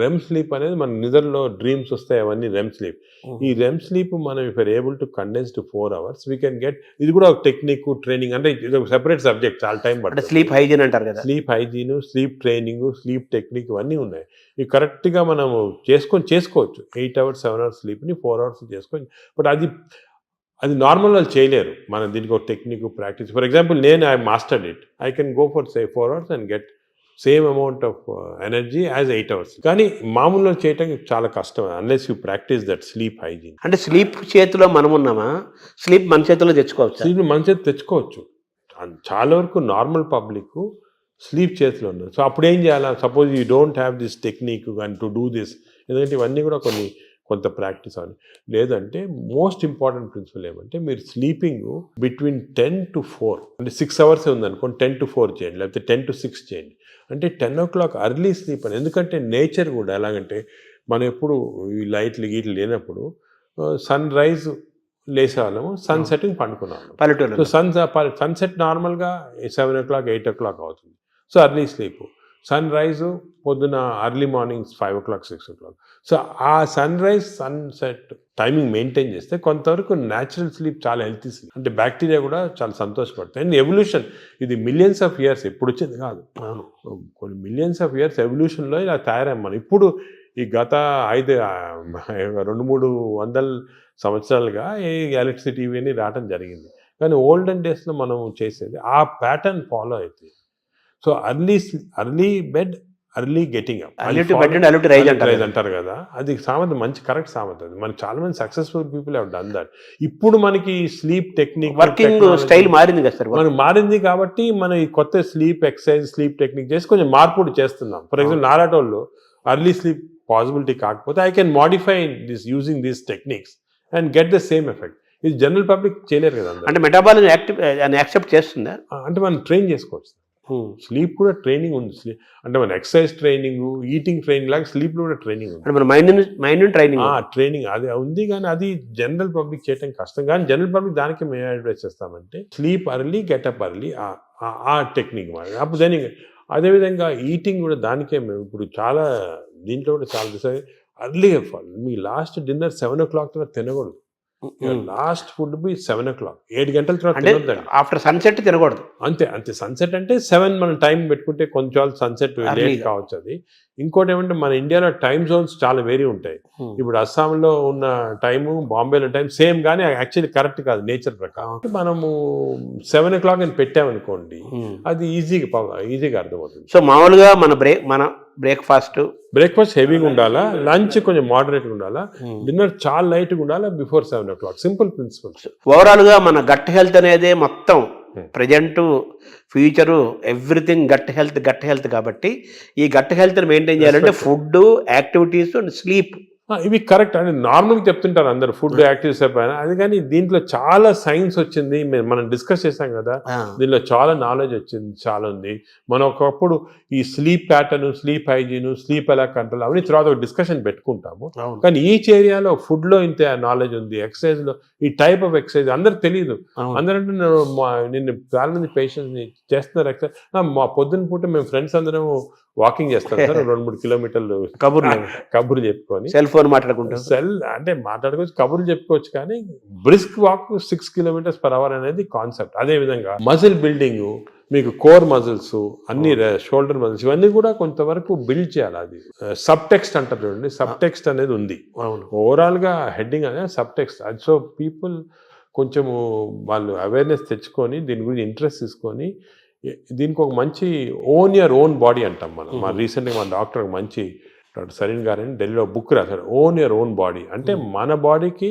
రెమ్ స్లీప్ అనేది మన నిద్రలో డ్రీమ్స్ వస్తాయి, అవన్నీ రెమ్ స్లీప్. ఈ రెమ్ స్లీప్ మనం if are able to condense to 4 hours we can get. ఇది కూడా ఒక టెక్నిక్, ట్రైనింగ్, అంటే ఇది ఒక సెపరేట్ సబ్జెక్ట్, చాలా టైం పడుతుంది. స్లీప్ హైజీన్ అంటారు కదా, sleep hygiene, sleep training, sleep technique, ఇవన్నీ ఉన్నాయి. ఇవి కరెక్ట్గా మనం చేసుకోవచ్చు. 8 hours 7 hours స్లీప్ని 4 hours చేసుకోవచ్చు. బట్ అది నార్మల్ వాళ్ళు చేయలేరు. మనం దీనికి ఒక technique, practice. For example I mastered it, I can go for 4 hours and get same amount of energy as 8 hours. కానీ మామూలుగా చేయడానికి చాలా కష్టం unless you practice that sleep hygiene. అంటే స్లీప్ చేతిలో మనం ఉన్నామా, స్లీప్ మన చేతిలో తెచ్చుకోవచ్చు. స్లీప్ మన చేతి తెచ్చుకోవచ్చు. చాలా వరకు నార్మల్ పబ్లిక్ స్లీప్ చేతిలో ఉన్నారు. సో అప్పుడు ఏం చేయాలి, suppose you don't have this technique and to do this, ఎందుకంటే ఇవన్నీ కూడా కొంత ప్రాక్టీస్ అవ్వాలి. లేదంటే మోస్ట్ ఇంపార్టెంట్ ప్రిన్సిపల్ ఏమంటే మీరు స్లీపింగ్ బిట్వీన్ 10 to 4, అంటే 6 hours ఉందనుకోండి, 10 to 4 చేయండి, లేకపోతే 10 to 6 చేయండి. అంటే 10 o'clock అర్లీ స్లీప్ అని. ఎందుకంటే నేచర్ కూడా ఎలాగంటే మనం ఎప్పుడు ఈ లైట్లు గీట్లు లేనప్పుడు సన్ రైజ్ లేసేవాళ్ళము, సన్ సెట్టింగ్ పండుకున్నాము పల్లెటూరు. సో సన్సెట్ నార్మల్గా 7 o'clock 8 o'clock అవుతుంది. So early sleep. Sun rise పొద్దున early morning 5 o'clock 6 o'clock. So ఆ sun rise sunset timing maintain చేస్తే కొంతవరకు న్యాచురల్ స్లీప్ చాలా హెల్తీ స్లీప్. అంటే బ్యాక్టీరియా కూడా చాలా సంతోషపడతాయి. అండ్ ఎవల్యూషన్ ఇది మిలియన్స్ ఆఫ్ ఇయర్స్, ఎప్పుడు వచ్చింది కాదు, కొన్ని మిలియన్స్ ఆఫ్ ఇయర్స్ ఎవల్యూషన్లో ఇలా తయారయ్యాం మనం. ఇప్పుడు ఈ గత 200-300 సంవత్సరాలుగా ఈ ఎలక్ట్రిసిటీ ఇవన్నీ రావటం జరిగింది. కానీ ఓల్డెన్ డేస్లో మనం చేసేది ఆ ప్యాటర్న్ ఫాలో అవుతుంది. So early bed, early getting up, rise అంటారు కదా, అది సామెత, మంచి కరెక్ట్ సామెత. అది మనకి చాలా మంది successful people have done that. ఇప్పుడు మనకి స్లీప్ టెక్నిక్, వర్కింగ్ స్టైల్ మారింది కదా సార్, మనకు మారింది కాబట్టి మనం ఈ కొత్త స్లీప్ ఎక్సర్సైజ్, స్లీప్ టెక్నిక్ చేసి కొంచెం మార్పు చేస్తున్నాం. ఫర్ ఎగ్జాంపుల్ నారాటోళ్ళు అర్లీ స్లీప్ పాసిబిలిటీ కాకపోతే I can modify this using these techniques and get the same effect. ఇది జనరల్ పబ్లిక్ చేయలేరు కదా. అంటే మెటాబాలిజం యాక్సెప్ట్ చేస్తుందా, అంటే మనం ట్రైన్ చేసుకోవచ్చు. స్లీప్ కూడా ట్రైనింగ్ ఉంది. అంటే మన ఎక్సర్సైజ్ ట్రైనింగ్, ఈటింగ్ ట్రైనింగ్ లాగా స్లీప్లో కూడా ట్రైనింగ్ ఉంది. అంటే మన మైండ్ ట్రైనింగ్. ట్రైనింగ్ అది ఉంది, కానీ అది జనరల్ పబ్లిక్ చేయడం కష్టం. కానీ జనరల్ పబ్లిక్ దానికి మేము అడ్వైస్ చేస్తామంటే స్లీప్ అర్లీ, గెటప్ అర్లీ, ఆ టెక్నిక్ మరి. అప్పుడు దాని అదేవిధంగా ఈటింగ్ కూడా దానికే మేము ఇప్పుడు చాలా దీంట్లో కూడా చాలా అర్లీగా మీ లాస్ట్ డిన్నర్ 7 o'clock తర్వాత తినకూడదు. లాస్ట్ ఫుడ్ బి 7 o'clock, 7 గంటల తర్వాత తినొద్దండి. ఆఫ్టర్ సన్సెట్ తినకూడదు. అంతే సన్సెట్ అంటే 7 మనం టైం పెట్టుకుంటే కొంచెం సన్సెట్ లేట్ కావచ్చు. అది ఇంకోటి ఏమంటే మన ఇండియాలో టైం జోన్స్ చాలా వేరీ ఉంటాయి. ఇప్పుడు అస్సాంలో ఉన్న టైము, బాంబేలో టైం సేమ్, కానీ యాక్చువల్లీ కరెక్ట్ కాదు నేచర్ ప్రకారం. మనము 7 o'clock అని పెట్టామనుకోండి, అది ఈజీగా అర్థమవుతుంది. సో మామూలుగా మన బ్రేక్ఫాస్ట్ హెవీగా ఉండాలా, లంచ్ కొంచెం మోడరేట్గా ఉండాలా, డిన్నర్ చాలా లైట్గా ఉండాలా before 7 o'clock. Simple principles. Overall గా మన గట్ హెల్త్ అనేది మొత్తం present future everything gut health కాబట్టి ఈ గట్ హెల్త్ మెయింటైన్ చేయాలంటే ఫుడ్, యాక్టివిటీస్ అండ్ స్లీప్ ఇవి కరెక్ట్ అని నార్మల్గా చెప్తుంటారు అందరు, ఫుడ్ యాక్టివిటీస్ పైన. అది కానీ దీంట్లో చాలా సైన్స్ వచ్చింది, మనం డిస్కస్ చేసాం కదా, దీనిలో చాలా నాలెడ్జ్ వచ్చింది, చాలా ఉంది. మనం ఒకప్పుడు ఈ sleep pattern, sleep hygiene, sleep ఎలా కంట్రోల్ అవన్నీ తర్వాత ఒక డిస్కషన్ పెట్టుకుంటాము. కానీ ఈచ్ ఏరియాలో ఫుడ్లో ఇంత నాలెడ్జ్ ఉంది, ఎక్సర్సైజ్లో ఈ టైప్ ఆఫ్ ఎక్సర్సైజ్ అందరికి తెలియదు. అందరంటే నిన్న చాలా మంది పేషెంట్స్ చేస్తున్నారు ఎక్సర్సైజ్. మా పొద్దున్న పూట మేము ఫ్రెండ్స్ అందరం వాకింగ్ చేస్తాం సార్, 2-3 kilometers కబుర్లు చెప్పుకొని, సెల్ ఫోన్ మాట్లాడుకుంటాం. అంటే మాట్లాడుకోవచ్చు, కబుర్లు చెప్పుకోవచ్చు, కానీ బ్రిస్క్ వాక్ 6 km/h అనేది కాన్సెప్ట్. అదే విధంగా మజిల్ బిల్డింగ్, మీకు కోర్ మజిల్స్, అన్ని షోల్డర్ మజిల్స్, ఇవన్నీ కూడా కొంతవరకు బిల్డ్ చేయాలి. అది సబ్ టెక్స్ట్ అంటారు చూడండి, సబ్ టెక్స్ట్ అనేది ఉంది. ఓవరాల్ గా హెడ్డింగ్ అనేది సబ్ టెక్స్ట్. అది సో పీపుల్ కొంచెము వాళ్ళు అవేర్నెస్ తెచ్చుకొని దీని గురించి ఇంట్రెస్ట్ తీసుకొని దీనికి ఒక మంచి యువర్ ఓన్ బాడీ అంటాం మనం. మా రీసెంట్గా మన డాక్టర్ మంచి డాక్టర్ సరీన్ గారని ఢిల్లీలో బుక్ రాశారు, యువర్ ఓన్ బాడీ. అంటే మన బాడీకి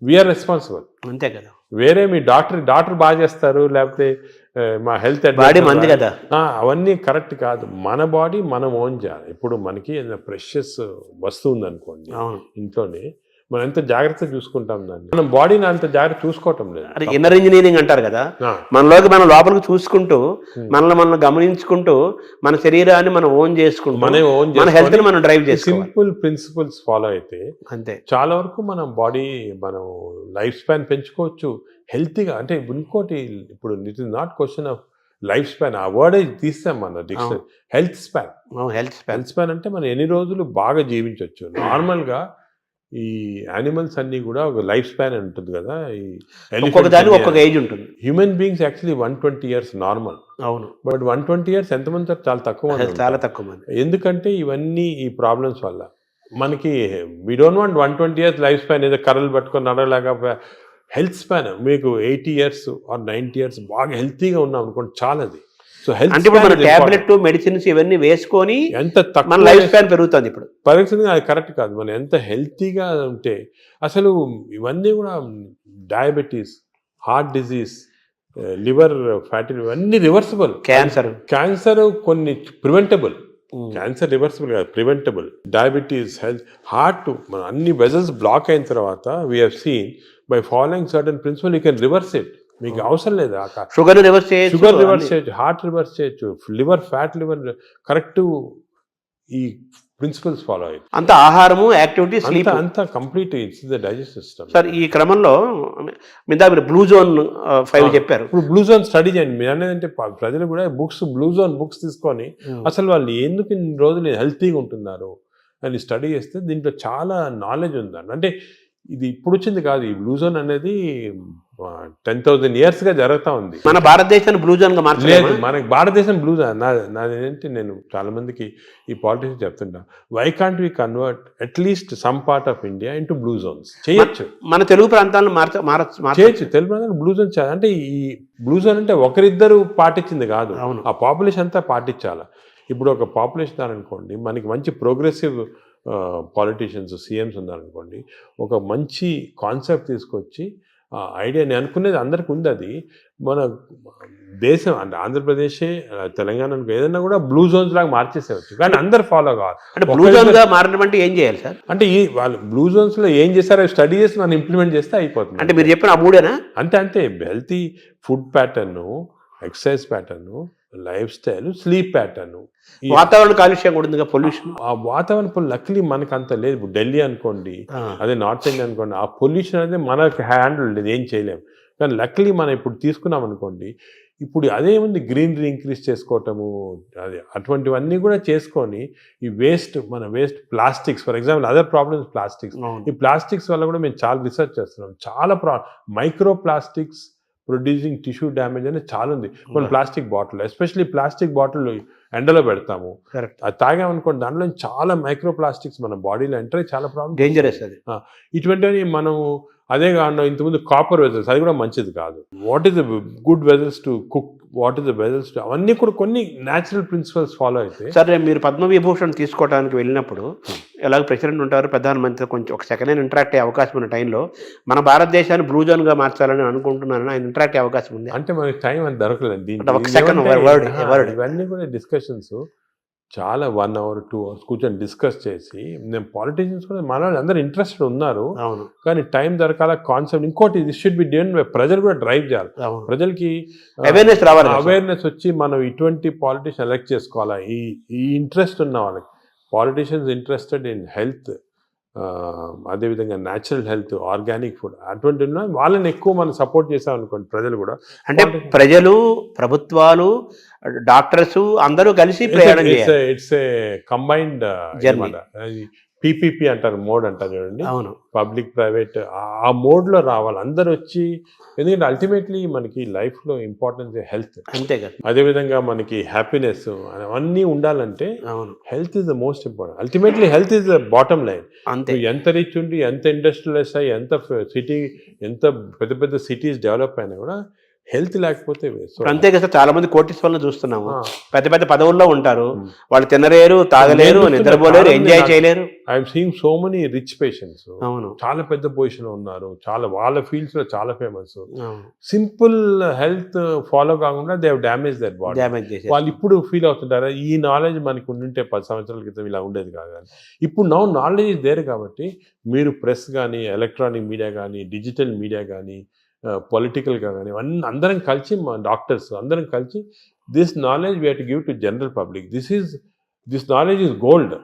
వీఆర్ రెస్పాన్సిబుల్. అంతే కదా, వేరే మీ డాక్టర్ బాగా చేస్తారు, లేకపోతే మా హెల్త్ బాడీ మంది కదా, అవన్నీ కరెక్ట్ కాదు. మన బాడీ మనం ఓన్ చేయాలి. ఇప్పుడు మనకి ఏదైనా ప్రెషియస్ వస్తువు ఉందనుకోండి ఇంట్లోనే, మనం ఎంత జాగ్రత్త చూసుకుంటాం దాన్ని, మనం బాడీని అంత జాగ్రత్త చూసుకోవటం లేదు. అది ఇన్నర్ ఇంజనీరింగ్ అంటారు కదా, మనలోకి మనం లోపలికి చూసుకుంటూ మనం గమనించుకుంటూ మన శరీరాన్ని మనం ఓన్ చేసుకుంటూ మన హెల్త్ ని మనం డ్రైవ్ చేసి సింపుల్ ప్రిన్సిపల్స్ ఫాలో అయితే అంతే చాలా వరకు మనం బాడీ మనం లైఫ్ స్పాన్ పెంచుకోవచ్చు హెల్తీగా. అంటే ఇంకోటి, ఇప్పుడు it is not question of life span, ఆ వర్డ్ తీస్తాం మన డిక్షనరీ. హెల్త్ స్పాన్ అంటే మనం ఎన్ని రోజులు బాగా జీవించవచ్చు. నార్మల్గా ఈ యానిమల్స్ అన్ని కూడా ఒక లైఫ్ స్పాన్ ఉంటుంది కదా, ఒక్కొక్క ఏజ్ ఉంటుంది. Human beings actually 120 years normal. అవును, బట్ 120 years ఎంతమంది చాలా తక్కువ మంది. ఎందుకంటే ఇవన్నీ ఈ ప్రాబ్లమ్స్ వల్ల మనకి we don't want 120 years life span, ఏదో కర్రలు పట్టుకొని నడలాగా. హెల్త్ స్పాన్ మీకు 80 years or 90 years బాగా హెల్తీగా ఉన్నాం అనుకోండి, చాలా. అది సో హెల్త్ అంటే మన టాబ్లెట్, మెడిసిన్స్ ఇవన్నీ వేసుకొని ఎంత తక్కువ లైఫ్ స్పాన్ పెరుగుతుంది. ఇప్పుడు పెరుగుతుంది, అది కరెక్ట్ కాదు. మనం ఎంత హెల్తీగా ఉంటే అసలు ఇవన్నీ కూడా diabetes, heart disease, liver fatty, ఇవన్నీ రివర్సిబుల్. క్యాన్సర్ కొన్ని ప్రివెంటబుల్, క్యాన్సర్ రివర్సిబుల్ కాదు, ప్రివెంటబుల్. డయాబెటీస్, హెల్త్, హార్ట్, మన అన్ని వెజల్స్ బ్లాక్ అయిన తర్వాత we have seen by following certain principal you can reverse it. మీకు అవసరం లేదు, షుగర్ రివర్స్ చేయొచ్చు, హార్ట్ రివర్స్ చేయొచ్చు, లివర్ ఫ్యాట్ లివర్ కరెక్ట్. ఈ ప్రిన్సిపల్స్ ఫాలో అయ్యి అంత ఆహారము, యాక్టివిటీ, స్లీప్ అంతా complete it's the digestive system. Sir ఈ క్రమంలో మీరు బ్లూ జోన్ 5 చెప్పారు. ఇప్పుడు బ్లూ జోన్ స్టడీ చేయండి. మీరు అనేది ప్రజలు కూడా బ్లూ జోన్ బుక్స్ తీసుకొని అసలు వాళ్ళు ఎందుకు ఇన్ని రోజులు హెల్తీగా ఉంటున్నారు అని స్టడీ చేస్తే దీంట్లో చాలా నాలెడ్జ్ ఉందండి. అంటే ఇది ఇప్పుడు వచ్చింది కాదు, ఈ బ్లూ జోన్ అనేది 10,000 years జరుగుతూ ఉంది. మన భారతదేశాన్ని బ్లూ జోన్ గా మార్చలేదు. మనకి భారతదేశం బ్లూ జోన్. నాదేంటి, నేను చాలా మందికి ఈ పాలిటిక్స్ చెప్తుంటా, why can't we convert at least some part of India into blue zones? చేయొచ్చు. మన తెలుగు ప్రాంతాలను చేయొచ్చు. తెలుగు ప్రాంతాలు బ్లూ జోన్ చేయాలి. అంటే ఈ బ్లూ జోన్ అంటే ఒకరిద్దరు పాటించింది కాదు, ఆ పాపులేషన్ అంతా పాటించాలి. ఇప్పుడు ఒక పాపులేషన్ అనుకోండి, మనకి మంచి ప్రోగ్రెసివ్ పాలిటీషియన్స్, సీఎంస్ ఉన్నారనుకోండి, ఒక మంచి కాన్సెప్ట్ తీసుకొచ్చి ఐడియా, నేను అనుకునేది అందరికి ఉంది. అది మన దేశం అంటే ఆంధ్రప్రదేశ్, తెలంగాణ ఏదైనా కూడా బ్లూ జోన్స్ లాగా మార్చేసేవచ్చు, కానీ అందరు ఫాలో కావాలి. అంటే బ్లూ జోన్ గా మారడం అంటే ఏం చేయాలి సార్? అంటే ఈ వాళ్ళు బ్లూ జోన్స్ లో ఏం చేస్తారో స్టడీ చేసి మనం ఇంప్లిమెంట్ చేస్తే అయిపోతుంది. అంటే మీరు చెప్పిన ఆ మూడేనా? అంతే. Healthy food pattern, exercise pattern, life style, sleep pattern. వాతావరణ కాలుష్యం కూడా ఉంది, పొల్యూషన్. ఆ వాతావరణ లక్లీ మనకు అంత లేదు. ఇప్పుడు ఢిల్లీ అనుకోండి, అదే నార్త్ ఇండియా అనుకోండి, ఆ పొల్యూషన్ అనేది మనకు హ్యాండిల్ లేదు, ఏం చేయలేము. కానీ లక్లీ మనం ఇప్పుడు తీసుకున్నాం అనుకోండి, ఇప్పుడు అదేముంది, గ్రీనరీ ఇంక్రీజ్ చేసుకోవటము, అది అటువంటివన్నీ కూడా చేసుకొని ఈ మన waste plastics, for example other problems plastics. ఈ ప్లాస్టిక్స్ వల్ల కూడా మేము చాలా రీసెర్చ్ చేస్తున్నాం. చాలా micro plastics producing tissue damage అనేది చాలా ఉంది. మన plastic bottle, especially plastic bottle ఎండలో పెడతాము, అది తాగామనుకోండి, దాంట్లో చాలా మైక్రో ప్లాస్టిక్స్ మన బాడీలో ఎంటర్ అయ్యి చాలా ప్రాబ్లమ్, డేంజరస్ అది. ఇటువంటివి మనం అదే కాకుండా ఇంతకుముందు కాపర్ వెజల్స్, అది కూడా మంచిది కాదు. What is the good vessels to cook, what is the vessels to, అవన్నీ కూడా కొన్ని న్యాచురల్ ప్రిన్సిపల్స్ ఫాలో అయితే. సరే, మీరు పద్మవిభూషణ్ తీసుకోవడానికి వెళ్ళినప్పుడు ఎలాగ ప్రెసిడెంట్ ఉంటారు, ప్రధానమంత్రి, కొంచెం ఒక సెకండ్ హ్యాండ్ ఇంటరాక్ట్ అయ్యే అవకాశం ఉన్న టైంలో మన భారతదేశాన్ని బ్లూ జోన్గా మార్చాలని అనుకుంటున్నాను, ఆయన ఇంటరాక్ట్ అయ్యే అవకాశం ఉంది అంటే మనకి టైం అని దొరకలేదు. ఒక సెకండ్ వర్డ్ ఇవన్నీ కూడా డిస్కషన్స్ చాలా 1 hour 2 hours కూర్చొని డిస్కస్ చేసి, నేను పాలిటీషియన్స్ కూడా మన అందరూ ఇంట్రెస్టెడ్ ఉన్నారు, కానీ టైం దొరకాల కాన్సెప్ట్. ఇంకోటి, దిస్ షుడ్ బి డన్, ప్రజలు కూడా డ్రైవ్ చేయాలి, ప్రజలకి అవేర్నెస్ రావాలి, అవేర్నెస్ వచ్చి మనం ఇటువంటి పాలిటీషియన్ ఎలక్ట్ చేసుకోవాలా. ఈ ఇంట్రెస్ట్ ఉన్న వాళ్ళకి, పాలిటీషియన్స్ ఇంట్రెస్టెడ్ ఇన్ హెల్త్, అదేవిధంగా న్యాచురల్ హెల్త్, ఆర్గానిక్ ఫుడ్, అటువంటి వాళ్ళని ఎక్కువ మనం సపోర్ట్ చేసాం అనుకోండి, ప్రజలు కూడా. అంటే ప్రజలు, ప్రభుత్వాలు, డాక్టర్స్ అందరూ కలిసి ప్రయాణం చేయాలి. ఇట్స్ ఏ కంబైన్డ్ PPP అంటారు, మోడ్ అంటారు చూడండి, అవును, పబ్లిక్ ప్రైవేట్, ఆ మోడ్లో రావాలి అందరు వచ్చి. ఎందుకంటే అల్టిమేట్లీ మనకి లైఫ్లో ఇంపార్టెన్స్ హెల్త్, అంతే కదా. అదేవిధంగా మనకి హ్యాపీనెస్ అవన్నీ ఉండాలంటే health is the most important. Ultimately health is the bottom line. అంతే, ఎంత రిచ్ ఉండి, ఎంత ఇండస్ట్రియలైజ్ అయ్యి, ఎంత సిటీ, ఎంత పెద్ద పెద్ద సిటీస్ డెవలప్ అయినా కూడా హెల్త్ లేకపోతే. అంతే కదా. చాలా మంది కోటీశ్వరులను చూస్తున్నాము, పెద్ద పెద్ద పదవుల్లో ఉంటారు, వాళ్ళు తినలేరు, తాగలేరు, నిద్రపోలేరు, ఎంజాయ్ చేయలేరు. I'm seeing so many rich patients, అవును, చాలా పెద్ద పొజిషన్ లో ఉన్నారు, చాలా వాళ్ళ ఫీల్డ్స్ లో చాలా ఫేమస్. సింపుల్ హెల్త్ ఫాలో కాకుండా they have damage that body. వాళ్ళు ఇప్పుడు ఫీల్ అవుతుంటారు, ఈ నాలెడ్జ్ మనకు ఉండింటే 10 సంవత్సరాల క్రితం ఇలా ఉండేది కాదు. కానీ ఇప్పుడు నాలెడ్జ్ ఇస్ దేర్ కాబట్టి, మీరు ప్రెస్ కానీ, ఎలక్ట్రానిక్ మీడియా కానీ, డిజిటల్ మీడియా కానీ, పొలిటికల్గా కానీ, అందరం కలిసి, మా డాక్టర్స్ అందరం కలిసి, this knowledge we have to give to general public. This knowledge is gold.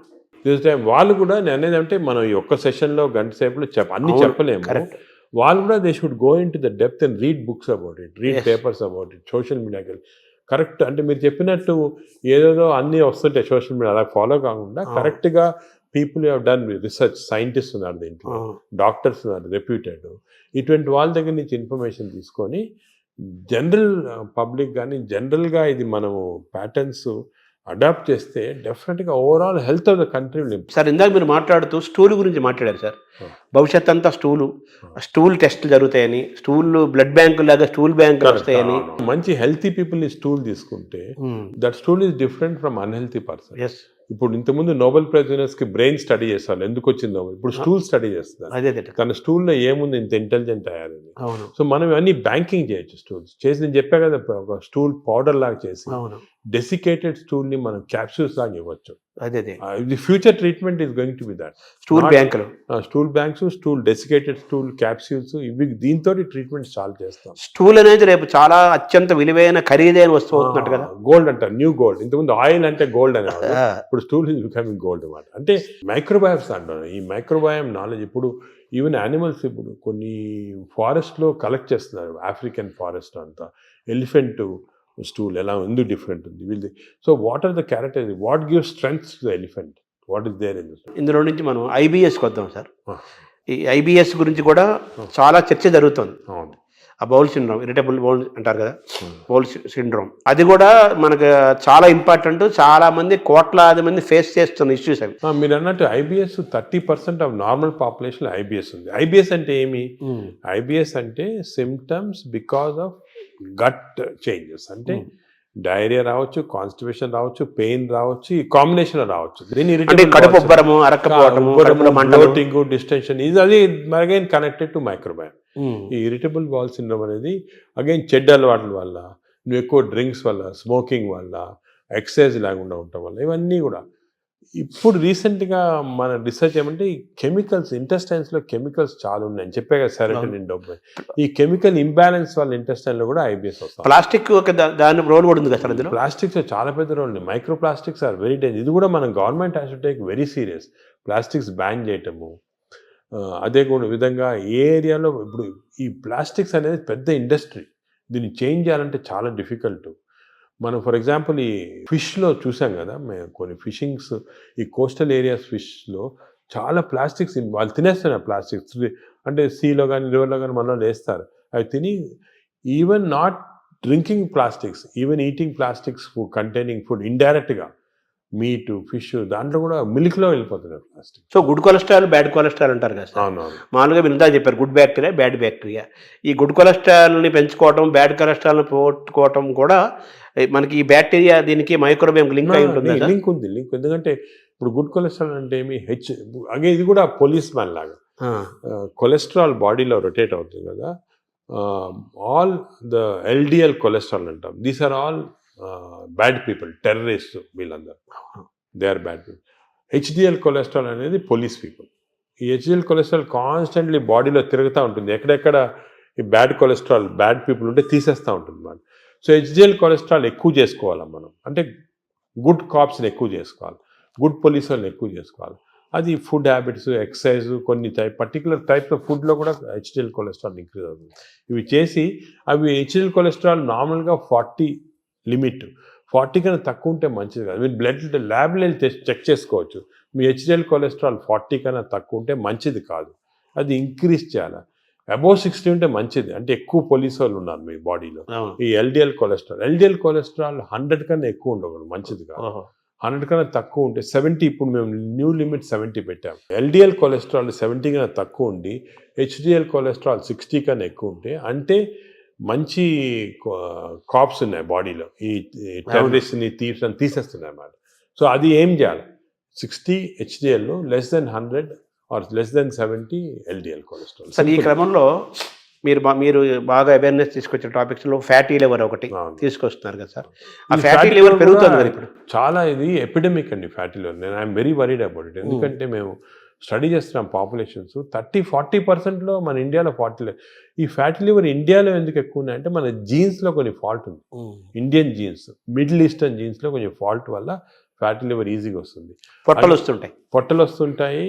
This time వాళ్ళు కూడా, నేను అనేది అంటే, మనం ఈ ఒక్క సెషన్లో గంట సేపులో అన్ని చెప్పలేము. వాళ్ళు కూడా they should go in to the depth and read books about it, read papers about it, social మీడియాకి కరెక్ట్. అంటే మీరు చెప్పినట్టు ఏదేదో అన్నీ వస్తుంటాయి సోషల్ మీడియా, అలా ఫాలో కాకుండా కరెక్ట్గా people have done research, scientist ఉన్నారు దీంట్లో, డాక్టర్స్ ఉన్నారు రెప్యూటెడ్, ఇటువంటి వాళ్ళ దగ్గర నుంచి ఇన్ఫర్మేషన్ తీసుకొని జనరల్ పబ్లిక్ కానీ, జనరల్గా ఇది మనము ప్యాటర్న్స్ అడాప్ట్ చేస్తే డెఫినెట్గా overall health of the country. Sir, ఇందాక మీరు మాట్లాడుతూ స్టూల్ గురించి మాట్లాడారు సార్. భవిష్యత్ అంతా స్టూల్ టెస్టులు జరుగుతాయని, బ్లడ్ బ్యాంకు లాగా స్టూల్ బ్యాంకులు వస్తాయని. మంచి హెల్తీ పీపుల్ని స్టూల్ తీసుకుంటే that stool is different from unhealthy person. ఇప్పుడు ఇంతకుముందు నోబెల్ ప్రైజ్ విన్నర్స్కి బ్రెయిన్ స్టడీ చేస్తారు, ఎందుకు వచ్చిందో. ఇప్పుడు స్టూల్ స్టడీ చేస్తారు, తన స్టూల్లో ఏముంది, ఇంత ఇంటెలిజెంట్ అయ్యారని. సో మనం ఇవన్నీ బ్యాంకింగ్ చేయొచ్చు స్టూల్స్ చేసి. నేను చెప్పా కదా, ఒక స్టూల్ పౌడర్ లాగా చేసి డెసికేటెడ్ స్టూల్ ని మనం క్యాప్సూల్స్ లాగా ఇవ్వచ్చు. The future treatment is going to be that. Stool banks, stool desiccated stool capsules, ఇవి దీంతో ట్రీట్మెంట్ స్టార్ట్ చేస్తాం. స్టూల్ అనేది రేపు చాలా అత్యంత విలువైన, ఖరీదైన వస్తువు అవుతున్నట్టు కదా. గోల్డ్ అంటారు, న్యూ గోల్డ్. ఇంతకుముందు ఆయిల్ అంటే గోల్డ్ అనేవాడు, ఇప్పుడు స్టూల్ ఈజ్ బికమింగ్ గోల్డ్ అన్నమాట. అంటే మైక్రోబయామ్స్ అంటారు. ఈ మైక్రోబయామ్ నాలెడ్జ్ ఇప్పుడు ఈవెన్ యానిమల్స్, ఇప్పుడు కొన్ని ఫారెస్ట్లో కలెక్ట్ చేస్తున్నారు, ఆఫ్రికన్ ఫారెస్ట్ అంతా, ఎలిఫెంట్ స్టూల్ ఎలా ఎందుకు డిఫరెంట్ ఉంది వీళ్ళది. So what are the characters, what gives strength to the elephant, what is there in this. ఇందులో నుంచి మనం IBSకి వద్దాం సార్. ఈ IBS గురించి కూడా చాలా చర్చ జరుగుతుంది. ఆ బౌల్ సిండ్రోమ్, ఇరిటబుల్ బౌల్ అంటారు కదా, బౌల్ సిండ్రోమ్, అది కూడా మనకు చాలా ఇంపార్టెంట్. చాలా మంది, కోట్లాది మంది ఫేస్ చేస్తున్న ఇష్యూస్ అవి. మీరు అన్నట్టు IBS 30% of normal population IBS ఉంది. IBS అంటే ఏమి? IBS అంటే symptoms because of gut changes. అంటే డైరియా రావచ్చు, కాన్స్టిపేషన్ రావచ్చు, పెయిన్ రావచ్చు, ఈ కాంబినేషన్ రావచ్చు. కడుపు ఉబ్బరము, బ్లోటింగ్, డిస్టెన్షన్, ఇది అది అగైన్ కనెక్టెడ్ టు మైక్రోబయామ్. ఈ ఇరిటబుల్ బౌల్ సిండ్రోమ్ అనేది అగైన్ చెడ్డ అలవాట్ల వల్ల, నువ్వు ఎక్కువ డ్రింక్స్ వల్ల, స్మోకింగ్ వల్ల, ఎక్సర్సైజ్ లేకుండా ఉండటం వల్ల, ఇవన్నీ కూడా ఇప్పుడు రీసెంట్గా మన రీసెర్చ్ ఏమంటే ఈ కెమికల్స్ ఇంటెస్టైన్స్లో కెమికల్స్ చాలా ఉన్నాయని చెప్పే కదా సెరోటోనిన్ డోపమైన్. ఈ కెమికల్ ఇంబ్యాలెన్స్ వల్ల ఇంటెస్టైన్లో కూడా ఐబిఎస్ వస్తుంది. ప్లాస్టిక్ ఒక దాని రోల్ కూడా ఉంది కదా సార్ అందులో. ప్లాస్టిక్స్ చాలా పెద్ద రోల్ ఉంది. Microplastics are very danger. ఇది కూడా మన government has to take very serious. Plastics ban చేయటము, అదే కూడా విధంగా ఏ ఏరియాలో ఇప్పుడు ఈ ప్లాస్టిక్స్ అనేది పెద్ద ఇండస్ట్రీ. దీన్ని చేంజ్ చేయాలంటే చాలా డిఫికల్ట్. మనం ఫర్ ఎగ్జాంపుల్ ఈ ఫిష్లో చూసాం కదా, మేము కొన్ని ఫిషింగ్స్ ఈ కోస్టల్ ఏరియాస్ ఫిష్లో చాలా ప్లాస్టిక్స్ వాళ్ళు తినేస్తున్నారు. ప్లాస్టిక్స్ అంటే సీలో కానీ రివర్లో కానీ మనలో వేస్తారు. అవి తిని even not drinking plastics, even eating plastics containing food ఇండైరెక్ట్గా మీట్ ఫిష్ దాంట్లో కూడా మిల్క్లో వెళ్ళిపోతున్నారు plastic. So good cholesterol bad cholesterol అంటారు కదా సార్. అవునవును. మామూలుగా మీరు ఇందా చెప్పారు గుడ్ బ్యాక్టీరియా బ్యాడ్ బ్యాక్టీరియా. ఈ గుడ్ కొలెస్ట్రాల్ని పెంచుకోవటం బ్యాడ్ కొలెస్ట్రాల్ని పోగొట్టుకోవటం కూడా మనకి ఈ బ్యాక్టీరియా దీనికి మైక్రోబియం లింక్ అయి ఉంటుంది. లింక్ ఉంది, లింక్. ఎందుకంటే ఇప్పుడు గుడ్ కొలెస్ట్రాల్ అంటే ఏమి అగే ఇది కూడా పోలీస్ మ్యాన్ లాగా కొలెస్ట్రాల్ బాడీలో రొటేట్ అవుతుంది కదా. ఆల్ ద ఎల్డిఎల్ కొలెస్ట్రాల్ అంటాం. These are all bad people, terrorist వీళ్ళందరూ. They are bad people. HDL cholesterol అనేది పోలీస్ పీపుల్. ఈ హెచ్డిఎల్ కొలెస్ట్రాల్ కాన్స్టెంట్లీ బాడీలో తిరుగుతూ ఉంటుంది. ఎక్కడెక్కడ ఈ బ్యాడ్ కొలెస్ట్రాల్ బ్యాడ్ పీపుల్ ఉంటే తీసేస్తూ ఉంటుంది అన్నమాట. సో హెచ్డిఎల్ కొలెస్ట్రాల్ ఎక్కువ చేసుకోవాలి మనం. అంటే గుడ్ కాప్స్ని ఎక్కువ చేసుకోవాలి, గుడ్ పోలీస్ వాళ్ళని ఎక్కువ చేసుకోవాలి. అది ఫుడ్ హ్యాబిట్స్, ఎక్సర్సైజ్, కొన్ని పర్టికులర్ టైప్స్ ఆఫ్ ఫుడ్లో కూడా హెచ్డిఎల్ కొలెస్ట్రాల్ ఇంక్రీజ్ అవుతుంది. ఇవి చేసి అవి హెచ్డిఎల్ కొలెస్ట్రాల్ నార్మల్గా 40 లిమిట్, 40 కన్నా తక్కువ ఉంటే మంచిది కాదు. మీరు బ్లడ్ ల్యాబ్లో వెళ్ళి చెక్ చేసుకోవచ్చు. మీ హెచ్డిఎల్ కొలెస్ట్రాల్ 40 కన్నా తక్కువ ఉంటే మంచిది కాదు, అది ఇంక్రీజ్ చేయాలి. అబోవ్ 60 ఉంటే మంచిది, అంటే ఎక్కువ పోలీసు వాళ్ళు ఉన్నారు మీ బాడీలో. ఈ ఎల్డిఎల్ కొలెస్ట్రాల్ 100 కన్నా ఎక్కువ ఉండకూడదు, మంచిది కాదు. 100 కన్నా తక్కువ ఉంటే 70, ఇప్పుడు మేము న్యూ లిమిట్ 70 పెట్టాము. ఎల్డిఎల్ కొలెస్ట్రాల్ 70 కన్నా తక్కువ ఉండి హెచ్డిఎల్ కొలెస్ట్రాల్ 60 కన్నా ఎక్కువ ఉంటే అంటే మంచి కాప్స్ ఉన్నాయి బాడీలో, ఈ టెర్రరిస్ట్ని తీసేస్తున్నాయి అన్నమాట. సో అది ఏం చేయాలి, 60 హెచ్డిఎల్లో, less than 100 or less than 70 LDL cholesterol. Sir ఈ క్రమంలో మీరు బాగా అవేర్నెస్ తీసుకొచ్చిన టాపిక్స్లో ఫ్యాటీ లివర్ ఒకటి తీసుకొస్తున్నారు కదా సార్. ఆ ఫ్యాటీ లివర్ పెరుగుతుంది కదా ఇప్పుడు. చాలా ఇది ఎపిడమిక్ అండి ఫ్యాటీ లివర్. నేను I'm very worried about it. ఎందుకంటే మేము స్టడీ చేస్తున్నాం పాపులేషన్స్ 30-40%లో మన ఇండియాలో ఈ ఫ్యాటీ లివర్ ఇండియాలో ఎందుకు ఎక్కువ ఉన్నాయంటే మన జీన్స్లో కొన్ని ఫాల్ట్ ఉంది. ఇండియన్ జీన్స్, మిడిల్ ఈస్టర్న్ జీన్స్లో కొంచెం ఫాల్ట్ వల్ల ఫ్యాటీ లివర్ ఈజీగా వస్తుంది. పొట్టలు వస్తుంటాయి.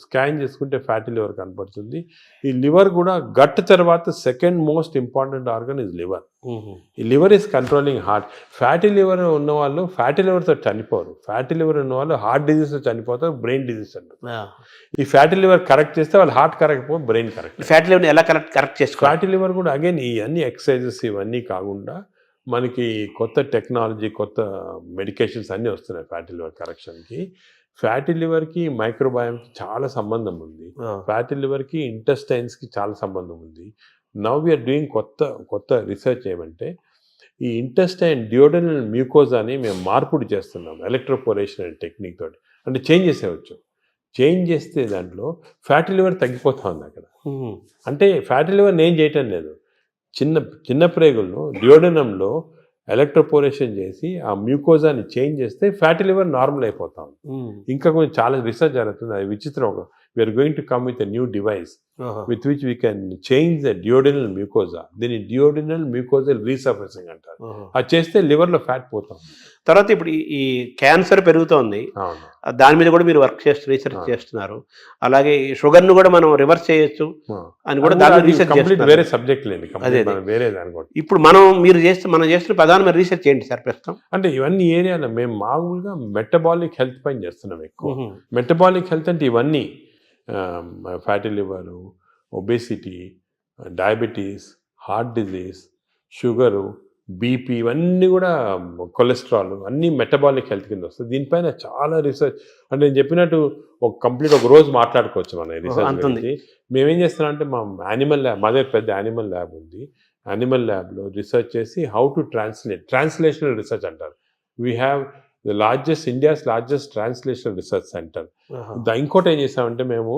స్కాన్ చేసుకుంటే ఫ్యాటీ లివర్ కనపడుతుంది. ఈ లివర్ కూడా గట్ తర్వాత second most important organ is liver. ఈ liver is controlling heart. Fatty liver ఉన్న వాళ్ళు ఫ్యాటీ లివర్తో చనిపోరు. ఫ్యాటీ లివర్ ఉన్న వాళ్ళు హార్ట్ డిజీజ్తో చనిపోతారు, బ్రెయిన్ డిజీజ్ అంటారు. ఈ ఫ్యాటీ లివర్ కరెక్ట్ చేస్తే వాళ్ళు హార్ట్ కరెక్ట్ పోతే బ్రెయిన్ కరెక్ట్. ఫ్యాటీ లివర్ ఎలా కరెక్ట్ చేసుకోవాలి? ఫ్యాటీ లివర్ కూడా అగైన్ ఈ అన్ని ఎక్సర్సైజెస్ ఇవన్నీ కాకుండా మనకి కొత్త టెక్నాలజీ, కొత్త మెడికేషన్స్ అన్నీ వస్తున్నాయి ఫ్యాటీ లివర్ కరెక్షన్కి. ఫ్యాటీ లివర్కి మైక్రోబయోమ్కి చాలా సంబంధం ఉంది. ఫ్యాటీ లివర్కి ఇంటెస్టైన్స్కి చాలా సంబంధం ఉంది. నౌ వీఆర్ డూయింగ్ కొత్త రీసెర్చ్ ఏమంటే ఈ ఇంటెస్టైన్ డియోడనల్ మ్యూకోజాని మేము మార్పుడు చేస్తున్నాం ఎలక్ట్రోపోరేషన్ అనే టెక్నిక్ తోటి. అంటే చేంజ్ చేసేవచ్చు. చేంజ్ చేస్తే దాంట్లో ఫ్యాటీ లివర్ తగ్గిపోతా ఉంది అక్కడ. అంటే ఫ్యాటీ లివర్ నేను చేయటం లేదు, చిన్న ప్రేగుల్లో డియోడనంలో ఎలక్ట్రోపోరేషన్ చేసి ఆ మ్యూకోజాని చేంజ్ చేస్తే ఫ్యాటీ లివర్ నార్మల్ అయిపోతాం. ఇంకా కొంచెం చాలా రీసెర్చ్ జరుగుతుంది. అది విచిత్రం. We are going to come with a new device with which we can change the duodenal mucosa. దీన్ని డియోడినల్ మ్యూకోజల్ రీసర్ఫేసింగ్ అంటారు. అది చేస్తే లివర్లో ఫ్యాట్ పోతాం. తర్వాత ఇప్పుడు ఈ క్యాన్సర్ పెరుగుతోంది, దాని మీద కూడా మీరు రీసెర్చ్ చేస్తున్నారు. అలాగే షుగర్ను కూడా మనం రివర్స్ చేయొచ్చు అని కూడా దాని రీసెర్చ్ చేస్తున్నారు. వేరే సబ్జెక్ట్ లేదు, వేరే దాని. ఇప్పుడు మనం చేస్తున్న ప్రధానమైన రీసెర్చ్ ఏంటి సార్ ప్రస్తుతం? అంటే ఇవన్నీ ఏరియాలో మేము మామూలుగా మెటబాలిక్ హెల్త్ పైన చేస్తున్నాం ఎక్కువ. మెటబాలిక్ హెల్త్ అంటే ఇవన్నీ fatty liver, obesity, diabetes, heart disease, sugar, BP, ఇవన్నీ కూడా కొలెస్ట్రాల్ అన్నీ మెటబాలిక్ హెల్త్ కింద వస్తుంది. దీనిపైన చాలా రీసెర్చ్, అంటే నేను చెప్పినట్టు ఒక రోజు మాట్లాడుకోవచ్చు మన రీసెర్చ్ గురించి. మేమేం చేస్తున్నాం అంటే మా యానిమల్ ల్యాబ్, మా దగ్గర పెద్ద యానిమల్ ల్యాబ్ ఉంది. యానిమల్ ల్యాబ్లో రీసెర్చ్ చేసి హౌ టు ట్రాన్స్లేషనల్ రీసెర్చ్ అంటారు. We have India's largest translational research centre. ఇంకోటి ఏం చేసామంటే మేము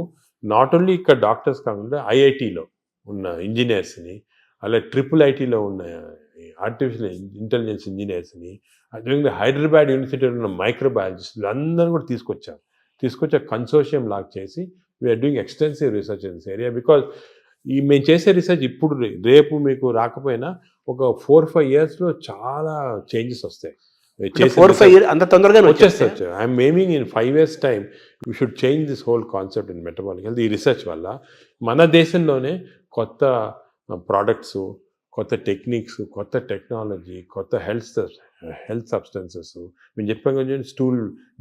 నాట్ ఓన్లీ ఇక్కడ డాక్టర్స్ కాకుండా ఐఐటీలో ఉన్న ఇంజనీర్స్ని, అలాగే IIITలో ఉన్న ఆర్టిఫిషియల్ ఇంటెలిజెన్స్ ఇంజనీర్స్ని, అదేవిధంగా హైదరాబాద్ యూనివర్సిటీలో ఉన్న మైక్రోబయాలజిస్టులు అందరూ కూడా తీసుకొచ్చి కన్సోర్షియం లాగా చేసి we are doing extensive research in this area. Because మేము చేసే రీసెర్చ్ ఇప్పుడు రేపు మీకు రాకపోయినా ఒక 4-5 yearsలో చాలా చేంజెస్ వస్తాయి. 4-5 years అంత తొందరగా వచ్చేస్తా. I'm aiming in 5 years time we should change this whole concept in metabolic health. ఈ రీసెర్చ్ వల్ల మన దేశంలోనే కొత్త ప్రోడక్ట్స్, కొత్త టెక్నిక్స్, కొత్త టెక్నాలజీ, కొత్త హెల్త్ సబ్స్టెన్సెస్, మేము చెప్పాం కదా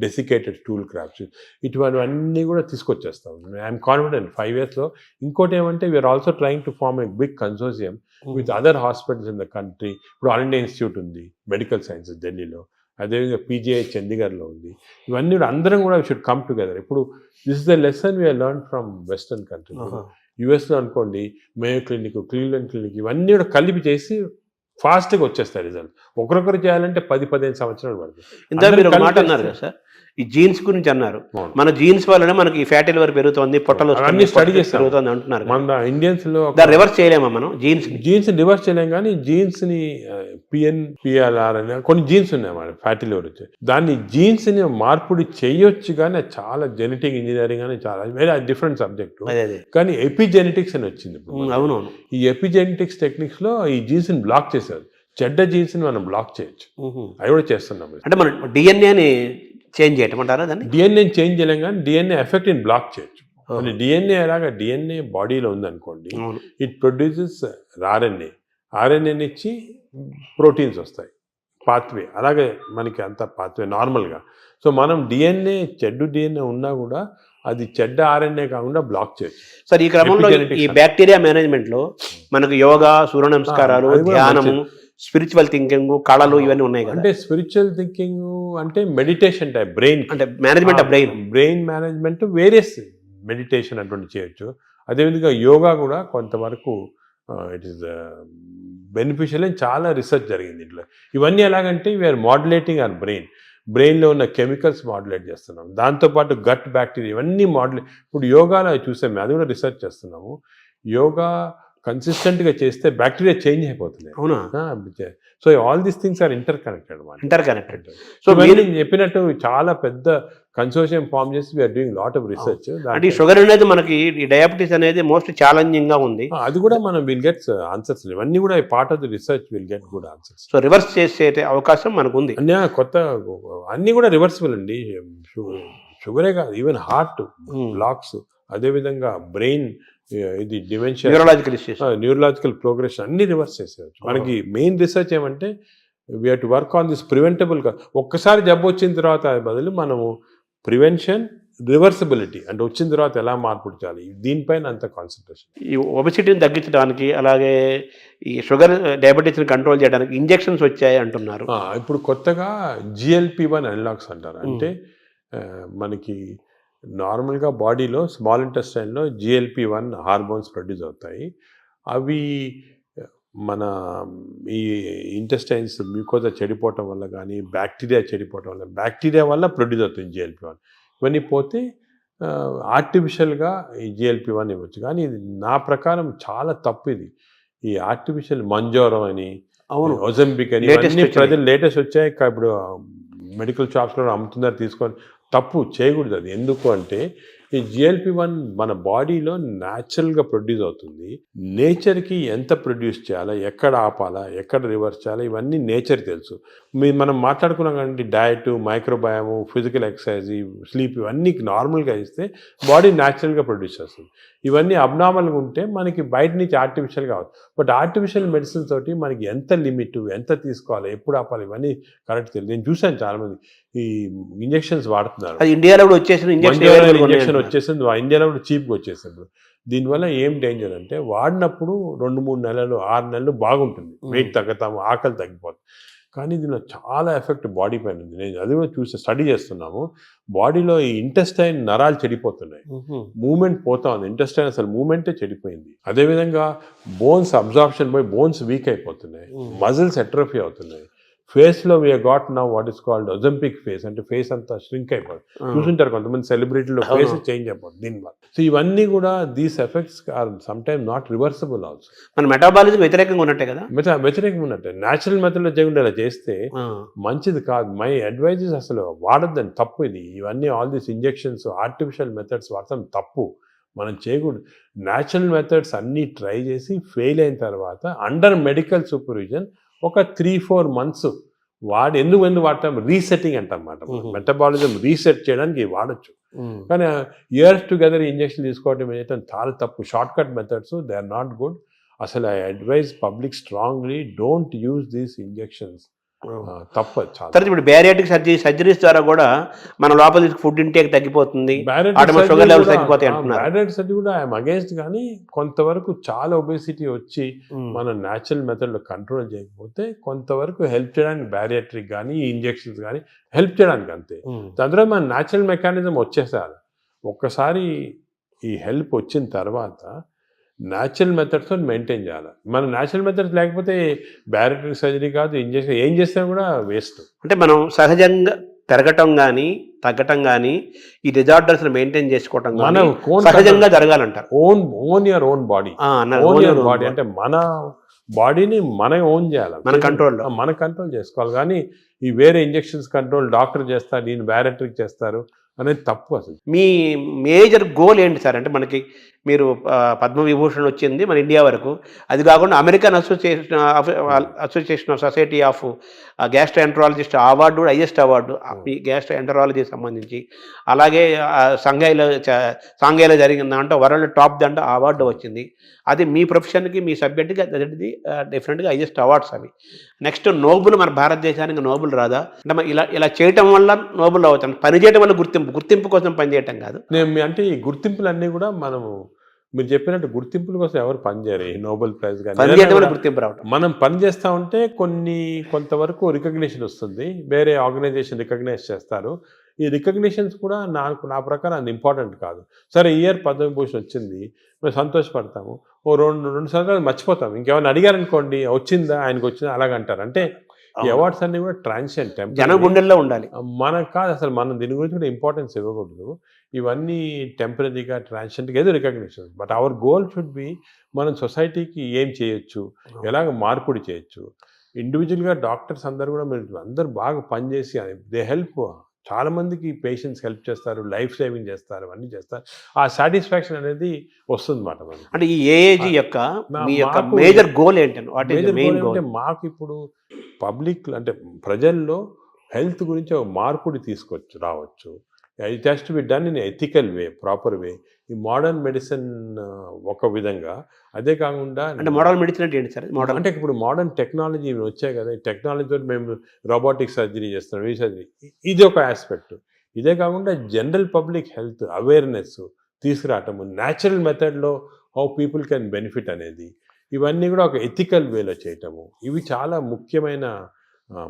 డెసికేటెడ్ స్టూల్ క్రాప్స్, ఇటువంటివన్నీ కూడా తీసుకొచ్చేస్తాం. ఐఎమ్ కాన్ఫిడెంట్ 5 yearsలో. ఇంకోటి ఏమంటే we are also trying to form a big consortium with other hospitals in the country. ఇప్పుడు ఆల్ ఇండియా ఇన్స్టిట్యూట్ ఉంది మెడికల్ సైన్సెస్ ఢిల్లీలో, అదేవిధంగా పీజీఐ చండీగఢ్లో ఉంది. ఇవన్నీ కూడా అందరం కూడా వీ షుడ్ కమ్ టుగెదర్. ఇప్పుడు this is the lesson we are learn from western country. యుఎస్లో అనుకోండి మేయో క్లినిక్, క్లీవ్లాండ్ క్లినిక్, ఇవన్నీ కూడా కలిపి చేసి ఫాస్ట్గా వచ్చేస్తాయి రిజల్ట్. ఒకరొకరు చేయాలంటే 10-15 సంవత్సరాలు పడుతుంది. ఇంత మీరు ఒక మాట అన్నారు కదా సార్, ఈ జీన్స్ గురించి అన్నారు. మన జీన్స్ వల్లనే మనకి ఫ్యాటీ లివర్ పెరుగుతుంది, పొట్టలు అన్ని స్టడీ చేస్తారు అంటున్నారు. మన ఇండియన్స్ లో రివర్స్ చేయలేమా మనం? జీన్స్ రివర్స్ చేయలేం, కానీ జీన్స్ ని పిఎల్ఆర్ అని కొన్ని జీన్స్ ఉన్నాయి మన ఫ్యాటీ లివర్ వచ్చి, దాన్ని జీన్స్ ని మార్పుడి చేయొచ్చు. కానీ అది చాలా జెనెటిక్ ఇంజనీరింగ్ అని చాలా వేరే డిఫరెంట్ సబ్జెక్ట్. కానీ ఎపిజెనెటిక్స్ అని వచ్చింది. అవునవును. ఈ ఎపిజెనెటిక్స్ టెక్నిక్స్ లో ఈ జీన్స్ ని బ్లాక్ చేశారు. చెడ్డ జీన్స్ ని మనం బ్లాక్ చేయొచ్చు. అవి కూడా చేస్తున్నాం. అంటే మనం డిఎన్ఏని చేంజ్ చేయటమంటారా? దాన్ని డిఎన్ఏ చేంజ్ చేయలేం, కానీ డిఎన్ఏ ఎఫెక్ట్ ని బ్లాక్ చేయొచ్చు. డిఎన్ఏ ఎలాగా డిఎన్ఏ బాడీలో ఉందనుకోండి, ఇట్ ప్రొడ్యూసెస్ ఆర్ఎన్ఏ ఇచ్చి ప్రోటీన్స్ వస్తాయి, పాత్వే. అలాగే మనకి అంత పాత్వే నార్మల్గా. సో మనం చెడ్డు డిఎన్ఏ ఉన్నా కూడా అది చెడ్డ ఆర్ఎన్ఏ కాకుండా బ్లాక్ చేయొచ్చు. సార్, ఈ క్రమంలో ఈ బ్యాక్టీరియా మేనేజ్మెంట్ లో మనకు యోగా, సూర్య నమస్కారాలు, ధ్యానము, స్పిరిచువల్ థింకింగ్, కళలు ఇవన్నీ ఉన్నాయి కదా. అంటే స్పిరిచువల్ థింకింగ్ అంటే మెడిటేషన్ టైప్, బ్రెయిన్ అంటే management of brain management, various meditation అటువంటి చేయొచ్చు. అదేవిధంగా యోగా కూడా కొంతవరకు ఇట్ ఈస్ బెనిఫిషియల్ అని చాలా రీసెర్చ్ జరిగింది ఇట్లా. ఇవన్నీ ఎలాగంటే వీఆర్ మాడ్యులేటింగ్ అవర్ బ్రెయిన్లో ఉన్న కెమికల్స్ మాడ్యులేట్ చేస్తున్నాం. దాంతోపాటు గట్ బ్యాక్టీరియా ఇవన్నీ ఇప్పుడు యోగాలో చూసాము, అది కూడా రీసెర్చ్ చేస్తున్నాము. యోగా కన్సిస్టెంట్గా చేస్తే బ్యాక్టీరియా చేంజ్ అయిపోతున్నాయి. అవునా? So all these things are interconnected. So మీరు చెప్పినట్టు చాలా పెద్ద కన్సోర్షియం ఫామ్ చేసి we are doing lot of research. అంటే షుగర్ అనేది మనకి, ఈ డయాబెటీస్ అనేది మోస్ట్ ఛాలెంజింగ్ గా ఉంది. అది కూడా మనం విల్ గెట్ ఆన్సర్స్. ఇవన్నీ కూడా part of the research will get good answers. So reverse చేసే అవకాశం మనకు ఉంది. కొత్త అన్ని కూడా రివర్సిబుల్ అండి. షుగరే కాదు, ఈవెన్ హార్ట్ బ్లాక్స్, అదేవిధంగా బ్రెయిన్ ఇది డిమెన్షియా, న్యూరలాజికల్ ప్రోగ్రెషన్ అన్ని రివర్స్ చేసేవచ్చు. మనకి మెయిన్ రీసెర్చ్ ఏమంటే we have to work on this preventable. ఒక్కసారి జబ్బు వచ్చిన తర్వాత బదులు మనము ప్రివెన్షన్, రివర్సిబిలిటీ అంటే వచ్చిన తర్వాత ఎలా మార్పు చేయాలి, దీనిపైన అంత కాన్సన్ట్రేషన్. ఈ ఒబెసిటీని తగ్గించడానికి, అలాగే ఈ షుగర్ డయాబెటీస్ని కంట్రోల్ చేయడానికి ఇంజెక్షన్స్ వచ్చాయి అంటున్నారు. ఇప్పుడు కొత్తగా GLP-1 అనలాగ్స్ అంటారు. అంటే మనకి నార్మల్గా బాడీలో స్మాల్ ఇంటెస్టైన్లో GLP-1 హార్మోన్స్ ప్రొడ్యూస్ అవుతాయి. అవి మన ఈ ఇంటెస్టైన్స్ మ్యూకోజా చెడిపోవటం వల్ల కానీ, బ్యాక్టీరియా వల్ల ప్రొడ్యూస్ అవుతుంది GLP-1. ఇవన్నీ పోతే ఆర్టిఫిషియల్గా ఈ GLP-1 ఇవ్వచ్చు. కానీ ఇది నా ప్రకారం చాలా తప్పు. ఇది ఈ ఆర్టిఫిషియల్ మంజోరం అని, ఒజంబిక్ అని ఇవన్నీ ప్రజలు లేటెస్ట్ వచ్చాయి. ఇప్పుడు మెడికల్ షాప్స్లో అమ్ముతున్నారు, తీసుకొని తప్పు చేయకూడదు. అది ఎందుకు అంటే ఈ GLP-1 మన బాడీలో న్యాచురల్గా ప్రొడ్యూస్ అవుతుంది. నేచర్కి ఎంత ప్రొడ్యూస్ చేయాలా, ఎక్కడ ఆపాలా, ఎక్కడ రివర్స్ చేయాలా, ఇవన్నీ నేచర్ తెలుసు. మనం మాట్లాడుకున్నాం కానీ డయట్, మైక్రోబయాము, ఫిజికల్ ఎక్సర్సైజ్, స్లీప్ ఇవన్నీ నార్మల్గా ఇస్తే బాడీ న్యాచురల్గా ప్రొడ్యూస్ చేస్తుంది. ఇవన్నీ అబ్నార్మల్గా ఉంటే మనకి బయట నుంచి ఆర్టిఫిషియల్గా అవుతుంది. బట్ ఆర్టిఫిషియల్ మెడిసిన్స్ తోటి మనకి ఎంత లిమిట్, ఎంత తీసుకోవాలి, ఎప్పుడు ఆపాలి, ఇవన్నీ కరెక్ట్ తెలియదు. నేను చూశాను చాలామంది ఈ ఇంజెక్షన్స్ వాడుతున్నారు. ఇండియాలో కూడా వచ్చేసింది, ఇంజెక్షన్ వచ్చేసింది, ఇండియాలో కూడా చీప్గా వచ్చేసింది. దీనివల్ల ఏం డేంజర్ అంటే వాడినప్పుడు 2-3 నెలలు, 6 నెలలు బాగుంటుంది, వెయిట్ తగ్గుతాము, ఆకలి తగ్గిపోతుంది. కానీ దీనిలో చాలా ఎఫెక్ట్ బాడీ పైన ఉంది. నేను అది కూడా స్టడీ చేస్తున్నాము. బాడీలో ఈ ఇంటెస్టైన్ నరాలు చెడిపోతున్నాయి, మూమెంట్ పోతా ఉంది. ఇంటెస్టైన్ అసలు మూమెంటే చెడిపోయింది. అదేవిధంగా బోన్స్ అబ్జార్ప్షన్ పోయి బోన్స్ వీక్ అయిపోతున్నాయి, మజిల్స్ ఎట్రోఫీ అవుతున్నాయి. ఫేస్లో we got now what is called Ozempic face, అంటే ఫేస్ అంతా స్ట్రింక్ అయిపోతుంది. చూసుంటారు కొంతమంది సెలబ్రిటీలో ఫేస్ చేంజ్ అయిపోతుంది దీనివల్ల. సో ఇవన్నీ కూడా these effects are some time not reversible also. మన మెటాబాలిజం వ్యతిరేకంగా ఉన్నట్టే కదా. వ్యతిరేకంగా ఉన్నట్టే. న్యాచురల్ మెథడ్లో చేయకుండా ఇలా చేస్తే మంచిది కాదు. మై అడ్వైజ్ అసలు వాడద్దని, తప్పు ఇది. ఇవన్నీ all these injections, artificial methods వాడతాం తప్పు, మనం చేయకూడదు. న్యాచురల్ మెథడ్స్ అన్నీ ట్రై చేసి ఫెయిల్ అయిన తర్వాత అండర్ మెడికల్ సూపర్విజన్ ఒక 3-4 months వాడి ఎందుకు వాడతాం, రీసెట్టింగ్ అంటమాట. మెటబాలిజం రీసెట్ చేయడానికి వాడచ్చు. కానీ ఇయర్స్ టుగెదర్ ఇంజెక్షన్ తీసుకోవడం ఏంటంటే చాలా తప్పు. Short cut methods they are not good. అసలు I advise public strongly don't use these injections. తప్పు చాలా. తర్వాత ఇప్పుడు బ్యారియాటిక్ సర్జరీస్ ద్వారా కూడా మన లోపల ఫుడ్ ఇంటేక్ తగ్గిపోతుంది, షుగర్ లెవెల్స్ తగ్గిపోతాయి అంటున్నారు. బ్యారియాటిక్ సర్జరీ కూడా ఐఎమ్ అగేన్స్ట్, కానీ కొంతవరకు చాలా ఒబేసిటీ వచ్చి మనం న్యాచురల్ మెథడ్లో కంట్రోల్ చేయకపోతే కొంతవరకు హెల్ప్ చేయడానికి బ్యారియాట్రిక్ కానీ ఇంజెక్షన్స్ కానీ హెల్ప్ చేయడానికి అంతే. దాని మన న్యాచురల్ మెకానిజం వచ్చేసారు. ఒక్కసారి ఈ హెల్ప్ వచ్చిన తర్వాత న్యాచురల్ మెథడ్స్తో మెయింటైన్ చేయాలి. మన న్యాచురల్ మెథడ్స్ లేకపోతే బ్యారియాట్రిక్ సర్జరీ కాదు, ఇంజెక్షన్ ఏం చేసినా కూడా వేస్ట్. అంటే మనం సహజంగా పెరగటం కానీ తగ్గటం కానీ ఈ డిజార్డర్స్ మెయింటైన్ చేసుకోవటం మనం సహజంగా జరగాలంటారు. Own your own body. Body అంటే మన బాడీని మనం ఓన్ చేయాలి, మన కంట్రోల్ చేసుకోవాలి. కానీ ఈ వేరే ఇంజెక్షన్స్ కంట్రోల్ డాక్టర్ చేస్తారు, నేను బ్యారియాట్రిక్ చేస్తారు అనేది తప్పు. అసలు మీ మేజర్ గోల్ ఏంటి సార్? అంటే మనకి మీరు పద్మవిభూషణ్ వచ్చింది మన ఇండియా వరకు, అది కాకుండా American association of society of gastroenterologist award కూడా హైయెస్ట్ అవార్డు ఈ గ్యాస్ట్రోఎంటరాలజీకి సంబంధించి. అలాగే సాంఘైలో జరిగిన దాంట్లో వరల్డ్ టాప్ దాంట్లో అవార్డు వచ్చింది. అది మీ ప్రొఫెషన్కి, మీ సబ్జెక్ట్కి అది డిఫరెంట్గా హైయెస్ట్ అవార్డ్స్ అవి. నెక్స్ట్ నోబుల్, మన భారతదేశానికి నోబుల్ రాదా? అంటే ఇలా చేయటం వల్ల నోబుల్ అవుతాం, పని చేయడం వల్ల గుర్తింపు కోసం పనిచేయటం కాదు. అంటే ఈ గుర్తింపులన్నీ కూడా మనము మీరు చెప్పినట్టు గుర్తింపుల కోసం ఎవరు పనిచేయరు. ఈ నోబెల్ ప్రైజ్ కానీ గుర్తింపు రావడం, మనం పని చేస్తూ ఉంటే కొంతవరకు రికగ్నిషన్ వస్తుంది, వేరే ఆర్గనైజేషన్ రికగ్నైజ్ చేస్తారు. ఈ రికగ్నిషన్స్ కూడా నా ప్రకారం అది ఇంపార్టెంట్ కాదు. సరే ఇయర్ పద్మవిభూషణ్ వచ్చింది, మేము సంతోషపడతాము, ఓ రెండు సంవత్సరాలు మర్చిపోతాం. ఇంకేమైనా అడిగారనుకోండి వచ్చిందా, ఆయనకు వచ్చిందా అలాగంటారు. అంటే ఈ అవార్డ్స్ అన్ని కూడా ట్రాన్సియెంట్, జన గుండెల్లో ఉండాలి. మనకు కాదు అసలు, మనం దీని గురించి కూడా ఇంపార్టెన్స్ ఇవ్వకూడదు. ఇవన్నీ టెంపరీగా ట్రాన్సియెంట్గా ఏదో recognition. But our goal should be మనం సొసైటీకి ఏం చేయొచ్చు, ఎలాగ మార్పుడి చేయొచ్చు. ఇండివిజువల్గా డాక్టర్స్ అందరూ కూడా మీరు అందరూ బాగా పనిచేసి దే హెల్ప్, చాలా మందికి పేషెంట్స్ హెల్ప్ చేస్తారు, లైఫ్ సేవింగ్ చేస్తారు, అన్నీ చేస్తారు. ఆ సాటిస్ఫాక్షన్ అనేది వస్తుంది అన్నమాట. అంటే ఈ ఏఏజీ యొక్క మేజర్ గోల్ ఏంటంటే, మాకు ఇప్పుడు పబ్లిక్ అంటే ప్రజల్లో హెల్త్ గురించి ఒక మార్పుడి రావచ్చు. It has to be done in ethical way, proper way. ఈ మోడర్న్ మెడిసిన్ ఒక విధంగా, అదే కాకుండా అంటే మోడర్న్ మెడిసిన్ అంటే ఏంటి సార్? అంటే ఇప్పుడు మోడర్న్ టెక్నాలజీ వచ్చాయి కదా, ఈ టెక్నాలజీతో మేము రోబోటిక్ సర్జరీ చేస్తున్నాం, ఈ సర్జరీ, ఇది ఒక ఆస్పెక్ట్. ఇదే కాకుండా general public health awareness తీసుకురావటము, natural మెథడ్లో హౌ పీపుల్ కెన్ బెనిఫిట్ అనేది, ఇవన్నీ కూడా ఒక ఎథికల్ వేలో చేయటము, ఇవి చాలా ముఖ్యమైన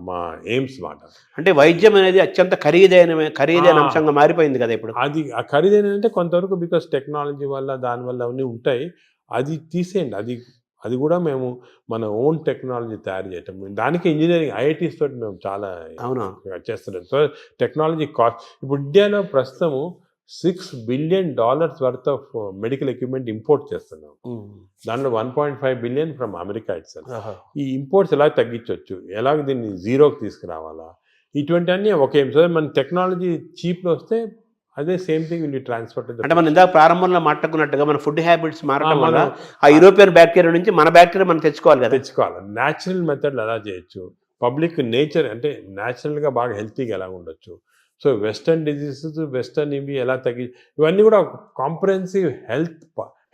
మా ఎయిమ్స్ మాట. అంటే వైద్యం అనేది అత్యంత ఖరీదైన అంశంగా మారిపోయింది కదా ఇప్పుడు. అది ఖరీదైన అంటే కొంతవరకు బికాస్ టెక్నాలజీ వల్ల దానివల్ల అవన్నీ ఉంటాయి, అది తీసేయండి. అది కూడా మేము మన ఓన్ టెక్నాలజీ తయారు చేయటం, దానికి ఇంజనీరింగ్ ఐఐటీస్ తోటి మేము చాలా చేస్తున్నాం. సో టెక్నాలజీ కాస్ట్ ఇప్పుడు ఇండియాలో ప్రస్తుతము $6 billion worth of medical equipment import చేస్తున్నాం. దాంట్లో 1.5 billion ఫ్రమ్ అమెరికా ఇట్సెల్ఫ్. ఈ ఇంపోర్ట్స్ ఎలా తగ్గించవచ్చు, ఎలాగ దీన్ని జీరోకి తీసుకురావాలా, ఇటువంటి అన్నీ ఒకే. సో మన టెక్నాలజీ చీప్లో వస్తే అదే సేమ్ థింగ్ విల్ ట్రాన్స్ఫర్. అంటే మనం ఇందాక ప్రారంభంలో మాట్లాడుకున్నట్టుగా మన ఫుడ్ హ్యాబిట్స్ మారడం వల్ల ఆ యూరోపియన్ బ్యాక్టీరియా నుంచి మన బ్యాక్టీరియా మనం తెచ్చుకోవాలి. న్యాచురల్ మెథడ్లు ఎలా చేయొచ్చు, పబ్లిక్ నేచర్ అంటే న్యాచురల్గా బాగా హెల్తీగా ఎలా ఉండొచ్చు. సో వెస్టర్న్ డిజీజెస్, వెస్టర్న్ ఇవి ఎలా ఇవన్నీ కూడా కాంప్రహెన్సివ్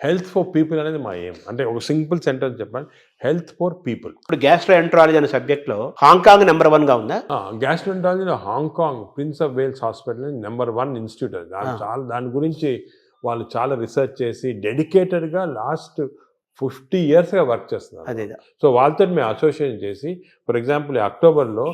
హెల్త్ ఫర్ పీపుల్ అనేది మా ఎయిమ్. అంటే ఒక సింపుల్ సెంటెన్స్ చెప్పండి, హెల్త్ ఫర్ పీపుల్. ఇప్పుడు గ్యాస్ట్రోఎంటరాలజీ అనే సబ్జెక్ట్లో హాంకాంగ్ నెంబర్ 1గా ఉందా? గ్యాస్ట్రోఎంటరాలజీలో Hong Kong Prince of Wales hospital number 1 institute. దాని గురించి వాళ్ళు చాలా రీసెర్చ్ చేసి డెడికేటెడ్గా లాస్ట్ 50 yearsగా వర్క్ చేస్తున్నారు. అదే. సో వాళ్ళతో మేము అసోసియేషన్ చేసి, ఫర్ ఎగ్జాంపుల్ అక్టోబర్లో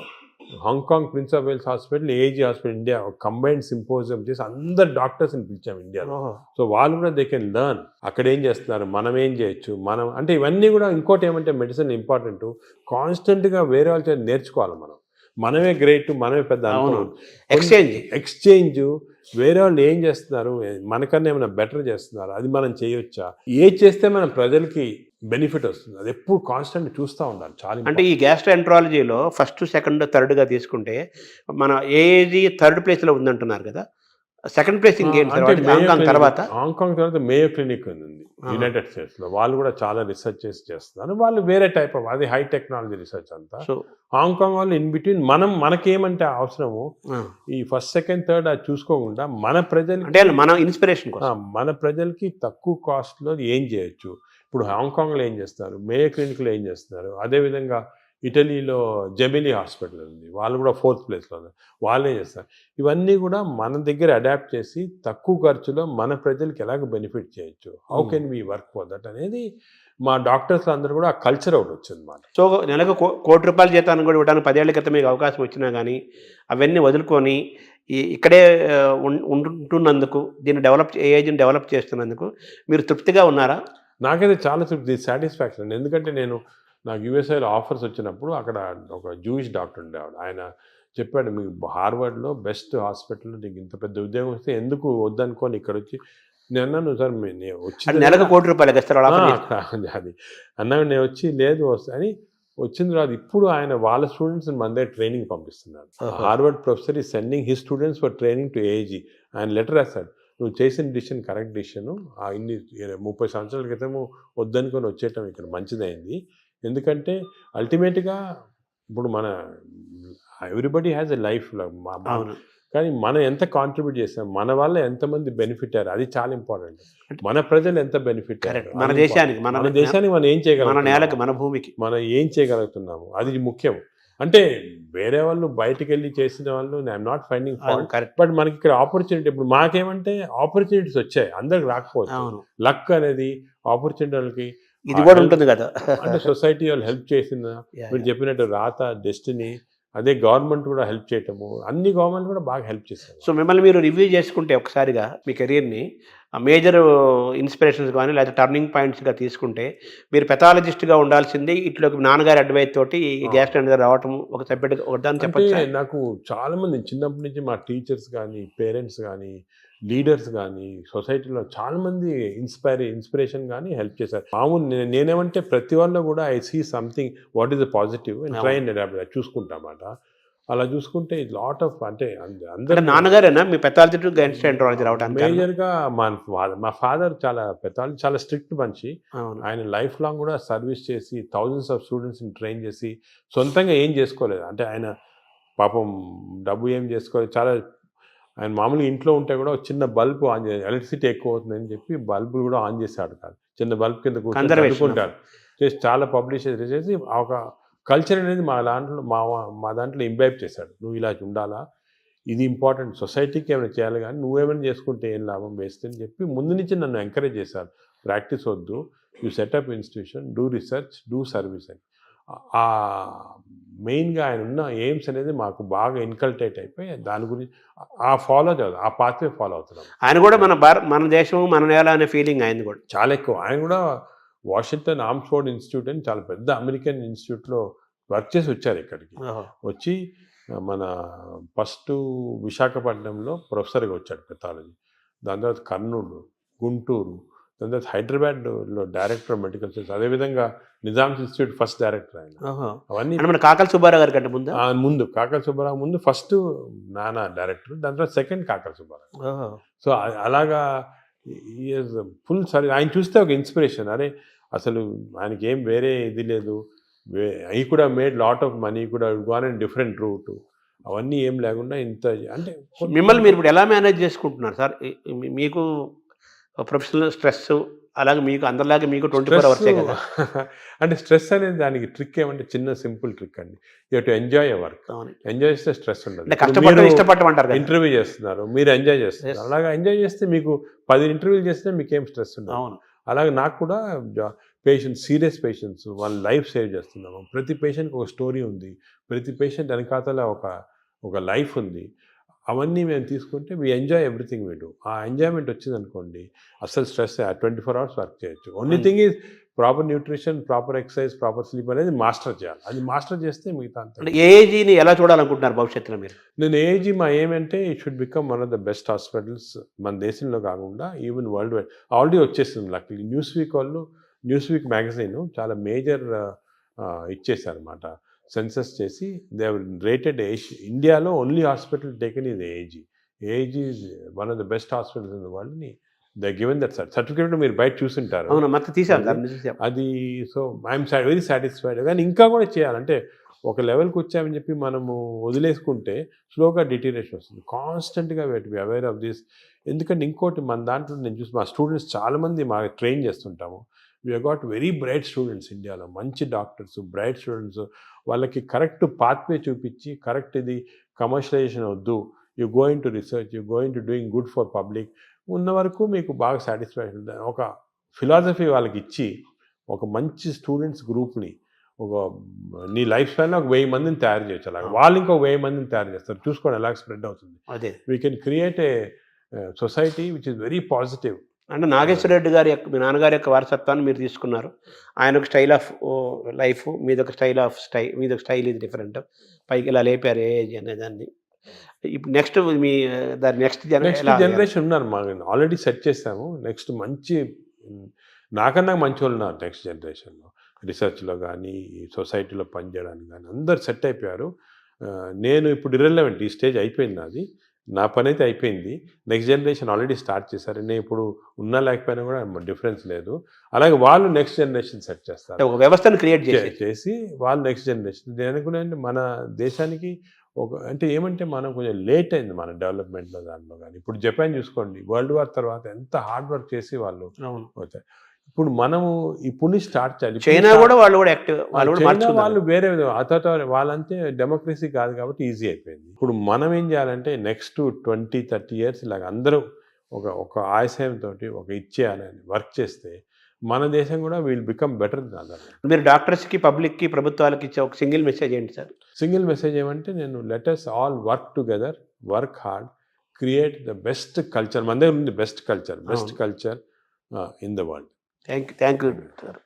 Hong Kong Prince of Wales hospital, AIG hospital, India combined symposium చేసి అందరు డాక్టర్స్ని పిలిచాం ఇండియాలో. సో వాళ్ళు కూడా దే కెన్ లెర్న్ అక్కడ ఏం చేస్తున్నారు, మనం ఏం చేయొచ్చు, మనం అంటే ఇవన్నీ కూడా. ఇంకోటి ఏమంటే మెడిసిన్ ఇంపార్టెంట్, కాన్స్టెంట్గా వేరే వాళ్ళ చేత నేర్చుకోవాలి. మనమే గ్రేట్, మనమే పెద్ద ఎక్స్చేంజ్. వేరే వాళ్ళు ఏం చేస్తున్నారు, మనకన్నా ఏమైనా బెటర్ చేస్తున్నారు, అది మనం చేయొచ్చా, ఏది చేస్తే మన ప్రజలకి బెనిఫిట్ వస్తుంది, అది ఎప్పుడు కాన్స్టెంట్ చూస్తూ ఉండాలి. చాలా అంటే ఈ గ్యాస్ట్రోఎంట్రాలజీలో ఫస్ట్, సెకండ్, థర్డ్గా తీసుకుంటే మన ఏజీ థర్డ్ ప్లేస్లో ఉందంటున్నారు కదా, సెకండ్ ప్లేస్ ఇంకేం హాంకాంగ్ తర్వాత మేయో క్లినిక్ ఉంది యునైటెడ్ స్టేట్స్లో. వాళ్ళు కూడా చాలా రీసెర్చ్ చేస్తున్నారు. వాళ్ళు వేరే టైప్ ఆఫ్, అది హై టెక్నాలజీ రీసెర్చ్ అంతా. హాంకాంగ్ వాళ్ళు ఇన్ బిట్వీన్. మనకేమంటే అవసరము ఈ ఫస్ట్, సెకండ్, థర్డ్ అది చూసుకోకుండా మన ప్రజలకి, అంటే మన ఇన్స్పిరేషన్, మన ప్రజలకి తక్కువ కాస్ట్లో ఏం చేయొచ్చు. ఇప్పుడు హాంకాంగ్లో ఏం చేస్తారు, మేయో క్లినిక్లో ఏం చేస్తున్నారు, అదేవిధంగా ఇటలీలో జెమిలీ హాస్పిటల్ ఉంది, వాళ్ళు కూడా 4th ప్లేస్లో ఉన్నారు, వాళ్ళే చేస్తారు. ఇవన్నీ కూడా మన దగ్గర అడాప్ట్ చేసి తక్కువ ఖర్చులో మన ప్రజలకి ఎలాగ బెనిఫిట్ చేయొచ్చు, how can we work for that అనేది మా డాక్టర్స్ అందరూ కూడా ఆ కల్చర్ ఒకటి వచ్చింది అన్నమాట. సో నెలకు ₹1,00,00,000 జీతాన్ని కూడా ఇవ్వడానికి 10 ఏళ్ల క్రితం మీకు అవకాశం వచ్చినా కానీ అవన్నీ వదులుకొని ఇక్కడే ఉంటున్నందుకు, ఏజెంట్ డెవలప్ చేస్తున్నందుకు మీరు తృప్తిగా ఉన్నారా? నాకైతే చాలా సాటిస్ఫాక్షన్. ఎందుకంటే నాకు యూఎస్ఐలో ఆఫర్స్ వచ్చినప్పుడు అక్కడ ఒక జూయిష్ డాక్టర్ ఉండేవాడు. ఆయన చెప్పాడు, మీకు హార్వర్డ్లో బెస్ట్ హాస్పిటల్లో నీకు ఇంత పెద్ద ఉద్యోగం వస్తే ఎందుకు వద్దనుకోని ఇక్కడ వచ్చి. నేను అన్నాను, సార్ వచ్చి నెలకు ₹1,00,00,000 ఇస్తారు అది అన్నాను. నేను వచ్చి లేదు అని వచ్చిన తర్వాత ఇప్పుడు ఆయన వాళ్ళ స్టూడెంట్స్ మన దగ్గర ట్రైనింగ్ పంపిస్తున్నారు. హార్వర్డ్ ప్రొఫెసర్ ఈ sending his students for training to AIG. ఆయన లెటర్ రాశాడు, నువ్వు చేసిన డిసిషన్ కరెక్ట్ డిసిషను, ఇన్ని 30 సంవత్సరాల క్రితము వద్దనుకొని వచ్చేయటం ఇక్కడ మంచిదైంది. ఎందుకంటే అల్టిమేట్గా ఇప్పుడు ఎవ్రీబడి హ్యాస్ ఎ లైఫ్, కానీ మనం ఎంత కాంట్రిబ్యూట్ చేస్తాం, మన వల్ల ఎంతమంది బెనిఫిట్ అయ్యారు, అది చాలా ఇంపార్టెంట్. మన ప్రజలు ఎంత బెనిఫిట్ అయ్యారు, మన దేశానికి మనం ఏం చేయగలం, మన నేలకి, మన భూమికి మనం ఏం చేయగలుగుతున్నాము, అది ముఖ్యం. అంటే వేరే వాళ్ళు బయటకు వెళ్ళి చేసిన వాళ్ళు I'm not finding fault, but మనకి ఇక్కడ ఆపర్చునిటీ. ఇప్పుడు మాకేమంటే ఆపర్చునిటీస్ వచ్చాయి, అందరికి రాకపోవచ్చు. లక్ అనేది ఆపర్చునిటీ వాళ్ళకి ఇది కూడా ఉంటుంది కదా. అంటే సొసైటీ వాళ్ళు హెల్ప్ చేసిన, మీరు చెప్పినట్టు రాత, డెస్టినీ, అదే గవర్నమెంట్ కూడా హెల్ప్ చేయటము, అన్ని గవర్నమెంట్ కూడా బాగా హెల్ప్ చేస్తారు. సో మిమ్మల్ని మీరు రివ్యూ చేసుకుంటే ఒకసారిగా మీ కెరీర్ని మేజర్ ఇన్స్పిరేషన్స్ కానీ లేదా టర్నింగ్ పాయింట్స్గా తీసుకుంటే, మీరు పెథాలజిస్ట్గా ఉండాల్సింది ఇట్లోకి నాన్నగారి అడ్వైస్ తోటి గ్యాస్ట్రో రావటం ఒక సెపరేట్ ఒకదాన్ని చెప్పచ్చు. నాకు చాలామంది చిన్నప్పటి నుంచి మా టీచర్స్ కానీ, పేరెంట్స్ కానీ, లీడర్స్ కానీ, సొసైటీలో చాలామంది ఇన్స్పిరేషన్ కానీ హెల్ప్ చేశారు. మామూలు నేనేమంటే ప్రతి వాళ్ళు కూడా I see something what is the positive and try and adapt చూసుకుంటామాట. అలా చూసుకుంటే లాట్ ఆఫ్, అంటే అందరూ నాన్నగారేనా మీ పెథాలజీ గ్యాస్ట్రోఎంట్రాలజీ రావడానికి మేజర్గా? మా ఫాదర్ చాలా స్ట్రిక్ట్ మనిషి. ఆయన లైఫ్ లాంగ్ కూడా సర్వీస్ చేసి థౌజండ్స్ ఆఫ్ స్టూడెంట్స్ని ట్రైన్ చేసి సొంతంగా ఏం చేసుకోలేదు. అంటే ఆయన పాపం డబ్బు ఏం చేసుకోలేదు. చాలా ఆయన మామూలుగా ఇంట్లో ఉంటే కూడా చిన్న బల్బు ఆన్ చేసి, ఎలక్ట్రిసిటీ ఎక్కువ అవుతుందని చెప్పి బల్బులు కూడా ఆన్ చేశాడు కాదు, చిన్న బల్బ్ కింద కూర్చుంటారు చేసి చాలా పబ్లిష్ చేసి ఒక కల్చర్ అనేది మా దాంట్లో ఇంబైబ్ చేశాడు. నువ్వు ఇలా ఉండాలా, ఇది ఇంపార్టెంట్, సొసైటీకి ఏమైనా చేయాలి, కానీ నువ్వేమైనా చేసుకుంటే ఏం లాభం వేస్తే అని చెప్పి ముందు నుంచి నన్ను ఎంకరేజ్ చేశారు. ప్రాక్టీస్ వద్దు, you setup institution, do research, do service అని. మెయిన్గా ఆయన ఉన్న ఎయిమ్స్ అనేది మాకు బాగా ఇన్కల్టేట్ అయిపోయి దాని గురించి ఆ పాత్వే ఫాలో అవుతున్నాం. ఆయన కూడా మన దేశం, మన నేల అనే ఫీలింగ్ ఆయన కూడా చాలా ఎక్కువ. ఆయన కూడా వాషింగ్టన్ ఆర్మ్స్ఫోర్డ్ ఇన్స్టిట్యూట్ అని చాలా పెద్ద అమెరికన్ ఇన్స్టిట్యూట్లో వర్క్ చేసి వచ్చారు. ఇక్కడికి వచ్చి మన ఫస్ట్ విశాఖపట్నంలో ప్రొఫెసర్గా వచ్చాడు పెథాలజీ, దాని తర్వాత కర్నూలు, గుంటూరు, దాని తర్వాత హైదరాబాద్లో డైరెక్టర్ మెడికల్ సైన్స్, అదేవిధంగా నిజామ్స్ ఇన్స్టిట్యూట్ ఫస్ట్ డైరెక్టర్ ఆయన. అవన్నీ మన కాకల సుబ్బారావు గారి కంటే ముందు కాకల సుబ్బారావు ముందు ఫస్ట్ నాన్న డైరెక్టర్, దాని తర్వాత సెకండ్ కాకల సుబ్బారావు. సో అలాగా ఫుల్ సర్వీస్. ఆయన చూస్తే ఒక ఇన్స్పిరేషన్. అరే అసలు ఆయనకి ఏం వేరే ఇది లేదు, ఈ కూడా మేడ్ లాట్ ఆఫ్ మనీ, కూడా గాన్ అండ్ డిఫరెంట్ రూట్, అవన్నీ ఏం లేకుండా ఇంత. అంటే మిమ్మల్ని మీరు ఇప్పుడు ఎలా మేనేజ్ చేసుకుంటున్నారు సార్? మీకు ప్రొఫెషనల్ స్ట్రెస్, అలాగే మీకు అందరిలాగే మీకు 24 అవర్సే కదా. అంటే స్ట్రెస్ అనేది దానికి ట్రిక్ ఏమంటే చిన్న సింపుల్ ట్రిక్ అండి, you to enjoy your work. Enjoy చేస్తే స్ట్రెస్ ఉండదు. కష్టపడడం ఇష్టపడమంటారు. ఇంటర్వ్యూ చేస్తున్నారు, మీరు ఎంజాయ్ చేస్తున్నారు, అలాగా ఎంజాయ్ చేస్తే మీకు 10 ఇంటర్వ్యూలు చేస్తే మీకు ఏం స్ట్రెస్ ఉండదు. అలాగే నాకు కూడా సీరియస్ పేషెంట్స్ వాళ్ళ లైఫ్ సేవ్ చేస్తున్నాము. ప్రతి పేషెంట్కి ఒక స్టోరీ ఉంది. ప్రతి పేషెంట్ వెనకాతల ఒక లైఫ్ ఉంది. అవన్నీ మేము తీసుకుంటే we enjoy everything we do. ఆ ఎంజాయ్మెంట్ వచ్చిందనుకోండి అస్సలు స్ట్రెస్ 24 hours వర్క్ చేయొచ్చు. Only thing is proper nutrition, proper exercise, proper sleep అనేది మాస్టర్ చేయాలి. అది మాస్టర్ చేస్తే మిగతా అంతా. అంటే ఏఏజీని ఎలా చూడాలనుకుంటున్నారు భవిష్యత్తులో మీరు? నేను ఏజీ మా ఏమంటే it should become one of the best hospitals మన దేశంలో కాకుండా ఈవెన్ వరల్డ్ వైడ్. ఆల్రెడీ వచ్చేస్తుంది లక్కీ. న్యూస్ వీక్ మ్యాగజైన్ చాలా మేజర్ ఇచ్చేసారన్నమాట. సెన్సస్ చేసి దే రేటెడ్ ఇండియాలో ఓన్లీ హాస్పిటల్ టేకెన్ ఇది AIG. AIG is one of the best hospitals in the world ని దే గివెన్ దట్ సర్టిఫికేట్. మీరు బయట చూసుంటారు. అవును, మొత్తం తీసాను చూసాం. అది సో ఐఎమ్ వెరీ సాటిస్ఫైడ్. కానీ ఇంకా కూడా చేయాలంటే ఒక లెవెల్కి వచ్చామని చెప్పి మనము వదిలేసుకుంటే స్లోగా డిటీరేషన్ వస్తుంది. కాన్స్టెంట్గా బి అవేర్ ఆఫ్ దిస్. ఎందుకంటే ఇంకోటి మన దాంట్లో నేను చూసి మా స్టూడెంట్స్ చాలామంది ట్రైన్ చేస్తుంటాము. We got very bright students ఇండియాలో. మంచి డాక్టర్స్, బ్రైట్ స్టూడెంట్స్. వాళ్ళకి కరెక్ట్ పాత్వే చూపించి కరెక్ట్ ఇది కమర్షియలైజేషన్ వద్దు, you going to research, you going to doing good for public ఉన్న వరకు మీకు బాగా సాటిస్ఫాక్షన్. ఒక ఫిలాసఫీ వాళ్ళకి ఇచ్చి ఒక మంచి స్టూడెంట్స్ గ్రూప్ని నీ లైఫ్ స్టైల్లో 1000 మందిని తయారు చేయొచ్చు. అలాగే వాళ్ళు ఇంకో 1000 మందిని తయారు చేస్తారు. చూసుకోండి ఎలా స్ప్రెడ్ అవుతుంది. అదే we can create a society which is very positive. అంటే నాగేశ్వర రెడ్డి గారి యొక్క, మీ నాన్నగారి యొక్క వారసత్వాన్ని మీరు తీసుకున్నారు. ఆయన ఒక స్టైల్ ఆఫ్ లైఫ్, మీదొక మీదొక స్టైల్ ఇది డిఫరెంట్. పైకి ఇలా లేపారు ఏజ్ అనే దాన్ని. ఇప్పుడు నెక్స్ట్ మీ దాని నెక్స్ట్ జనరేషన్ ఉన్నారు మా ఆల్రెడీ సెట్ చేసాము. నెక్స్ట్ మంచి నాకన్నా మంచి వాళ్ళు ఉన్నారు నెక్స్ట్ జనరేషన్లో. రీసెర్చ్లో కానీ సొసైటీలో పనిచేయడానికి కానీ అందరు సెట్ అయిపోయారు. నేను ఇప్పుడు ఇర్రెలెవెంట్. ఈ స్టేజ్ అయిపోయింది నాది. నా పని అయితే అయిపోయింది. నెక్స్ట్ జనరేషన్ ఆల్రెడీ స్టార్ట్ చేశారు. నేను ఇప్పుడు ఉన్నా లేకపోయినా కూడా డిఫరెన్స్ లేదు. అలాగే వాళ్ళు నెక్స్ట్ జనరేషన్ సెట్ చేస్తారు. ఒక వ్యవస్థను క్రియేట్ చేసి వాళ్ళు నెక్స్ట్ జనరేషన్. నేను అనుకున్నాను మన దేశానికి అంటే ఏమంటే మనం కొంచెం లేట్ అయింది మన డెవలప్మెంట్లో దాంట్లో కానీ. ఇప్పుడు జపాన్ చూసుకోండి, వరల్డ్ వార్ తర్వాత ఎంత హార్డ్ వర్క్ చేసి వాళ్ళు వచ్చారు. ఇప్పుడు మనము ఇప్పుడు స్టార్ట్ చేయాలి. చైనా కూడా వాళ్ళు కూడా యాక్టివ్, వాళ్ళు వేరే వాళ్ళంతే డెమోక్రసీ కాదు కాబట్టి ఈజీ అయిపోయింది. ఇప్పుడు మనం ఏం చేయాలంటే నెక్స్ట్ 20-30 years ఇలాగ అందరూ ఒక ఆశయంతో ఒక ఇచ్చేయాలని వర్క్ చేస్తే మన దేశం కూడా విల్ బికమ్ బెటర్. మీరు డాక్టర్స్కి, పబ్లిక్కి, ప్రభుత్వాలకి ఇచ్చే ఒక సింగిల్ మెసేజ్ ఏంటి సార్? సింగిల్ మెసేజ్ ఏమంటే నేను let us all work together, work hard, create the best culture. మన దగ్గర ఉంది best culture in the world. Thank you sir.